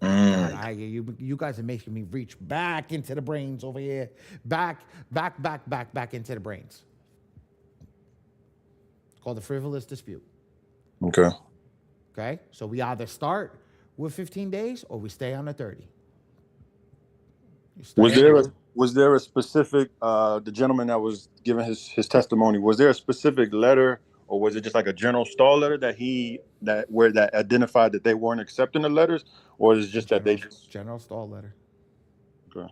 God, you guys are making me reach back into the brains over here. Back into the brains. It's called the frivolous dispute. Okay. Okay? So we either start with 15 days or we stay on the 30. Was there a specific the gentleman that was giving his testimony, was there a specific letter, or was it just like a general stall letter that identified that they weren't accepting the letters, or is it just that they just general stall letter? Okay.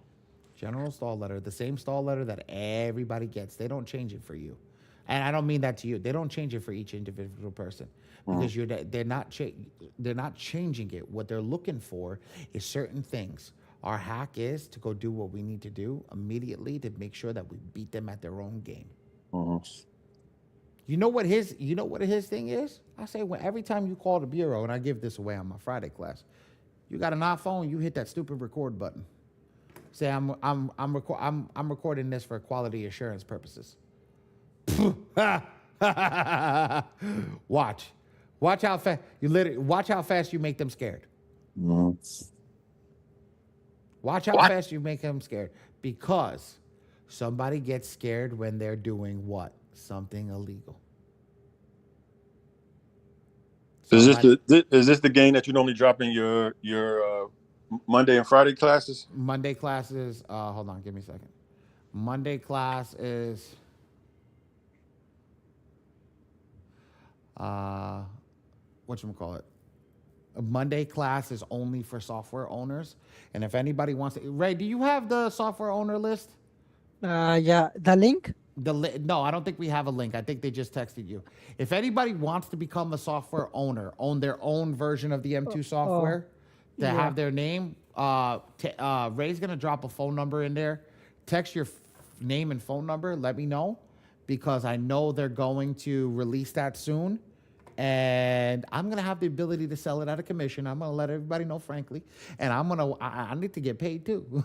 General stall letter, the same stall letter that everybody gets. They don't change it for you. And I don't mean that to you. They don't change it for each individual person because they're not changing it. What they're looking for is certain things. Our hack is to go do what we need to do immediately to make sure that we beat them at their own game. You know what his thing is? I say every time you call the bureau, and I give this away on my Friday class, you got an iPhone, you hit that stupid record button. Say I'm recording this for quality assurance purposes. Watch how fast watch how fast you make them scared. Watch how fast you make them scared, because somebody gets scared when they're doing what? Something illegal. Is this the game that you normally drop in your Monday and Friday classes? Monday classes. Hold on, give me a second. Monday class is whatchamacallit? A Monday class is only for software owners. And if anybody wants to, Ray, do you have the software owner list? Yeah, the link? No, I don't think we have a link. I think they just texted you. If anybody wants to become a software owner, own their own version of the M2 software, to have their name, Ray's going to drop a phone number in there. Text your name and phone number. Let me know, because I know they're going to release that soon. And I'm going to have the ability to sell it at a commission. I'm going to let everybody know, frankly. And I need to get paid too.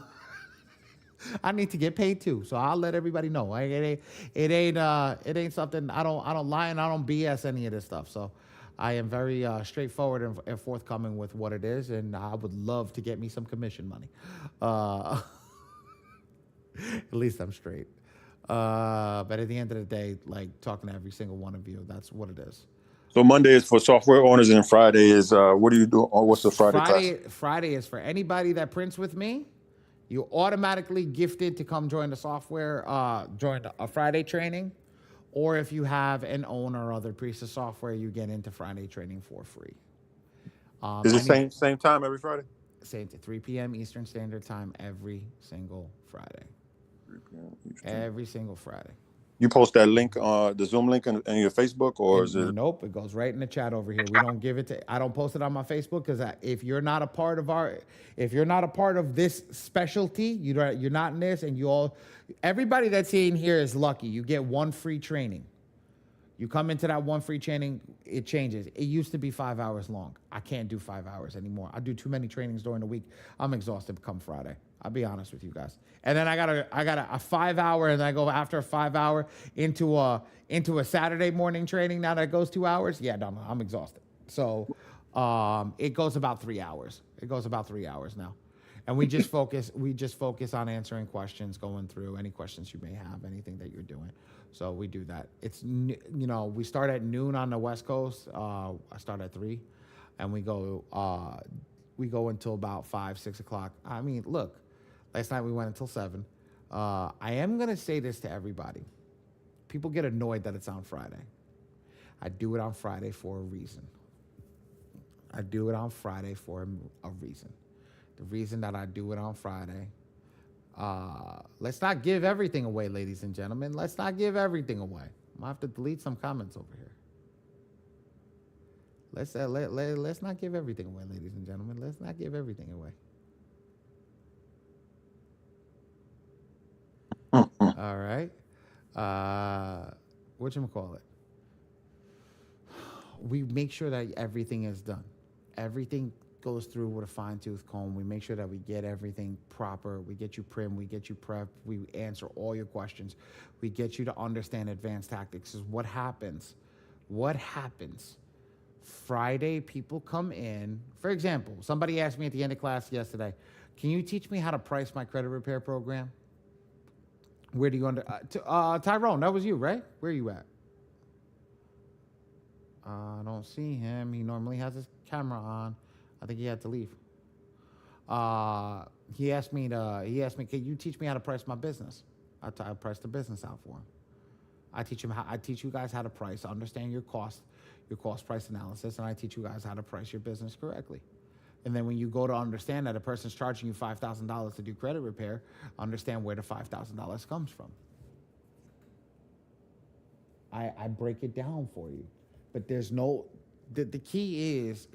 I need to get paid too. So I'll let everybody know. It ain't something, I don't lie and I don't BS any of this stuff. So I am very straightforward and forthcoming with what it is. And I would love to get me some commission money. At least I'm straight. But at the end of the day, like talking to every single one of you, that's what it is. So Monday is for software owners, and Friday is what do you do? Or what's the Friday class? Friday is for anybody that prints with me. You automatically gifted to come join the software, join a Friday training, or if you have an owner or other piece of software, you get into Friday training for free. Is it same time every Friday? Same to 3 p.m. Eastern Standard Time every single Friday. 3 p.m. Eastern. Every single Friday. You post that link, the Zoom link in your Facebook, or is it? Nope, it goes right in the chat over here. We don't give it to. I don't post it on my Facebook because if you're not a part of this specialty, you're not in this, and everybody that's in here is lucky. You get one free training. You come into that one free training, it changes. It used to be 5 hours long. I can't do 5 hours anymore. I do too many trainings during the week. I'm exhausted come Friday. I'll be honest with you guys. And then I got a 5 hour, and then I go after a 5 hour into a Saturday morning training. Now that it goes 2 hours, yeah, no, I'm exhausted. So it goes about 3 hours. It goes about 3 hours now. And we just focus on answering questions, going through any questions you may have, anything that you're doing. So we do that. It's, we start at noon on the West Coast. I start at 3, and we go until about 5, 6 o'clock. I mean, look, last night we went until 7. I am going to say this to everybody. People get annoyed that it's on Friday. I do it on Friday for a reason. The reason that I do it on Friday, let's not give everything away, ladies and gentlemen. Let's not give everything away. I'm gonna have to delete some comments over here. Let's not give everything away, ladies and gentlemen. Let's not give everything away. All right. Whatchamacallit? We make sure that everything is done. Everything goes through with a fine-tooth comb. We make sure that we get everything proper. We get you prim. We get you prepped. We answer all your questions. We get you to understand advanced tactics. Is what happens. Friday, people come in. For example, somebody asked me at the end of class yesterday, can you teach me how to price my credit repair program? Where do you Tyrone, that was you, right? Where are you at? I don't see him. He normally has his camera on. I think he had to leave. He asked me, can you teach me how to price my business? I price the business out for him. I teach you guys how to price, understand your cost price analysis, and I teach you guys how to price your business correctly. And then when you go to understand that a person's charging you $5,000 to do credit repair, understand where the $5,000 comes from. I break it down for you. But there's no, the key is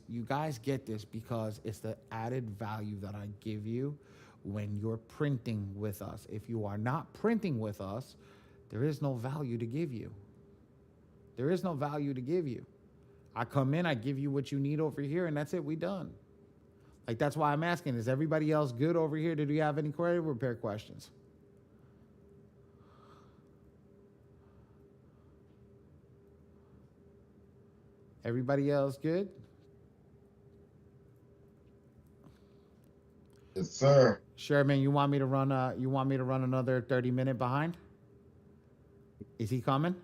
you guys get this because it's the added value that I give you when you're printing with us. If you are not printing with us, there is no value to give you. There is no value to give you. I come in, I give you what you need over here, and that's it, we done. Like, that's why I'm asking, is everybody else good over here? Did you have any credit repair questions? Everybody else good? Yes, sir. Sherman, you want me to run another 30-minute behind? Is he coming?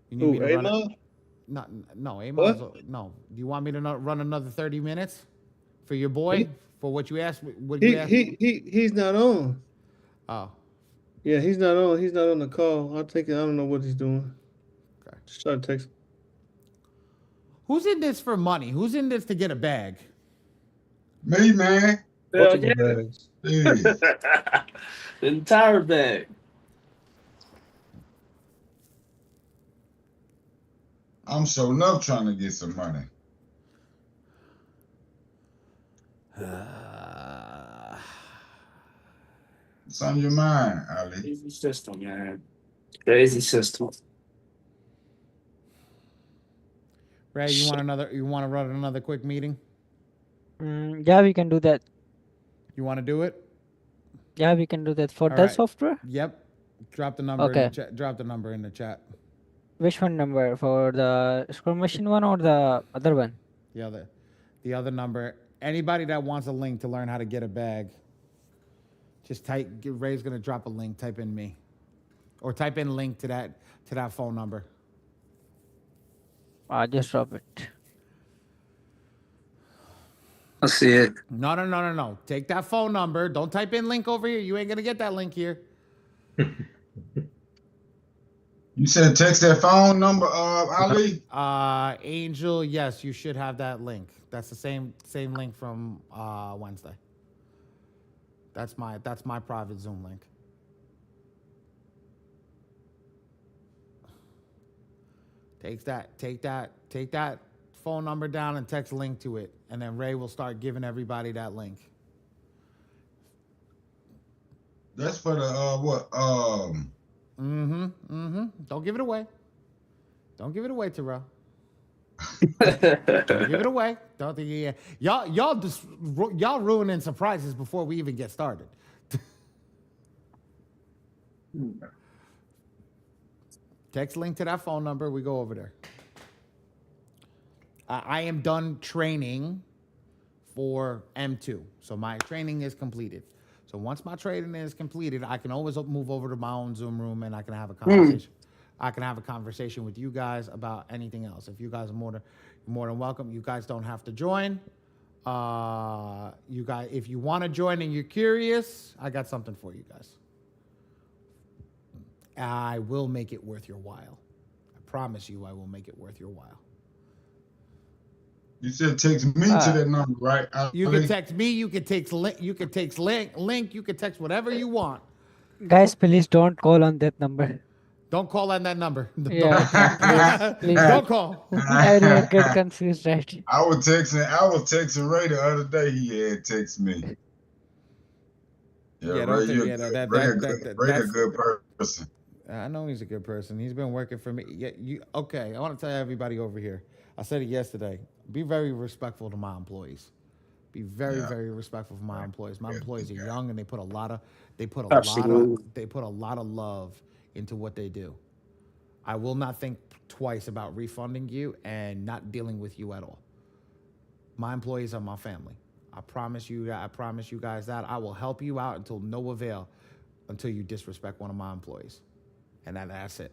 You need me to run it? No, Amon. No. Do you want me to run another 30 minutes for your boy? For what you asked? He's not on. Oh. Yeah, he's not on. He's not on the call. I don't know what he's doing. Okay. Just try to text. Who's in this for money? Who's in this to get a bag? Me, man. Yeah. Bags. The entire bag. I'm showing up trying to get some money. What's on your mind, Ali? Crazy system, man. Crazy system. Ray, you want to run another quick meeting? Yeah, we can do that. You want to do it? Yeah, we can do that for All that right. software. Yep. Drop the number in the chat. Drop the number in the chat. Which one number? For the Scrum Machine one or the other one? The other number. Anybody that wants a link to learn how to get a bag, just type. Ray's gonna drop a link. Type in me, or type in link to that phone number. Just drop it. I see it. No. Take that phone number. Don't type in link over here. You ain't gonna get that link here. You said text that phone number, Ali? Angel, yes, you should have that link. That's the same link from Wednesday. That's my private Zoom link. Take that phone number down and text link to it, and then Ray will start giving everybody that link. That's for the what? Don't give it away. Don't give it away, Terrell. Don't give it away. Don't think y'all ruining surprises before we even get started. Text link to that phone number. We go over there. I am done training for M2, so my training is completed. So once my training is completed, I can always move over to my own Zoom room and I can have a conversation. I can have a conversation with you guys about anything else. If you guys are more than welcome. You guys don't have to join. You guys, if you want to join and you're curious, I got something for you guys. I will make it worth your while. I promise you, I will make it worth your while. You said text me to that number, right? You can text me. You can text link. You can text link. You can text whatever you want. Guys, please don't call on that number. Don't call on that number. Yeah, please. Don't call. I will get confused, right? I was texting Ray the other day. He had text me. Yeah, Ray, Ray a good person. I know he's a good person. He's been working for me. Yeah, okay? I want to tell everybody over here. I said it yesterday. Be very respectful to my employees. Be very respectful for my employees. My employees are young and they put a lot of love into what they do. I will not think twice about refunding you and not dealing with you at all. My employees are my family. I promise you guys that. I will help you out until no avail, until you disrespect one of my employees. And that's it.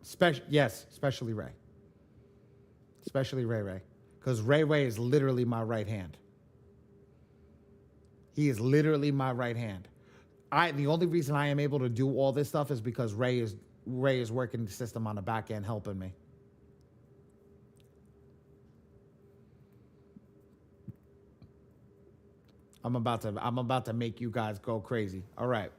Especially Ray. Especially Ray. Because Ray is literally my right hand. He is literally my right hand. The only reason I am able to do all this stuff is because Ray is working the system on the back end helping me. I'm about to make you guys go crazy. All right.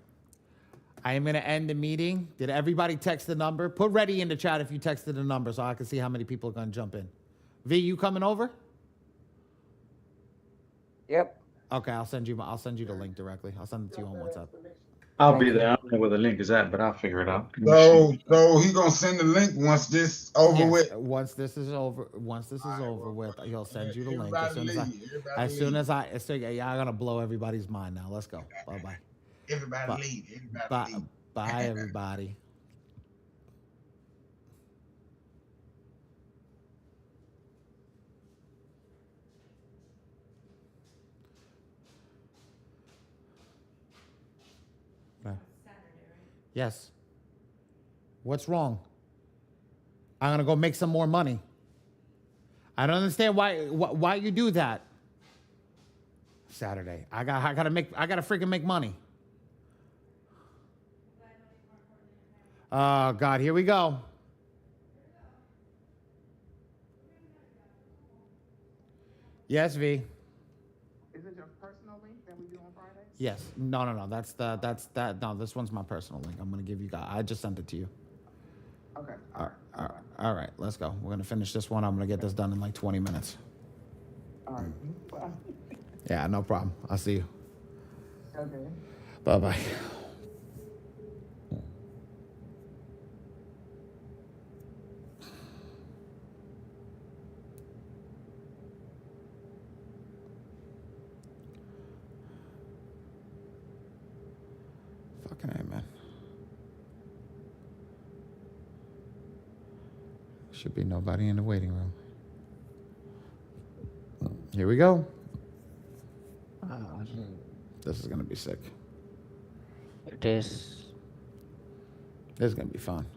I am going to end the meeting. Did everybody text the number? Put ready in the chat if you texted the number so I can see how many people are going to jump in. V, you coming over? Yep. Okay, I'll send you the link directly. I'll send it to you on WhatsApp. I'll be there. I don't know where the link is at, but I'll figure it out. So he gonna send the link once this over with. Once this is over with, he'll send you the link. As soon as I I'm gonna blow everybody's mind now. Let's go. Bye. Everybody leave. Bye, everybody. Yes. What's wrong? I'm gonna go make some more money. I don't understand why you do that. Saturday. I gotta freaking make money. Oh God, here we go. Yes, V. Is it your personal link that we do on Friday? Yes. No. That's that. No, this one's my personal link. I'm gonna give you guys. I just sent it to you. Okay. All right. Let's go. We're gonna finish this one. I'm gonna get this done in like 20 minutes. All right. Bye. Yeah, no problem. I'll see you. Okay. Bye. Fucking A, man. Should be nobody in the waiting room. Here we go. This is gonna be sick. It is. This is gonna be fun.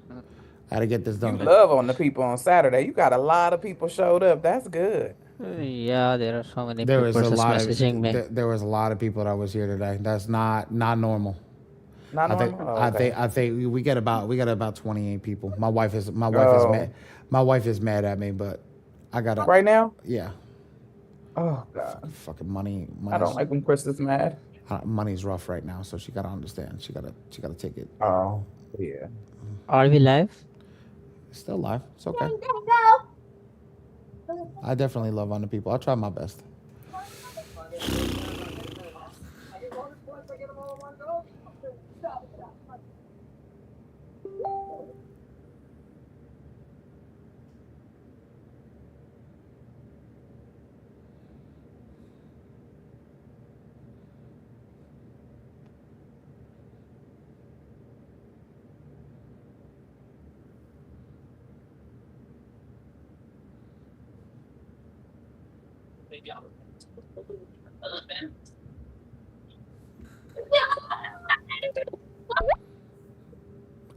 I gotta get this done. You love on the people on Saturday. You got a lot of people showed up. That's good. Yeah, there are so many There people was a just lot messaging me. of there was a lot of people that was here today. That's not normal. Not I think normal. Oh, okay. I think we get about 28 people. My wife is Oh. mad. My wife is mad at me, but I gotta Right now. Yeah. Oh God. Fucking money. I don't like when Chris is mad. Money's rough right now, so she gotta understand. She gotta take it. Oh yeah. Are we live? Still live. It's okay. I definitely love on the people. I'll try my best.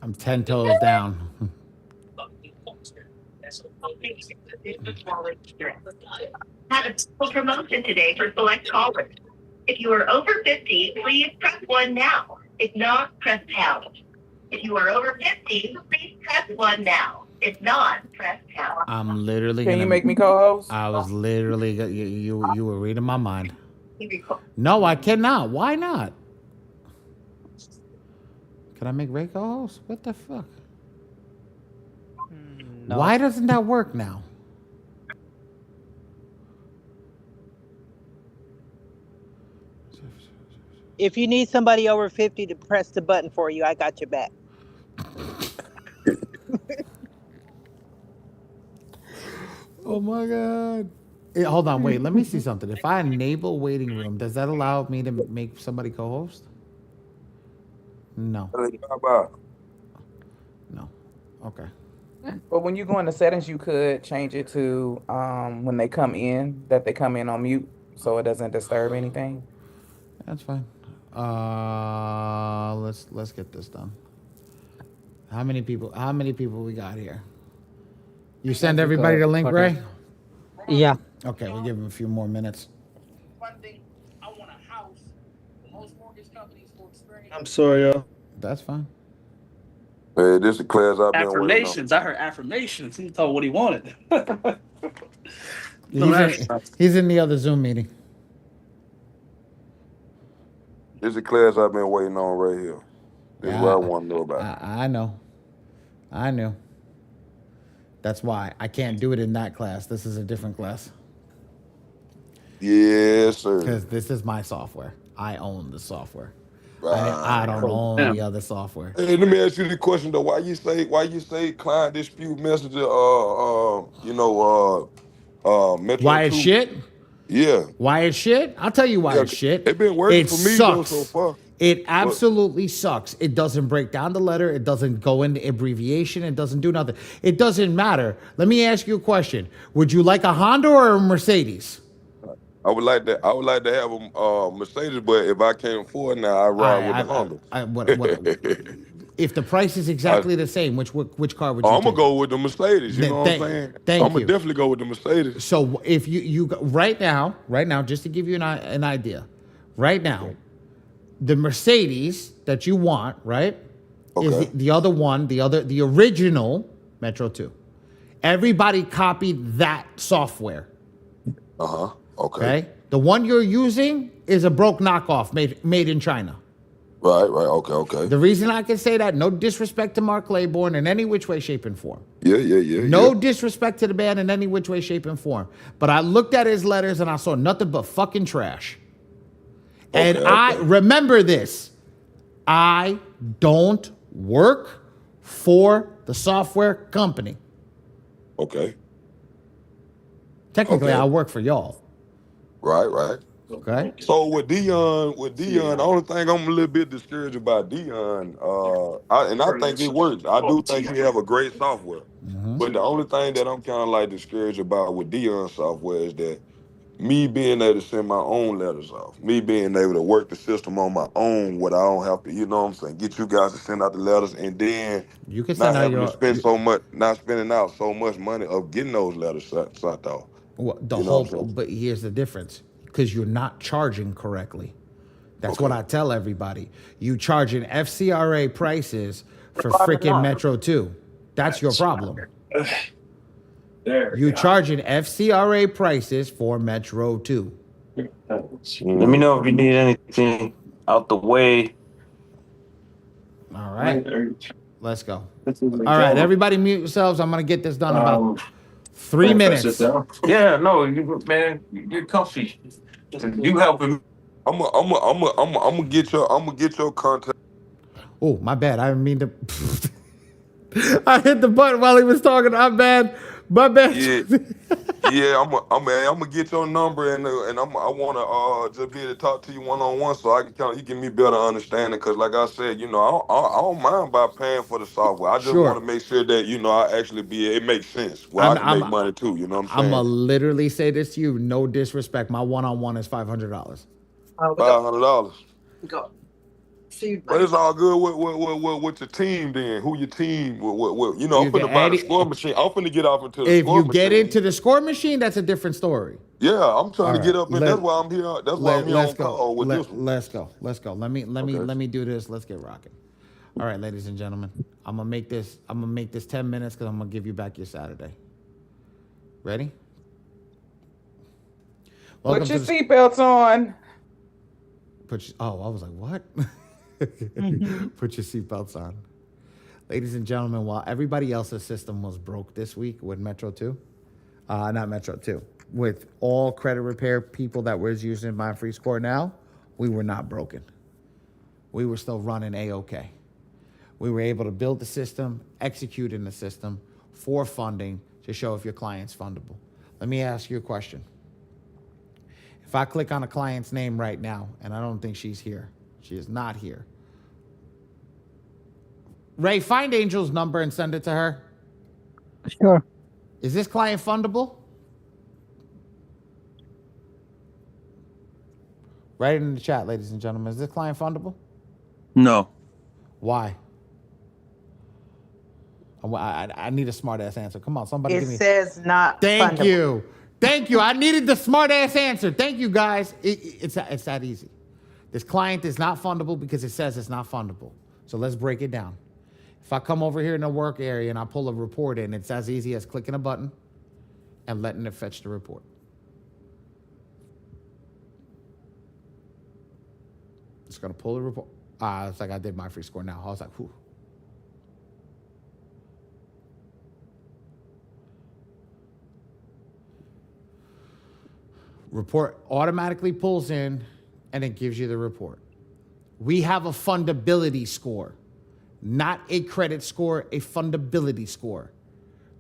I'm 10 toes down. Have a special promotion today for select callers. If you are over 50, please press 1 now. If not, press pound. If you are over 50, please press 1 now. If not, press pound. I'm literally Can gonna. you make me co-host? I was literally you were reading my mind. No, I cannot. Why not? Can I make Ray co-host? What the fuck? No. Why doesn't that work now? If you need somebody over 50 to press the button for you, I got your back. Oh my God. Hold on, wait. Let me see something. If I enable waiting room, does that allow me to make somebody co-host? No. No. Okay. But when you go into settings, you could change it to when they come in, that they come in on mute, so it doesn't disturb anything. That's fine. Let's get this done. How many people we got here? You send everybody the link, Ray? Yeah. Okay, we'll give him a few more minutes. I'm sorry, y'all. That's fine. Hey, this is the class I've been waiting on. Affirmations. I heard affirmations. He told what he wanted. He's in the other Zoom meeting. This is the class I've been waiting on right here. This is what I want to know about. I know. I knew. That's why I can't do it in that class. This is a different class. Yes, sir. Because this is my software. I own the software. Right. I don't own the other software. Hey, let me ask you the question though. Why you say client dispute messenger? Metro Why it's 2? shit? Yeah. Why it's shit? I'll tell you why it's shit. It been working It for me sucks. though so far. It absolutely sucks. It doesn't break down the letter. It doesn't go into abbreviation. It doesn't do nothing. It doesn't matter. Let me ask you a question. Would you like a Honda or a Mercedes? I would like to have a Mercedes, but if I can't afford now, I ride with the Honda. If the price is exactly the same, which car would you I'm take? gonna go with the Mercedes. You know what I'm saying? I'm gonna definitely go with the Mercedes. So if you right now, just to give you an idea, right now, the Mercedes that you want, right, is the other one, the original Metro 2. Everybody copied that software. Okay. The one you're using is a broke knockoff made in China. Right. Okay. The reason I can say that, no disrespect to Mark Claiborne in any which way, shape, and form. Yeah. No disrespect to the band in any which way, shape, and form. But I looked at his letters and I saw nothing but fucking trash. And I remember this. I don't work for the software company. Okay. Technically, I work for y'all. Right. Okay. So with Dion, the only thing I'm a little bit discouraged about Dion, I think it works. I do think he have a great software. But the only thing that I'm kind of like discouraged about with Dion's software is that me being able to send my own letters off, me being able to work the system on my own, what I don't have to, you know what I'm saying, get you guys to send out the letters, and then You can not send out having to your spend so much, not spending out so much money of getting those letters sent off. the You know whole. what I'm saying? But here's the difference, because you're not charging correctly. That's what Okay. I tell everybody. You charging FCRA prices for freaking Metro 2. That's your problem. You charging FCRA prices for Metro 2. Let me know if you need anything out the way. All right. Let's go. All right, everybody mute yourselves. I'm going to get this done in about 3 minutes. Yeah, no, man, get comfy. You helping me. I'm gonna get your contact. Oh, my bad. I didn't mean to. I hit the button while he was talking. I'm bad. My bad. Yeah, I'm gonna get your number, and I wanna just be able to talk to you one on one, so I can you give me better understanding. Cause like I said, you know, I don't mind by paying for the software. I just Sure. want to make sure that I actually it makes sense where I can make money too. You know what I'm I'm saying? gonna literally say this to you, no disrespect. My one-on-one is $500. $500. Go. See, But it's all good with your team then. Who your team? You know, I'm finna buy the score machine. I'm finna get off into the If score you machine. get into the score machine, that's a different story. Yeah, I'm trying to get up, and Let- that's why I'm here. That's why I'm here let's on go. call with this one. Let's go. Let's go. Let me do this. Let's get rocking. All right, ladies and gentlemen. I'm gonna make this 10 minutes because I'm gonna give you back your Saturday. Ready? Put your seatbelts on. I was like, what? Put your seatbelts on. Ladies and gentlemen, while everybody else's system was broke this week with Metro 2, not Metro 2, with all credit repair people that was using My Free Score now, we were not broken. We were still running A-OK. We were able to build the system, execute in the system for funding to show if your client's fundable. Let me ask you a question. If I click on a client's name right now, and I don't think she's here, she is not here. Ray, find Angel's number and send it to her. Sure. Is this client fundable? Write it in the chat, ladies and gentlemen. Is this client fundable? No. Why? I need a smart ass answer. Come on, somebody It give me. says not Thank fundable. you. Thank you. I needed the smart ass answer. Thank you, guys. It's that easy. This client is not fundable because it says it's not fundable. So let's break it down. If I come over here in the work area and I pull a report in, it's as easy as clicking a button and letting it fetch the report. It's gonna pull the report. It's like I did My Free Score now. I was like, whew. Report automatically pulls in and it gives you the report. We have a fundability score, not a credit score, a fundability score.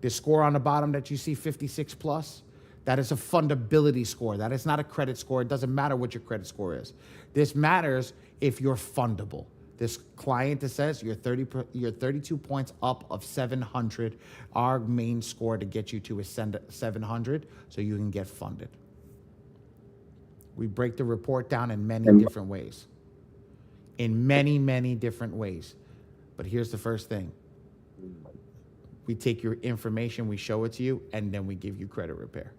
The score on the bottom that you see, 56 plus, that is a fundability score. That is not a credit score. It doesn't matter what your credit score is. This matters if you're fundable. This client that says you're 32 points up of 700. Our main score to get you to is 700 so you can get funded. We break the report down in many different ways. In many, many different ways. But here's the first thing. We take your information, we show it to you, and then we give you credit repair.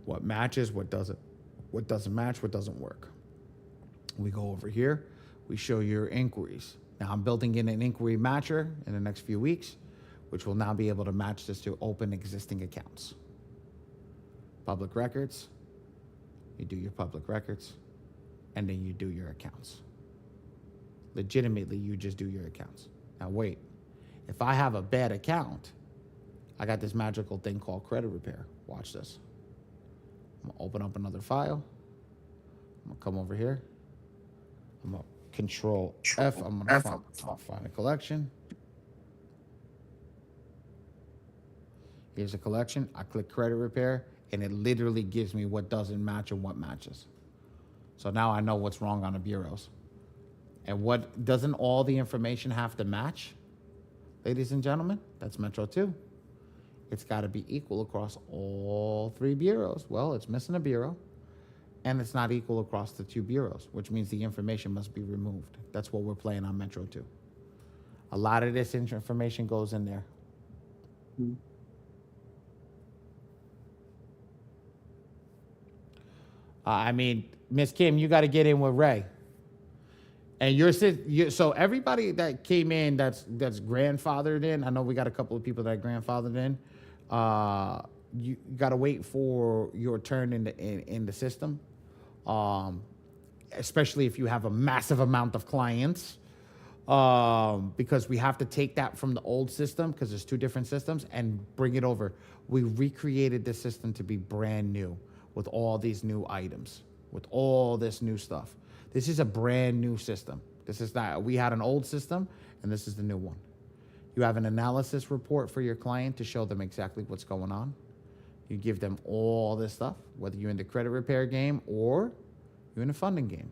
What matches, what doesn't match, what doesn't work. We go over here, we show you your inquiries. Now I'm building in an inquiry matcher in the next few weeks, which will now be able to match this to open existing accounts. Public records, you do your public records, and then you do your accounts. Legitimately, you just do your accounts. Now wait, if I have a bad account, I got this magical thing called credit repair. Watch this. I'm gonna open up another file. I'm gonna come over here. I'm gonna Control F. I'm gonna find a collection. Here's a collection. I click credit repair, and it literally gives me what doesn't match and what matches. So now I know what's wrong on the bureaus. And what doesn't all the information have to match? Ladies and gentlemen, that's Metro 2. It's got to be equal across all three bureaus. Well, it's missing a bureau. And it's not equal across the two bureaus, which means the information must be removed. That's what we're playing on Metro 2. A lot of this information goes in there. I mean, Miss Kim, you got to get in with Ray. And so everybody that came in that's grandfathered in, I know we got a couple of people that are grandfathered in. You got to wait for your turn in the system, especially if you have a massive amount of clients, because we have to take that from the old system because there's two different systems and bring it over. We recreated the system to be brand new with all these new items, with all this new stuff. This is a brand new system. This is not, we had an old system and this is the new one. You have an analysis report for your client to show them exactly what's going on. You give them all this stuff, whether you're in the credit repair game or you're in a funding game.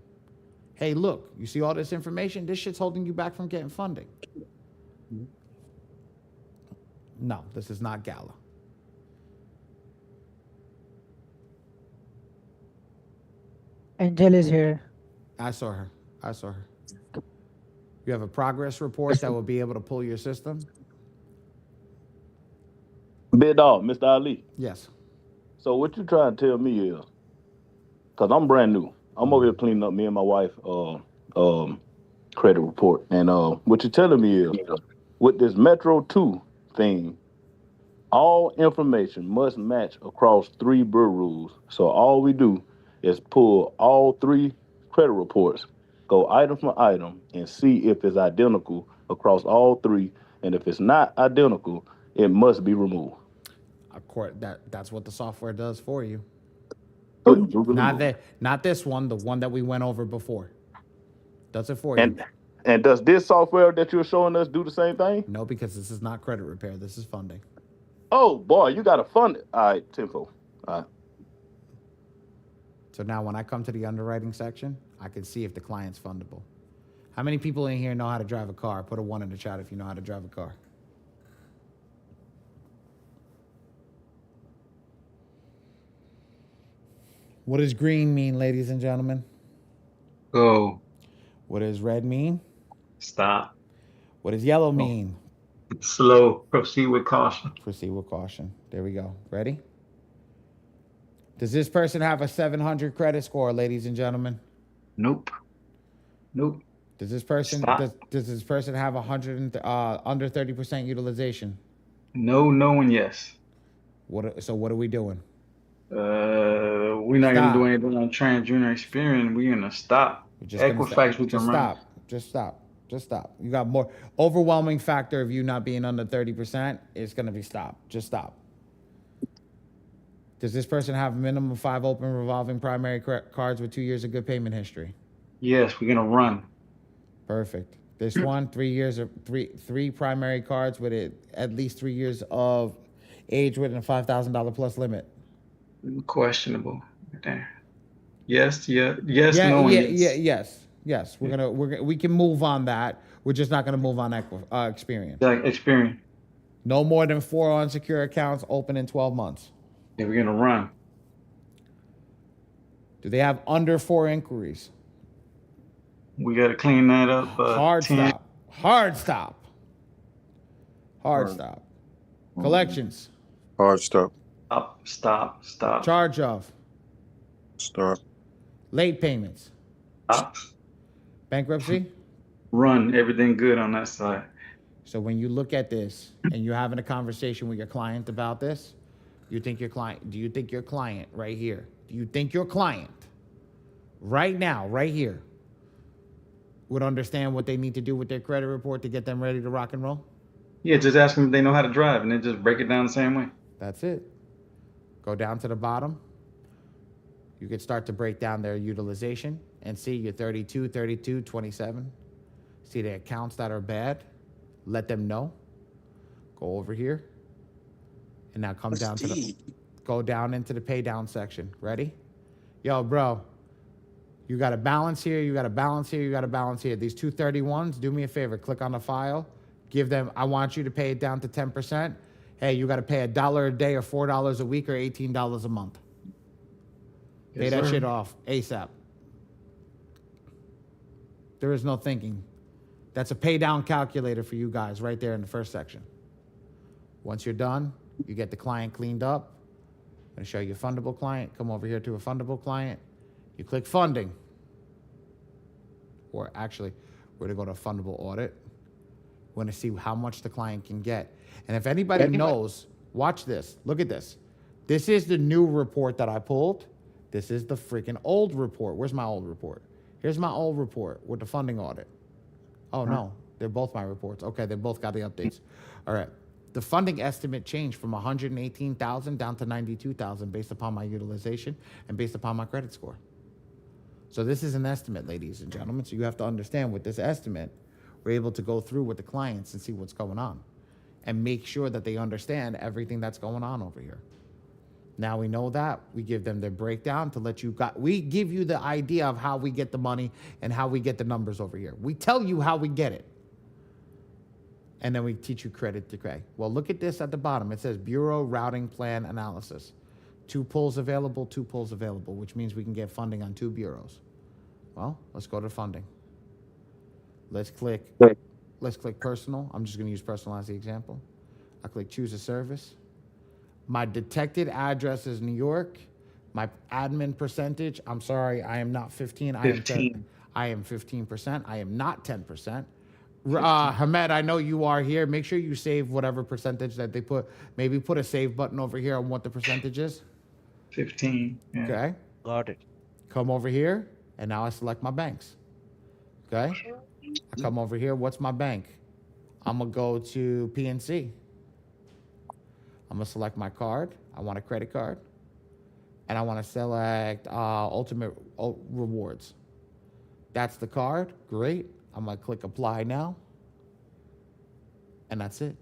Hey, look, you see all this information? This shit's holding you back from getting funding. No, this is not Gala. Angel is here. I saw her. You have a progress report that will be able to pull your system? Big dog, Mr. Ali. Yes. So what you trying to tell me is, because I'm brand new. I'm over here cleaning up me and my wife credit report. And what you're telling me is, with this Metro 2 thing, all information must match across 3 bureaus. So all we do is pull all 3 credit reports, go item for item, and see if it's identical across all 3. And if it's not identical, it must be removed. Of course, that's what the software does for you. Really Not this one, the one that we went over before. Does it for you. And does this software that you're showing us do the same thing? No, because this is not credit repair. This is funding. Oh, boy, you got to fund it. All right, 10-4. All right. So now when I come to the underwriting section, I can see if the client's fundable. How many people in here know how to drive a car? Put a 1 in the chat if you know how to drive a car. What does green mean, ladies and gentlemen? Go. What does red mean? Stop. What does yellow mean? Slow. Proceed with caution. Proceed with caution. There we go. Ready? Does this person have a 700 credit score, ladies and gentlemen? Nope. Does this person does this person have under 30% utilization? No, and yes. So what are we doing? We're not gonna do anything on TransUnion Experian. We're gonna stop. Equifax, we can run. Just stop. You got more overwhelming factor of you not being under 30%. It's gonna be stop. Just stop. Does this person have minimum 5 open revolving primary cards with 2 years of good payment history? Yes, we're gonna run. Perfect. This one, 3 years of three primary cards with at least 3 years of age within a $5,000 plus limit. Questionable. There. Yes, no, and yes. Yes. We can move on that. We're just not gonna move on Experian. Experian. No more than 4 unsecured accounts open in 12 months. Yeah, we're gonna run. Do they have under 4 inquiries? We gotta clean that up. Hard stop. Collections. Hard stop. Stop. Charge off. Stop. Late payments. Stop. Bankruptcy. Run. Everything good on that side. So when you look at this and you're having a conversation with your client about this, do you think your client right here, do you think your client right now, right here, would understand what they need to do with their credit report to get them ready to rock and roll? Yeah, just ask them if they know how to drive and then just break it down the same way. That's it. Go down to the bottom. You could start to break down their utilization and see your 32, 27. See the accounts that are bad. Let them know. Go over here. And now come down go down into the pay down section. Ready? Yo, bro. You got a balance here. You got a balance here. You got a balance here. These 231s, do me a favor. Click on the file. Give them, I want you to pay it down to 10%. Hey, you got to pay $1 a day or $4 a week or $18 a month. Pay that shit off ASAP. There is no thinking. That's a pay down calculator for you guys right there in the first section. Once you're done, you get the client cleaned up. I'm going to show you a fundable client. Come over here to a fundable client. You click funding. Or actually, we're going to go to fundable audit. We're going to see how much the client can get. And if anybody knows, watch this. Look at this. This is the new report that I pulled. This is the freaking old report. Where's my old report? Here's my old report with the funding audit. Oh, no. They're both my reports. Okay, they both got the updates. All right. The funding estimate changed from 118,000 down to 92,000 based upon my utilization and based upon my credit score. So this is an estimate, ladies and gentlemen. So you have to understand with this estimate, we're able to go through with the clients and see what's going on and make sure that they understand everything that's going on over here. Now we know that. We give them their breakdown to let you we give you the idea of how we get the money and how we get the numbers over here. We tell you how we get it. And then we teach you credit decay. Well, look at this at the bottom. It says Bureau Routing Plan Analysis. 2 pulls available, which means we can get funding on 2 bureaus. Well, let's go to funding. Let's click personal. I'm just going to use personal as the example. I click choose a service. My detected address is New York. My admin percentage, I'm sorry, I am not 15. I am 15%. I am not 10%. Hamed, I know you are here. Make sure you save whatever percentage that they put. Maybe put a save button over here on what the percentage is. 15. Yeah. Okay. Got it. Come over here, and now I select my banks. Okay. I come over here. What's my bank? I'm going to go to PNC. I'm going to select my card. I want a credit card. And I want to select Ultimate Rewards. That's the card. Great. I'm going to click apply now. And that's it.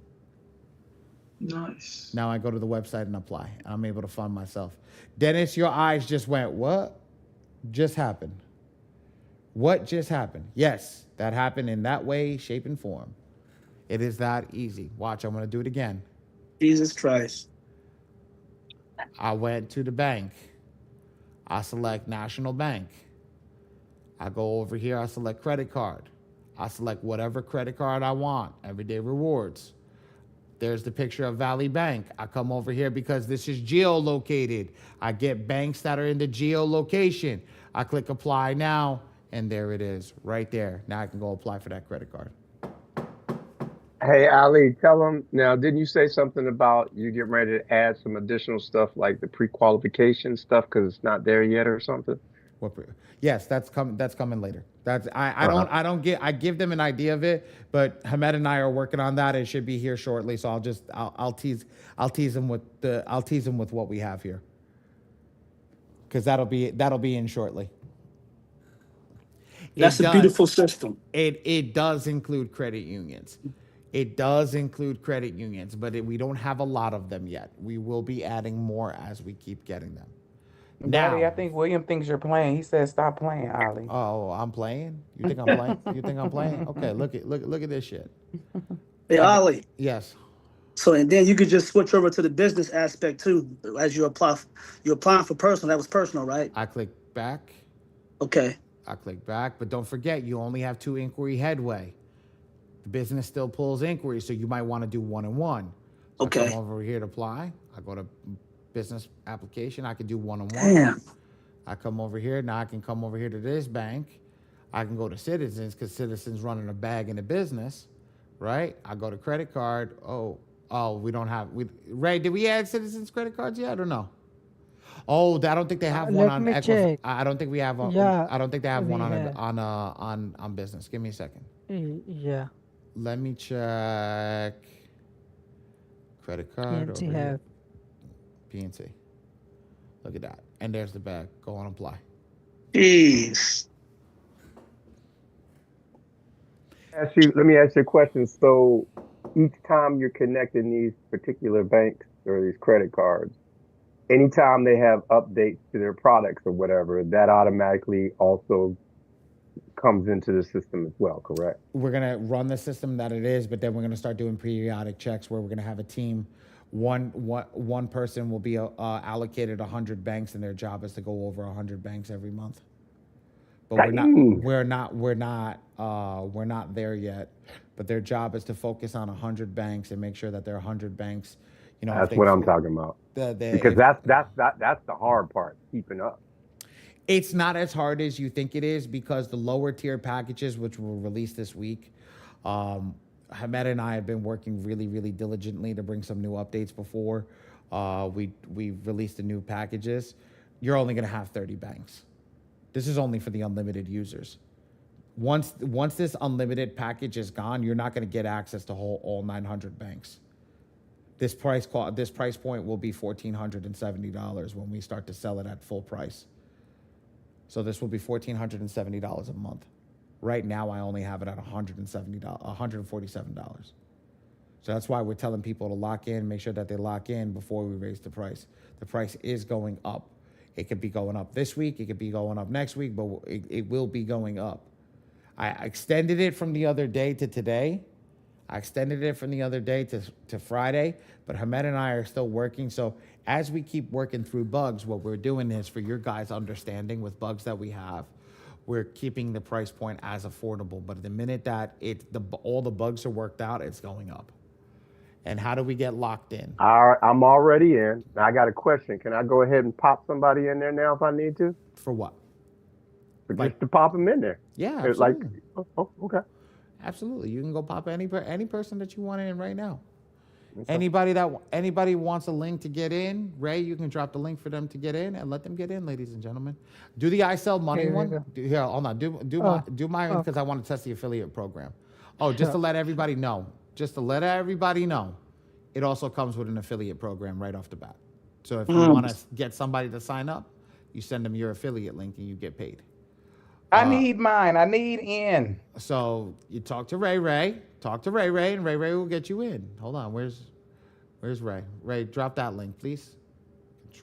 Nice. Now I go to the website and apply. I'm able to fund myself. Dennis, your eyes just went, what just happened? What just happened? Yes, that happened in that way, shape, and form. It is that easy. Watch, I'm going to do it again. Jesus Christ. I went to the bank. I select National Bank. I go over here. I select credit card. I select whatever credit card I want. Everyday rewards. There's the picture of Valley Bank. I come over here because this is geolocated. I get banks that are in the geolocation. I click apply now, and there it is, right there. Now I can go apply for that credit card. Hey, Ali, tell them now, didn't you say something about you getting ready to add some additional stuff like the pre-qualification stuff because it's not there yet or something? Yes, that's coming later. I give them an idea of it, but Hamed and I are working on that. It should be here shortly. So I'll tease them with what we have here. Because that'll be in shortly. That's a beautiful system. It does include credit unions. It does include credit unions, but we don't have a lot of them yet. We will be adding more as we keep getting them. Daddy, I think William thinks you're playing. He said stop playing, Ali. Oh, I'm playing? You think I'm playing? You think I'm playing? Okay, look at this shit. Hey, Ali. Yes. So, and then you could just switch over to the business aspect too. As you apply, you're applying for personal. That was personal, right? I click back. Okay. I click back, but don't forget, you only have 2 inquiry headway. The business still pulls inquiries, so you might want to do 1-on-1. So okay. I come over here to apply. I go to business application. I can do 1-on-1. Damn. I come over here. Now I can come over here to this bank. I can go to Citizens because Citizens running a bag in the business, right? I go to credit card. Oh, we don't have. Ray, did we add Citizens credit cards yet or no? Oh, I don't think they have one on Equifax. I don't think we have. Yeah, I don't think they have one on business. Give me a second. Yeah. Let me check. Credit card. PNC have. PNC. Look at that. And there's the bag. Go on, apply. Jeez. Let me ask you a question. So each time you're connecting these particular banks or these credit cards, anytime they have updates to their products or whatever, that automatically also comes into the system as well, correct? We're going to run the system that it is, but then we're going to start doing periodic checks where we're going to have a team One person will be allocated 100 banks, and their job is to go over 100 banks every month. But we're not there yet. But their job is to focus on 100 banks and make sure that there are 100 banks. You know, That's what I'm talking about. Because that's the hard part, keeping up. It's not as hard as you think it is, because the lower tier packages, which will release this week, Hamed and I have been working really, really diligently to bring some new updates before we release the new packages. You're only going to have 30 banks. This is only for the unlimited users. Once this unlimited package is gone, you're not going to get access to all 900 banks. This price point will be $1,470 when we start to sell it at full price. So this will be $1,470 a month. Right now, I only have it at $147. So that's why we're telling people to lock in, make sure that they lock in before we raise the price. The price is going up. It could be going up this week. It could be going up next week, but it will be going up. I extended it from the other day to today. I extended it from the other day to Friday, but Hamed and I are still working. So as we keep working through bugs, what we're doing is, for your guys' understanding with bugs that we have, we're keeping the price point as affordable. But the minute that all the bugs are worked out, it's going up. And how do we get locked in? I'm already in. Now I got a question. Can I go ahead and pop somebody in there now if I need to? For what? Just to pop them in there. Yeah, absolutely. Okay. Absolutely. You can go pop any person that you want in right now. Okay. Anybody wants a link to get in, Ray, you can drop the link for them to get in and let them get in, ladies and gentlemen. Do the I Sell Money one. Here, hold on. Do my own, because I want to test the affiliate program. Oh, just to let everybody know. It also comes with an affiliate program right off the bat. So if you want to get somebody to sign up, you send them your affiliate link and you get paid. I need mine. I need in. So you talk to Ray, and Ray will get you in. Hold on, where's Ray? Ray, drop that link, please.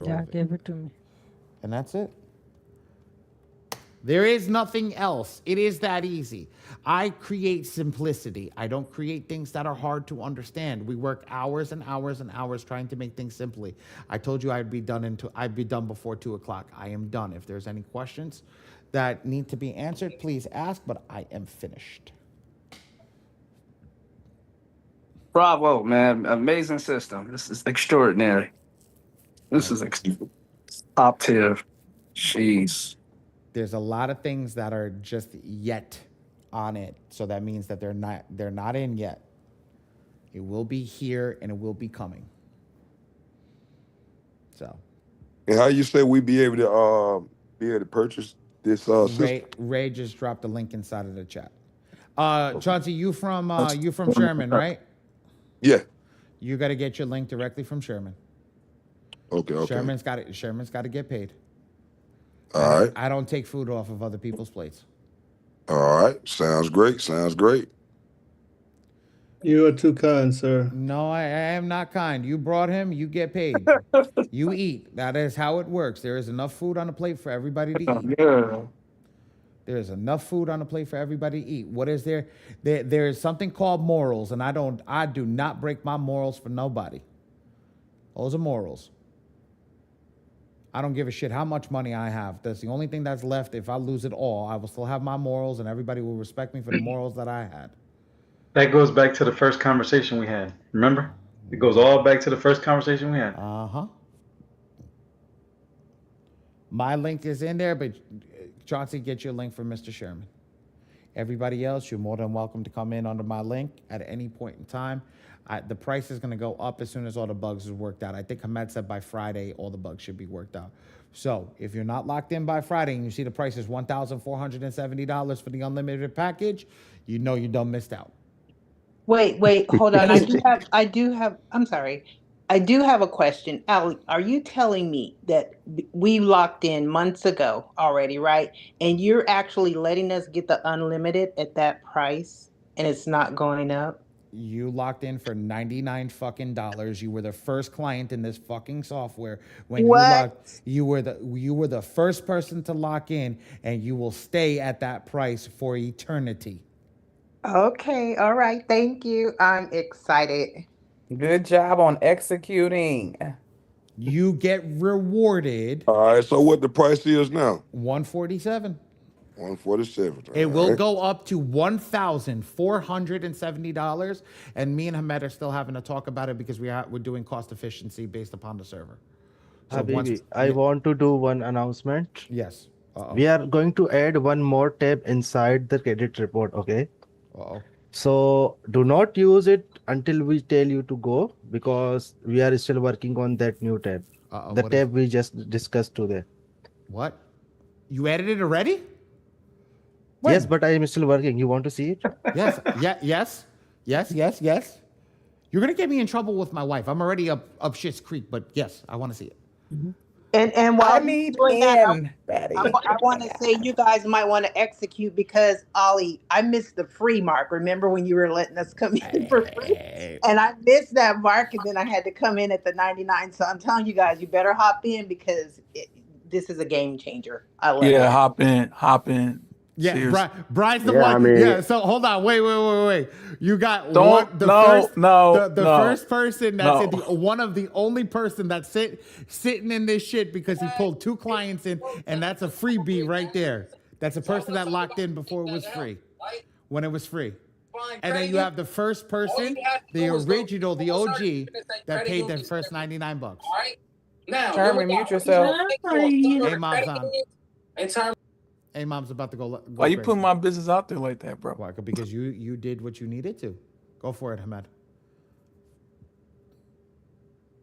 Give it to me. And that's it. There is nothing else. It is that easy. I create simplicity. I don't create things that are hard to understand. We work hours and hours and hours trying to make things simply. I told you I'd be done before 2:00. I am done. If there's any questions that need to be answered, please ask, but I am finished. Bravo, man. Amazing system. This is extraordinary. This is top tier. Jeez. There's a lot of things that are just yet on it. So that means that they're not in yet. It will be here and it will be coming. So. And how you say we be able to purchase this system? Ray just dropped a link inside of the chat. Chauncey, you from Sherman, right? Yeah. You got to get your link directly from Sherman. Okay. Sherman's got to get paid. All right. I don't take food off of other people's plates. All right. Sounds great. You are too kind, sir. No, I am not kind. You brought him, you get paid. You eat. That is how it works. There is enough food on the plate for everybody to eat. Yeah. There is enough food on the plate for everybody to eat. What is there? There is something called morals, and I do not break my morals for nobody. Those are morals. I don't give a shit how much money I have. That's the only thing that's left. If I lose it all, I will still have my morals, and everybody will respect me for the morals that I had. That goes back to the first conversation we had. Remember? It goes all back to the first conversation we had. Uh-huh. My link is in there, but Chauncey, get your link from Mr. Sherman. Everybody else, you're more than welcome to come in under my link at any point in time. The price is going to go up as soon as all the bugs are worked out. I think Hamed said by Friday, all the bugs should be worked out. So if you're not locked in by Friday and you see the price is $1,470 for the unlimited package, you know you done missed out. Wait, hold on. I'm sorry. I do have a question. Ali, are you telling me that we locked in months ago already, right? And you're actually letting us get the unlimited at that price and it's not going up? You locked in for $99 fucking dollars. You were the first client in this fucking software. When you were the first person to lock in, and you will stay at that price for eternity. Okay, all right. Thank you. I'm excited. Good job on executing. You get rewarded All right. So what the price is now? 147. 147. It All will right. go up to $1,470, and me and Hamed are still having to talk about it because we're doing cost efficiency based upon the server. So Habibi, I want to do one announcement. Yes. Uh-oh. We are going to add one more tab inside the credit report, okay? Uh-oh. So do not use it until we tell you to go because we are still working on that new tab. Uh-oh, The what is- tab we just discussed today. What? You added it already? Yes, but I am still working. You want to see it? Yes. Yes. You're gonna get me in trouble with my wife. I'm already up shit's creek, but yes, I want to see it. And while I you're need doing that, in, Betty. I want to say you guys might want to execute because Ollie, I missed the free mark. Remember when you were letting us come in for free? And I missed that mark, and then I had to come in at the 99. So I'm telling you guys, you better hop in because this is a game changer. I love it. Yeah, hop in. Yeah, Seriously. Brian's the Yeah, one. I mean- yeah. So hold on, wait. You got Don't- the no, first person that's no. one of the only person that's sitting in this shit because he pulled 2 clients in, and that's a freebie right there. That's a person that locked in before it was free, when it was free. And then you have the first person, the original, the OG, that paid the first $99. Sherman, mute yourself. Hey, mom's on. Hey, mom's about to go Why you crazy. putting my business out there like that, bro? Why? Because you did what you needed to. Go for it, Hamed.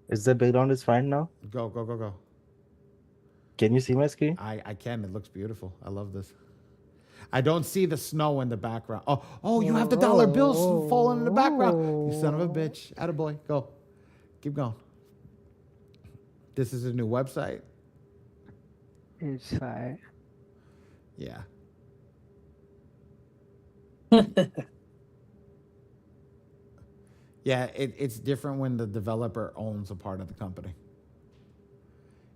Is the background is fine now? Go. Can you see my screen? I can. It looks beautiful. I love this. I don't see the snow in the background. Oh, you have the dollar bills falling in the background. You son of a bitch. Attaboy. Go. Keep going. This is a new website. It's fine. Yeah. Yeah, it's different when the developer owns a part of the company.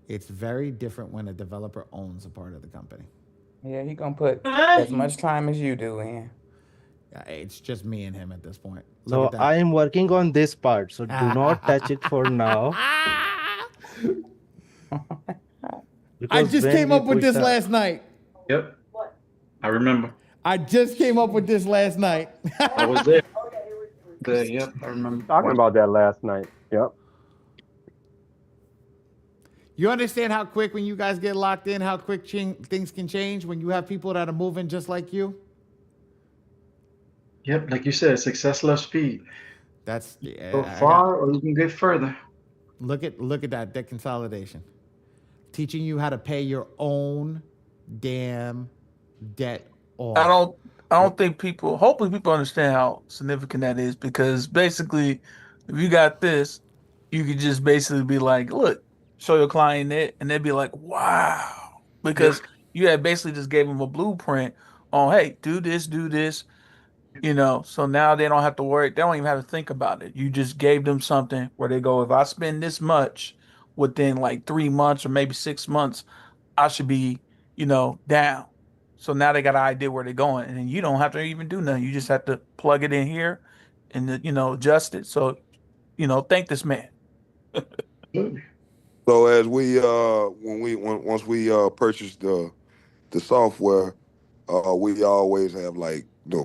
It's very different when a developer owns a part of the company. Yeah, he gonna put as much time as you do in. Yeah, it's just me and him at this point. Look So at that. I am working on this part. So do not touch it for now. I just when came we up with push this the- last night. Yep. I remember. I just came up with this last night. I was there. Yep, I remember. Talking about that last night. Yep. You understand how quick when you guys get locked in, how quick things can change when you have people that are moving just like you? Yep, like you said, success loves speed. That's Go far or you can get further. Look at that debt consolidation. Teaching you how to pay your own damn debt off. I don't think people. Hopefully, people understand how significant that is because basically, if you got this, you could just basically be like, "Look, show your client it," and they'd be like, "Wow," because you had basically just gave them a blueprint on, "Hey, do this, you know." So now they don't have to worry. They don't even have to think about it. You just gave them something where they go, "If I spend this much within like 3 months or maybe 6 months, I should be, down." So now they got an idea where they're going, and then you don't have to even do nothing. You just have to plug it in here, and adjust it. So, thank this man. So as we once we purchase the software, we always have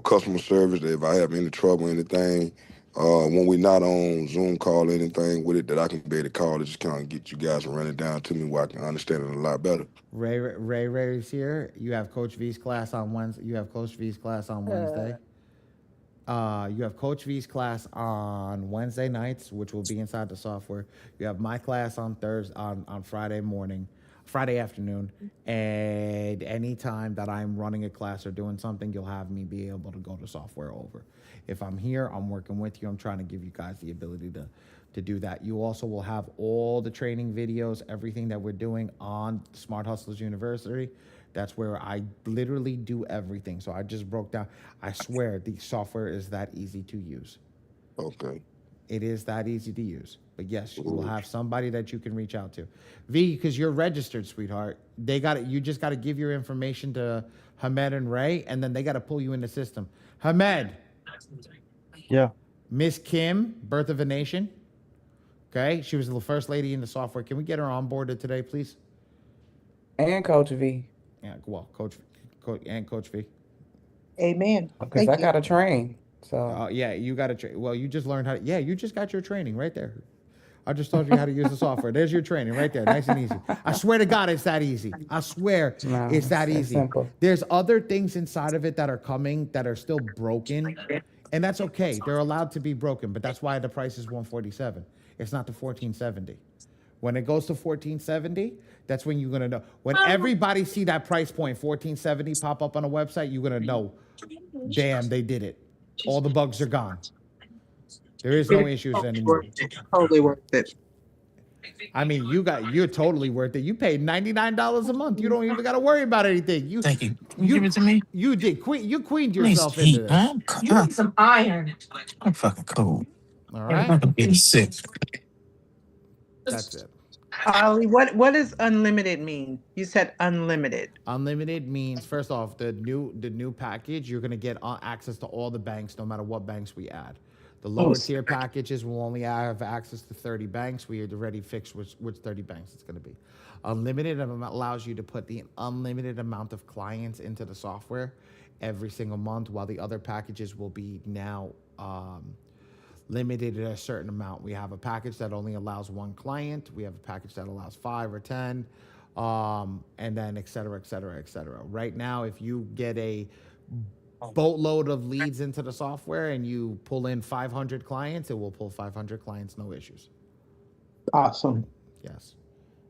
customer service. That if I have any trouble, anything, when we're not on Zoom call, anything with it that I can be able to call to just kind of get you guys to run it down to me where I can understand it a lot better. Ray's here. You have Coach V's class on Wednesday. You have Coach V's class on Wednesday. You have Coach V's class on Wednesday nights, which will be inside the software. You have my class on Friday afternoon, and anytime that I'm running a class or doing something, you'll have me be able to go to software over. If I'm here, I'm working with you. I'm trying to give you guys the ability to do that. You also will have all the training videos, everything that we're doing on Smart Hustlers University. That's where I literally do everything. So I just broke down. I swear the software is that easy to use. Okay. It is that easy to use. But yes, you will have somebody that you can reach out to. V, because you're registered, sweetheart. You just got to give your information to Hamed and Ray, and then they got to pull you in the system. Hamed. Yeah. Miss Kim, Birth of a Nation. Okay, she was the first lady in the software. Can we get her onboarded today, please? And Coach V. Yeah, well, Coach and Coach V. Amen. Because I Thank you. got to train. So Yeah, you got to train. Well, you just learned how. Yeah, you just got your training right there. I just taught you how to use the software. There's your training right there, nice and easy. I swear to God, it's that easy. I swear no, it's that it's easy. simple. There's other things inside of it that are coming that are still broken, and that's okay. They're allowed to be broken, but that's why the price is 147. It's not the 1470. When it goes to 1470, that's when you're gonna know. When everybody see that price point 1470 pop up on a website, you're gonna know. Damn, they did it. All the bugs are gone. There is no issues anymore. Totally worth it. I mean, you're totally worth it. You paid $99 a month. You don't even got to worry about anything. Thank you. You give it to me. You did you queened Nice yourself into heat, this. man. You need some iron. I'm fucking cold. All I'm right, getting sick. that's it. Ali, what does unlimited mean? You said unlimited. Unlimited means, first off, the new package, you're gonna get access to all the banks, no matter what banks we add. The lower tier packages will only have access to 30 banks. We had already fixed which 30 banks it's gonna be. Unlimited allows you to put the unlimited amount of clients into the software every single month, while the other packages will be now limited at a certain amount. We have a package that only allows one client. We have a package that allows 5 or 10, and then et cetera, et cetera, et cetera. Right now, if you get a boatload of leads into the software and you pull in 500 clients, it will pull 500 clients, no issues. Awesome. Yes.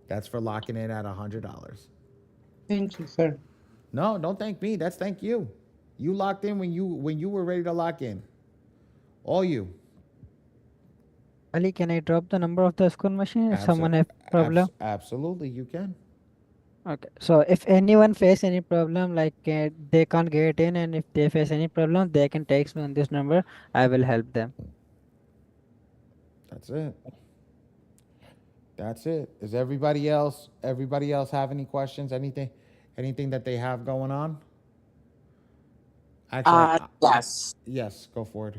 That's for locking in at $100. Thank you, sir. No, don't thank me. That's thank you. You locked in when you were ready to lock in. All you. Ali, can I drop the number of the school machine if someone have problem? Absolutely, you can. Okay. So if anyone face any problem, like they can't get in, and if they face any problem, they can text me on this number. I will help them. That's it. That's it. Is everybody else have any questions? Anything that they have going on? Actually, Yes. yes, go for it.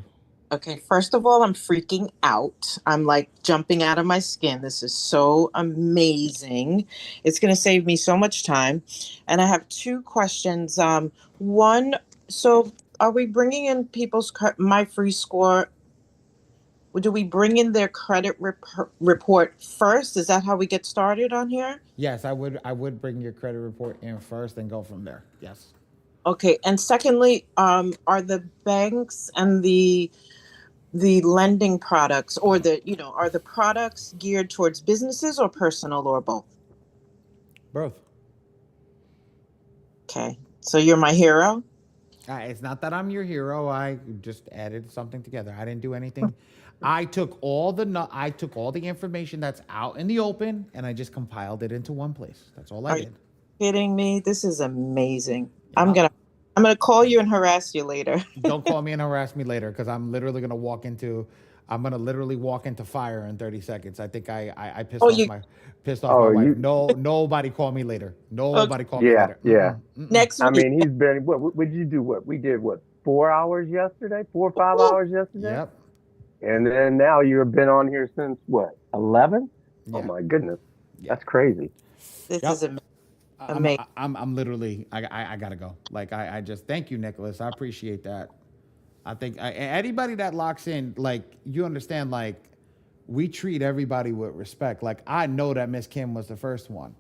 Okay, first of all, I'm freaking out. I'm like jumping out of my skin. This is so amazing. It's going to save me so much time. And I have two questions. One, so are we bringing in people's My Free Score? Do we bring in their credit report first? Is that how we get started on here? Yes, I would bring your credit report in first and go from there. Yes. Okay, and secondly, are the banks and the lending products, or are the products geared towards businesses or personal, or both? Both. Okay, so you're my hero. It's not that I'm your hero. I just added something together. I didn't do anything. I took all the information that's out in the open and I just compiled it into one place. That's all I did. Are you kidding me? This is amazing. Yeah. I'm gonna call you and harass you later. Don't call me and harass me later, because I'm literally gonna walk into fire in 30 seconds. I think I pissed off my wife. Nobody call me later. Nobody call me later. Yeah. Next week. I mean, he's been what did you do? We did 4 hours yesterday? 4 or 5 hours yesterday? Yep. And then now you've been on here since 11? Yeah. Oh my goodness. That's crazy. This is amazing. I'm literally I gotta go. Like I just thank you, Nicholas. I appreciate that. I think anybody that locks in, like, you understand, like, we treat everybody with respect. Like, I know that Miss Kim was the first one.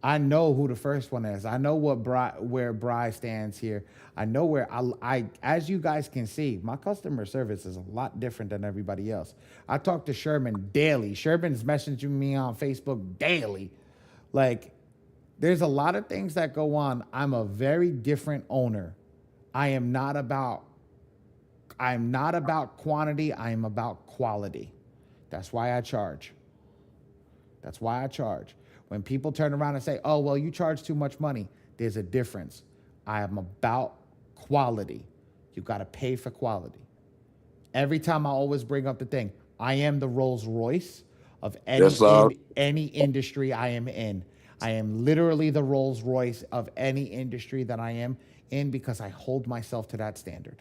I know who the first one is. I know where Bri stands here. I know where I as you guys can see, my customer service is a lot different than everybody else. I talk to Sherman daily. Sherman's messaging me on Facebook daily. Like, there's a lot of things that go on. I'm a very different owner. I'm not about quantity. I am about quality. That's why I charge. When people turn around and say, oh, well, you charge too much money, there's a difference. I am about quality. You got to pay for quality. Every time I always bring up the thing, I am the Rolls Royce of any industry I am in. I am literally the Rolls Royce of any industry that I am in, because I hold myself to that standard.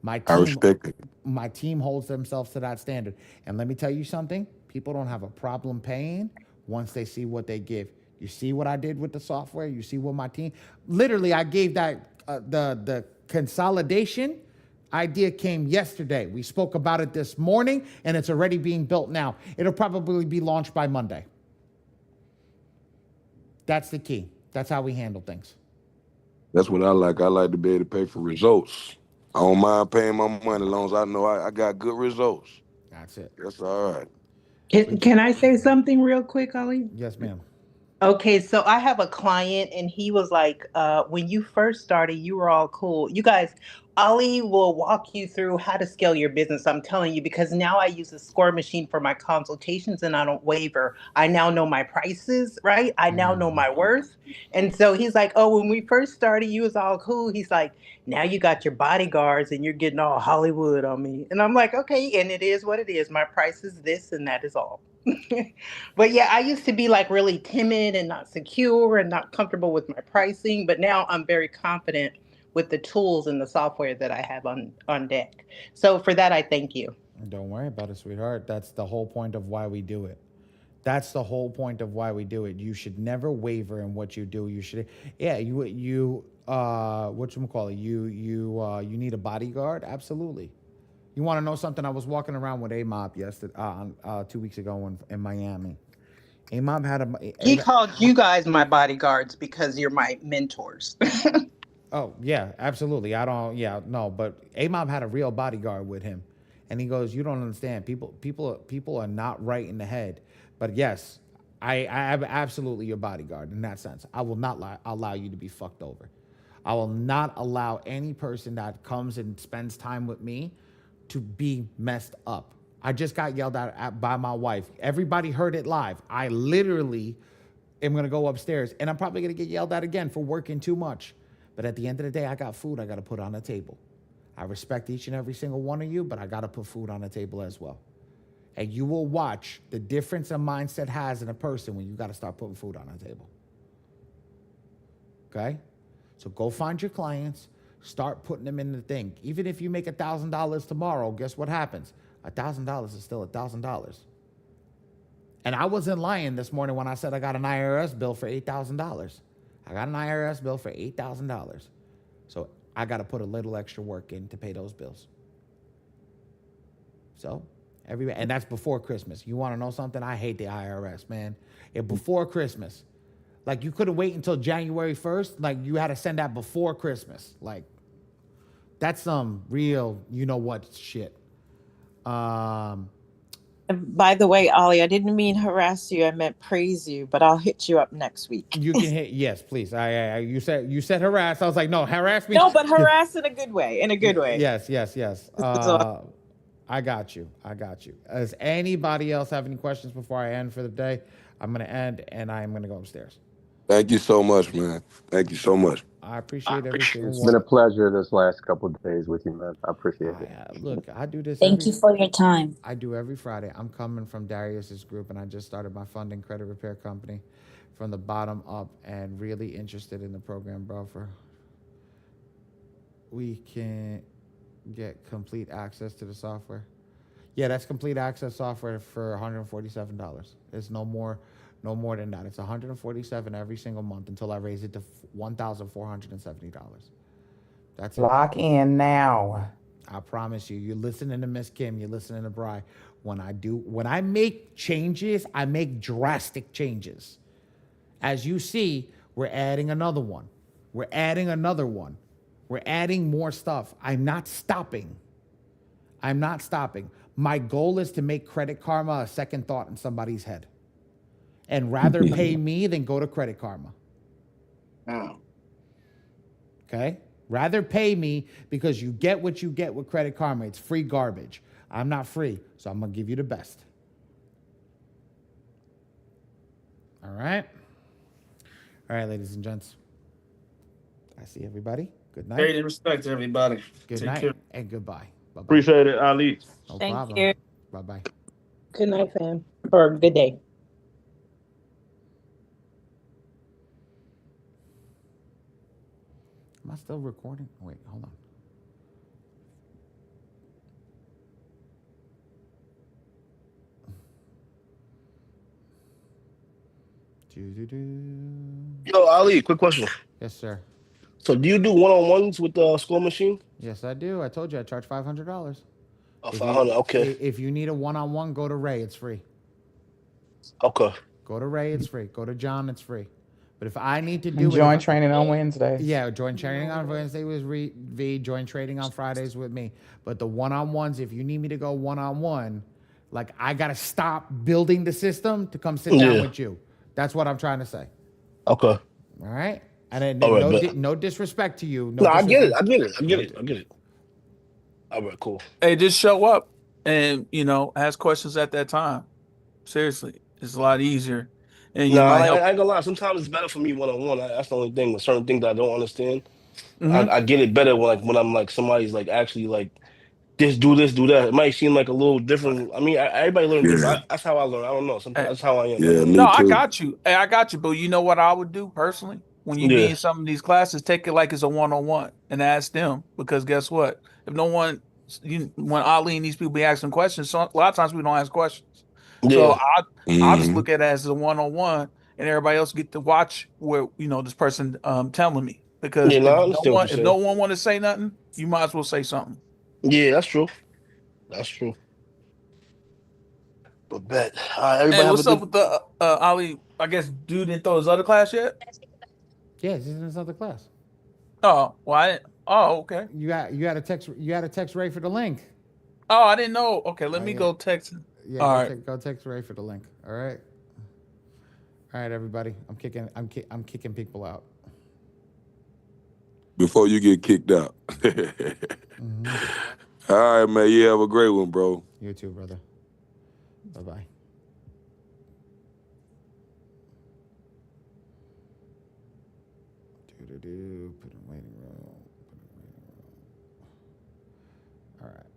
My I team, respect it. my team holds themselves to that standard. And let me tell you something: people don't have a problem paying once they see what they give. You see what I did with the software. You see what my team. Literally, I gave that the consolidation idea came yesterday. We spoke about it this morning, and it's already being built now. It'll probably be launched by Monday. That's the key. That's how we handle things. That's what I like. I like to be able to pay for results. I don't mind paying my money as long as I know I got good results. That's it. That's all right. Can I say something real quick, Ali? Yes, ma'am. Okay, so I have a client and he was like, when you first started, you were all cool. You guys, Ali will walk you through how to scale your business. I'm telling you, because now I use a score machine for my consultations and I don't waver. I now know my prices, right? I now know my worth. And so he's like, oh, when we first started, you was all cool. He's like, now you got your bodyguards and you're getting all Hollywood on me. And I'm like, okay, and it is what it is. My price is this and that is all. But yeah, I used to be like really timid and not secure and not comfortable with my pricing, but now I'm very confident with the tools and the software that I have on deck. So for that, I thank you. Don't worry about it, sweetheart. That's the whole point of why we do it. That's the whole point of why we do it. You should never waver in what you do. You should, yeah. You whatchamacallit? You need a bodyguard. Absolutely. You want to know something? I was walking around with A-Mob yesterday, 2 weeks ago in Miami. A-Mob had He called you guys my bodyguards because you're my mentors. Oh yeah, absolutely. I don't. Yeah, no. But A-Mob had a real bodyguard with him, and he goes, "You don't understand. People are not right in the head. But yes, I am absolutely your bodyguard in that sense. I will not allow you to be fucked over. I will not allow any person that comes and spends time with me to be messed up. I just got yelled at by my wife. Everybody heard it live. I literally am gonna go upstairs, and I'm probably gonna get yelled at again for working too much. But at the end of the day, I got food I got to put on the table. I respect each and every single one of you, but I got to put food on the table as well. And you will watch the difference a mindset has in a person when you got to start putting food on the table. Okay? So go find your clients, start putting them in the thing. Even if you make $1,000 tomorrow, guess what happens? $1,000 is still $1,000. And I wasn't lying this morning when I said I got an IRS bill for $8,000. I got an IRS bill for $8,000. So I got to put a little extra work in to pay those bills. So and that's before Christmas. You want to know something? I hate the IRS, man. Before Christmas. Like you couldn't wait until January 1st. Like you had to send that before Christmas. Like that's some real, you know what shit. By the way, Ollie, I didn't mean harass you. I meant praise you, but I'll hit you up next week. You can hit, yes, please. You said harass. I was like, no, harass me. No, but harass in a good way. In a good way. Yes. I got you. Does anybody else have any questions before I end for the day? I'm going to end and I'm going to go upstairs. Thank you so much, man. Thank you so much. I appreciate everything. It's been a pleasure this last couple of days with you, man. I appreciate it. Look, I do this. Thank you for your time. I do every Friday. I'm coming from Darius's group, and I just started my funding credit repair company from the bottom up, and really interested in the program, bro. We can get complete access to the software. Yeah, that's complete access software for $147. It's no more than that. It's $147 every single month until I raise it to $1,470. That's it. Lock in now. I promise you. You're listening to Miss Kim. You're listening to Bri. When I make changes, I make drastic changes. As you see, we're adding another one. We're adding another one. We're adding more stuff. I'm not stopping. My goal is to make Credit Karma a second thought in somebody's head. And rather pay me than go to Credit Karma. Oh. Okay? Rather pay me because you get what you get with Credit Karma. It's free garbage. I'm not free, so I'm going to give you the best. All right? All right, ladies and gents. I see everybody. Good night. Great respect to everybody. Good Take night care. and goodbye. Bye-bye. Appreciate it, Ali. No Thank problem. you. Bye-bye. Good night, fam. Or good day. Am I still recording? Wait, hold on. Yo, Ali, quick question. Yes, sir. So, do you do one-on-ones with the score machine? Yes, I do. I told you I charge $500. Oh, If 500. Okay. if you need a one-on-one, go to Ray. It's free. Okay. Go to Ray. It's free. Go to John. It's free. But if I need to And do it, join training on Wednesdays. yeah, join training on Wednesday with V. Join trading on Fridays with me. But the one-on-ones, if you need me to go one-on-one, like I gotta stop building the system to come sit down with you. That's what I'm trying to say. Okay. All right. And then All right, no disrespect to you. No, I get it. I get it. All right, cool. Hey, just show up and ask questions at that time. Seriously, it's a lot easier, and you No, might I help. ain't gonna lie. Sometimes it's better for me one-on-one. That's the only thing. With certain things that I don't understand, Mhm. I get it better when I'm like somebody's like actually like just do this, do that. It might seem like a little different. I mean, everybody learn different. That's how I learn. I don't know. Sometimes that's how I am. I don't No, know. I got you. Hey, I got you. But you know what I would do personally? When you be Yeah. in some of these classes, take it like it's a one-on-one and ask them. Because guess what? If no one, when Ali and these people be asking questions, so a lot of times we don't ask questions. So Yeah. I'll just look at it as a one-on-one, and everybody else get to watch where this person telling me. Because Yeah. No, I understand what you're if no saying. one want to say nothing, you might as well say something. Yeah, that's true. That's true. But bet. All right, Hey, everybody have a what's up good. with the Ali? I guess dude didn't throw his other class yet. Yeah, this is another class. Oh, well, oh, okay. You got to text Ray for the link. Oh, I didn't know. Okay, let me Yeah. go text him. Yeah, All right. go text Ray for the link. All right. All right, everybody. I'm kicking people out. Before you get kicked out. All right, man. You have a great one, bro. You too, brother. Bye-bye. Put in waiting room. All right.